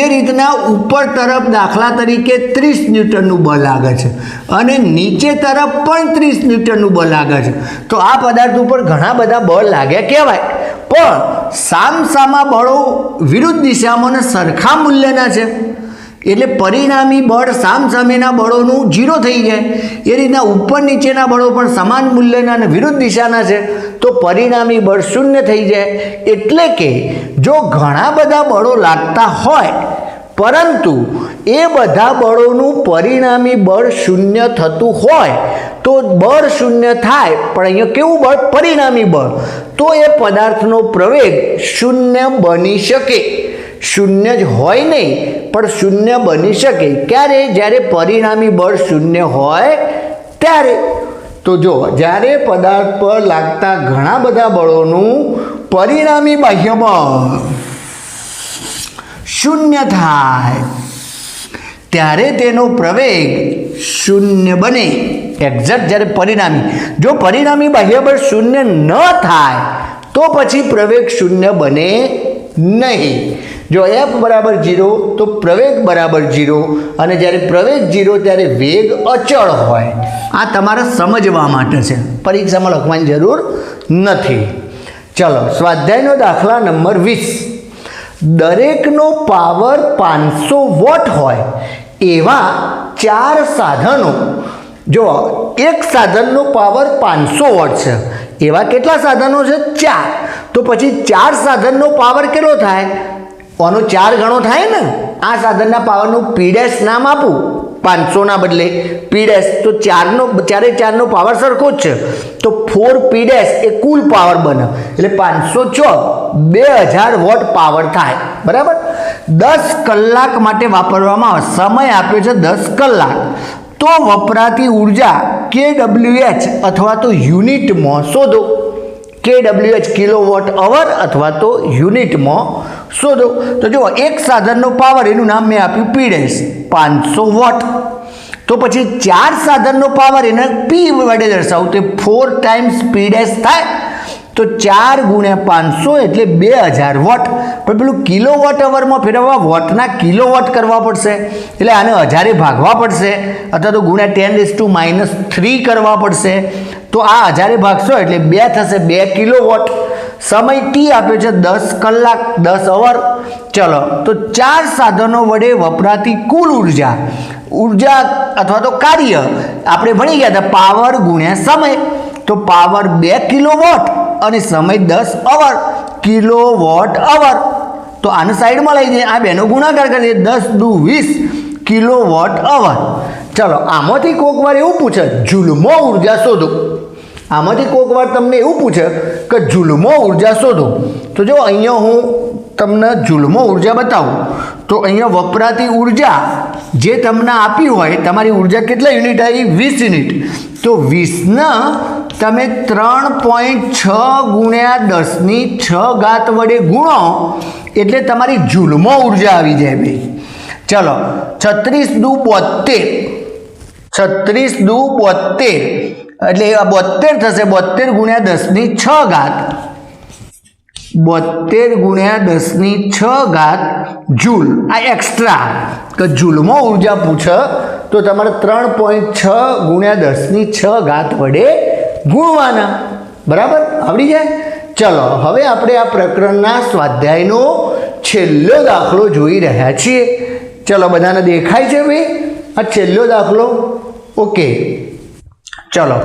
એ રીતના ઉપર તરફ દાખલા તરીકે 30 ન્યૂટનનું બળ લાગે છે અને નીચે તરફ પણ 30 ન્યૂટનનું બળ લાગે છે. તો આ પદાર્થ ઉપર ઘણા બધા બળ લાગ્યા કહેવાય. પણ સામસામા બળો વિરુદ્ધ દિશામાં અને સરખા મૂલ્યના છે, એટલે પરિણામી બળ સામસામેના બળોનું 0 થઈ જાય. એ રીતના ઉપર નીચેના બળો પણ સમાન મૂલ્યના અને વિરુદ્ધ દિશાના છે, તો પરિણામી બળ શૂન્ય થઈ જાય. એટલે કે જો ઘણા બધા બળો લાગતા હોય પરંતુ એ બધા બળોનું પરિણામી બળ શૂન્ય થતું હોય તો બળ શૂન્ય થાય. પણ અહીંયા કેવું બળ? પરિણામી બળ. તો એ પદાર્થનો પ્રવેગ શૂન્ય બની શકે. શૂન્ય જ હોય નહીં પણ શૂન્ય બની શકે. ક્યારે? જ્યારે પરિણામી બળ શૂન્ય હોય ત્યારે. તો જો જ્યારે પદાર્થ પર લાગતા ઘણા બધા બળોનું પરિણામી બાહ્ય બળ શૂન્ય થાય ત્યારે તેનો પ્રવેગ શૂન્ય બને. એક્ઝેક્ટ જ્યારે પરિણામી, જો પરિણામી બાહ્ય બળ શૂન્ય ન થાય તો પછી પ્રવેગ શૂન્ય બને નહીં. જો F બરાબર 0 તો પ્રવેગ બરાબર 0, અને જ્યારે પ્રવેગ 0 ત્યારે વેગ અચળ હોય. આ તમારે સમજવા માટે છે, પરીક્ષામાં લખવાની જરૂર નથી. ચલો સ્વાધ્યાયનો દાખલા નંબર 20. દરેકનો પાવર 500 વોટ હોય એવા 4 સાધનો. જો એક સાધનનો પાવર 500 વોટ છે, એવા કેટલા સાધનો છે? 4. તો પછી 4 સાધનનો પાવર કેટલો થાય? આનો 4 ગણો થાય ને. આ સાધનના પાવરનું પીડેશ નામ આપું 500 બદલે પીડેશ, તો 4નો પાવર સરખો જ છે. તો 4 પીડેશ એ કુલ પાવર બને, એટલે 500 2000 વોટ પાવર થાય. બરાબર. 10 કલાક માટે વાપરવામાં આવે, સમય આપ્યો છે 10 કલાક. તો વપરાતી ઉર્જા kWh અથવા તો યુનિટમાં શોધો. kWh કિલોવોટ અવર અથવા તો યુનિટમાં શોધો. તો જો એક સાધનનો પાવર, એનું નામ મેં આપ્યું પીડેશ, 500 વોટ. તો પછી 4 સાધનનો પાવર એને P વડે દર્શાવું તો 4 ટાઈમ્સ પીડેશ થાય. તો 4 ગુણ્યા 500 એટલે 2000 વોટ. પણ પેલું કિલોવોટ અવરમાં ફેરવવા વોટના કિલોવોટ કરવા પડશે, એટલે આને 1000 ભાગવા પડશે અથવા તો ગુણ્યા 10⁻³ કરવા પડશે. તો આ 1000 ભાગશો એટલે 2 થશે, 2 કિલોવોટ. સમય T આપ્યો છે 10 કલાક, 10 અવર. ચલો, તો 4 સાધનો વડે વપરાતી કુલ ઉર્જા અથવા તો કાર્ય આપણે ભણી ગયા હતા પાવર ગુણ્યા સમય. તો પાવર 2 કિલોવોટ અને સમય 10 અવર, કિલોવોટ અવર. તો આને સાઈડમાં લઈ જઈએ, આ બેનો ગુણાકાર કરીએ, 10 દુ 20 કિલોવોટ અવર. ચલો, આમાંથી કોઈક વાર એવું પૂછે જુલમો ઉર્જા શોધો. આમાંથી કોઈક વાર તમને એવું પૂછે કે જુલમો ઉર્જા શોધો. તો જો અહીંયા હું તમને જુલમો ઉર્જા બતાવું તો અહીંયા વપરાતી ઉર્જા જે તમને આપી હોય, તમારી ઉર્જા કેટલા યુનિટ આવી? 20 યુનિટ. તો 20ના તમે 3.6 ગુણ્યા 10⁶ વડે ગુણો એટલે તમારી જુલમો ઉર્જા આવી જાય ભાઈ. ચલો, 36 દુ 72, 36 દુ 72 એટલે 72 થશે. 72 ગુણ્યા 10⁶, 72 ગુણ્યા 10⁶ જૂલ. આ એક્સ્ટ્રા કે જૂલમાં ઉર્જા પૂછે તો તમારે 3.6 ગુણ્યા 10⁶ વડે ગુણવાના. બરાબર, આવડી જાય. ચલો, હવે આપણે આ પ્રકરણના સ્વાધ્યાયનો છેલ્લો દાખલો જોઈ રહ્યા છીએ. ચલો, બધાને દેખાય છે ભાઈ આ છેલ્લો દાખલો? ઓકે, ચલો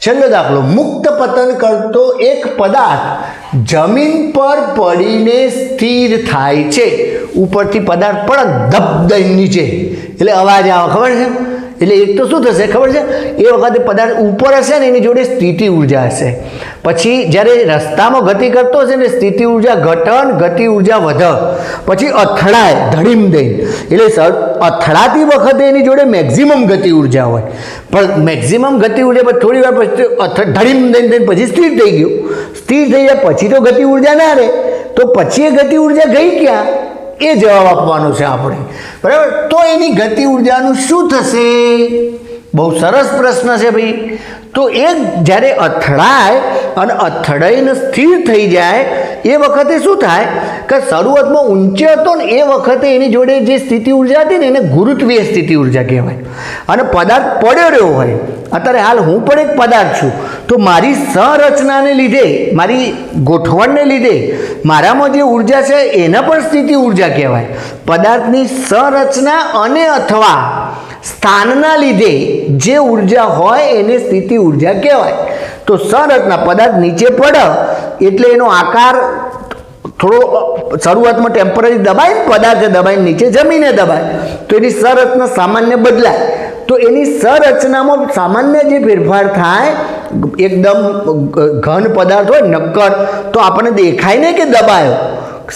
છેલ્લો દાખલો. મુક્ત પતન કરતો એક પદાર્થ જમીન પર પડીને સ્થિર થાય છે. ઉપરથી પદાર્થ પડે ધબ દઈને નીચે એટલે અવાજ આવે, ખબર છે? એટલે એક તો શું થશે ખબર છે? એ વખતે પદાર્થ ઉપર હશે ને એની જોડે સ્થિતિ ઉર્જા હશે. પછી જ્યારે રસ્તામાં ગતિ કરતો હશે ને સ્થિતિ ઉર્જા ઘટન ગતિ ઉર્જા વધ, પછી અથડાય ધડીમ દઈને, એટલે અથડાતી વખતે એની જોડે મેક્સિમમ ગતિ ઉર્જા હોય, પણ મેક્સિમમ ગતિ ઉર્જા પર થોડી વાર પછી ધડીમ દઈને પછી સ્થિર થઈ ગયું, સ્થિર થઈ જાય પછી તો ગતિ ઉર્જા ના રહે, તો પછી એ ગતિ ઉર્જા ગઈ ક્યાં એ જવાબ આપવાનો છે આપણે, બરાબર. તો એની ગતિ ઉર્જાનું શું થશે? બહુ સરસ પ્રશ્ન છે ભાઈ. તો એ જ્યારે અથડાય અને અથડાઈને સ્થિર થઈ જાય એ વખતે શું થાય કે શરૂઆતમાં ઊંચે હતો ને એ વખતે એની જોડે જે સ્થિતિ ઉર્જા હતી ને એને ગુરુત્વીય સ્થિતિ ઉર્જા કહેવાય, અને પદાર્થ પડ્યો રહ્યો હોય. અત્યારે હાલ હું પણ એક પદાર્થ છું, તો મારી સંરચનાને લીધે, મારી ગોઠવણને લીધે મારામાં જે ઉર્જા છે એને પણ સ્થિતિ ઉર્જા કહેવાય. પદાર્થની સંરચના અને અથવા સ્થાનના લીધે જે ઉર્જા હોય એને સ્થિતિ ઉર્જા કહેવાય. તો સંરચના, પદાર્થ નીચે પડે એટલે એનો આકાર થોડો શરૂઆતમાં ટેમ્પરરી દબાય, પદાર્થે દબાઈને નીચે જમીને દબાય તો એની સંરચના સામાન્ય બદલાય. તો એની સંરચનામાં સામાન્ય જે ફેરફાર થાય, એકદમ ઘન પદાર્થ હોય નક્કર તો આપણને દેખાય ને કે દબાયો,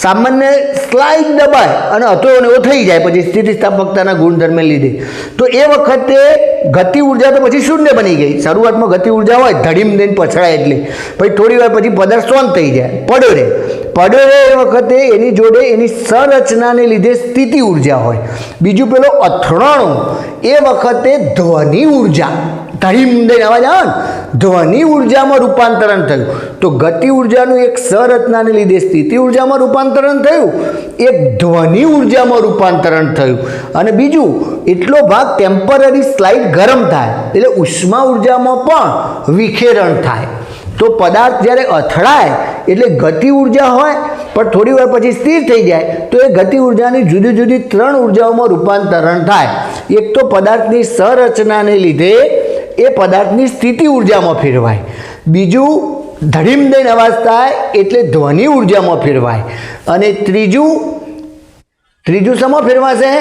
સામાન્ય સ્લાઇડ દબાય અને હતો એવો થઈ જાય પછી સ્થિતિસ્થાપકતાના ગુણધર્મને લીધે. તો એ વખતે ગતિ ઉર્જા તો પછી શૂન્ય બની ગઈ. શરૂઆતમાં ગતિ ઉર્જા હોય ધડીમ દઈને પછડાય એટલે, પછી થોડી વાર પછી પદાર્થ શાંત થઈ જાય, પડ્યો રહે એ વખતે એની જોડે એની સંરચનાને લીધે સ્થિતિ ઉર્જા હોય. બીજું પેલો અથડાણું, એ વખતે ધ્વનિ ઉર્જા, ધડીમ દઈને અવાજ આવે ને, ધ્વનિ ઉર્જામાં રૂપાંતરણ થયું. તો ગતિ ઉર્જાનું એક સંરચનાને લીધે સ્થિતિ ઉર્જામાં રૂપાંતરણ થયું, એક ધ્વનિ ઉર્જામાં રૂપાંતરણ થયું, અને બીજું એટલો ભાગ ટેમ્પરરી સ્લાઇડ ગરમ થાય એટલે ઉષ્મા ઉર્જામાં પણ વિખેરણ થાય. તો પદાર્થ જ્યારે અથડાય એટલે ગતિ ઉર્જા હોય પણ થોડી વાર પછી સ્થિર થઈ જાય તો એ ગતિ ઉર્જાની જુદી જુદી 3 ઉર્જાઓમાં રૂપાંતરણ થાય. એક તો પદાર્થની સંરચનાને લીધે એ પદાર્થની સ્થિતિ ઉર્જામાં ફેરવાય, બીજું ધડીમ દઈને અવાજ થાય એટલે ધ્વનિ ઉર્જામાં ફેરવાય, અને ત્રીજું શેમાં ફેરવાશે?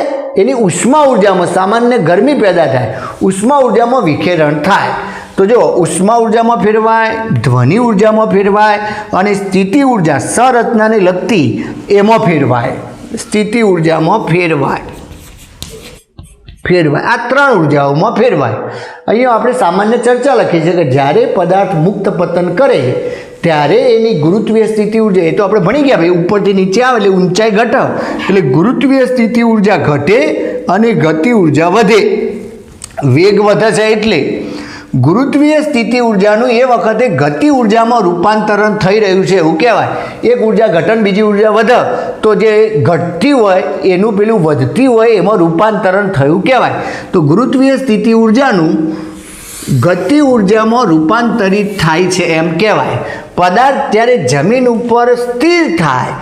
એની ઉષ્મા ઉર્જામાં, સામાન્ય ગરમી પેદા થાય, ઉષ્મા ઉર્જામાં વિખેરણ થાય. તો જો ઉષ્મા ઉર્જામાં ફેરવાય, ધ્વનિ ઉર્જામાં ફેરવાય, અને સ્થિતિ ઉર્જા સંરચનાને લગતી એમાં ફેરવાય, સ્થિતિ ઉર્જામાં ફેરવાય. આ 3 ઉર્જાઓમાં ફેરવાય. અહીંયા આપણે સામાન્ય ચર્ચા લખી છે કે જ્યારે પદાર્થ મુક્ત પતન કરે ત્યારે એની ગુરુત્વીય સ્થિતિ ઉર્જા, એ તો આપણે ભણી ગયા ભાઈ, ઉપરથી નીચે આવે એટલે ઊંચાઈ ઘટે એટલે ગુરુત્વીય સ્થિતિ ઉર્જા ઘટે અને ગતિ ઉર્જા વધે. વેગ વધે છે એટલે ગુરુત્વીય સ્થિતિ ઉર્જાનું એ વખતે ગતિ ઉર્જામાં રૂપાંતરણ થઈ રહ્યું છે એવું કહેવાય. એક ઉર્જા ઘટન બીજી ઉર્જા વધે તો જે ઘટતી હોય એનું પેલું વધતી હોય એમાં રૂપાંતરણ થયું કહેવાય. તો ગુરુત્વીય સ્થિતિ ઉર્જાનું ગતિ ઉર્જામાં રૂપાંતરિત થાય છે એમ કહેવાય. પદાર્થ જ્યારે જમીન ઉપર સ્થિર થાય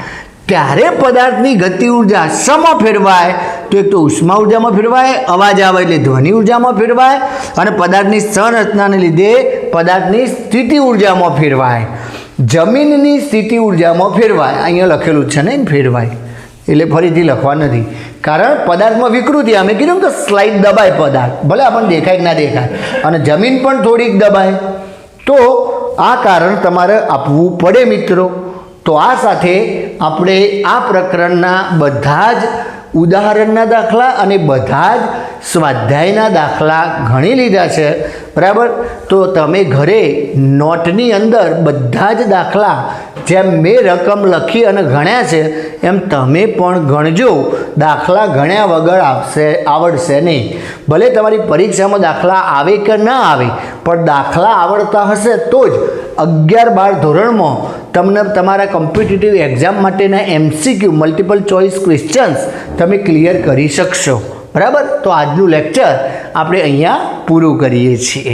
ત્યારે પદાર્થની ગતિ ઉર્જા શેમાં ફેરવાય? તો એક તો ઉષ્મા ઉર્જામાં ફેરવાય, અવાજ આવે એટલે ધ્વનિ ઉર્જામાં ફેરવાય, અને પદાર્થની સંરચનાને લીધે પદાર્થની સ્થિતિ ઉર્જામાં ફેરવાય, જમીનની સ્થિતિ ઉર્જામાં ફેરવાય. અહીંયા લખેલું છે ને ફેરવાય, એટલે ફરીથી લખવા નથી, કારણ પદાર્થમાં વિકૃતિ, અમે કીધું કે સ્લાઇડ દબાય પદાર્થ, ભલે આપણને દેખાય કે ના દેખાય, અને જમીન પણ થોડીક દબાય. તો આ કારણ તમારે આપવું પડે મિત્રો. તો આ સાથે આપણે આ પ્રકરણના બધા જ ઉદાહરણના દાખલા અને બધા જ સ્વાધ્યાયના દાખલા ગણી લીધા છે, બરાબર. તો તમે ઘરે નોટની અંદર બધા જ દાખલા જેમ મેં રકમ લખી અને ગણ્યા છે એમ તમે પણ ગણજો. દાખલા ગણ્યા વગર આવડશે નહીં. ભલે તમારી પરીક્ષામાં દાખલા આવે કે ના આવે, પણ દાખલા આવડતા હશે તો જ 11-12 ધોરણમાં તમને તમારા કોમ્પિટિટિવ એક્ઝામ માટેના MCQ મલ્ટિપલ ચોઇસ ક્વેશ્ચન્સ તમે ક્લિયર કરી શકશો, બરાબર. તો આજનું લેક્ચર આપણે અહીંયા પૂરું કરીએ છીએ.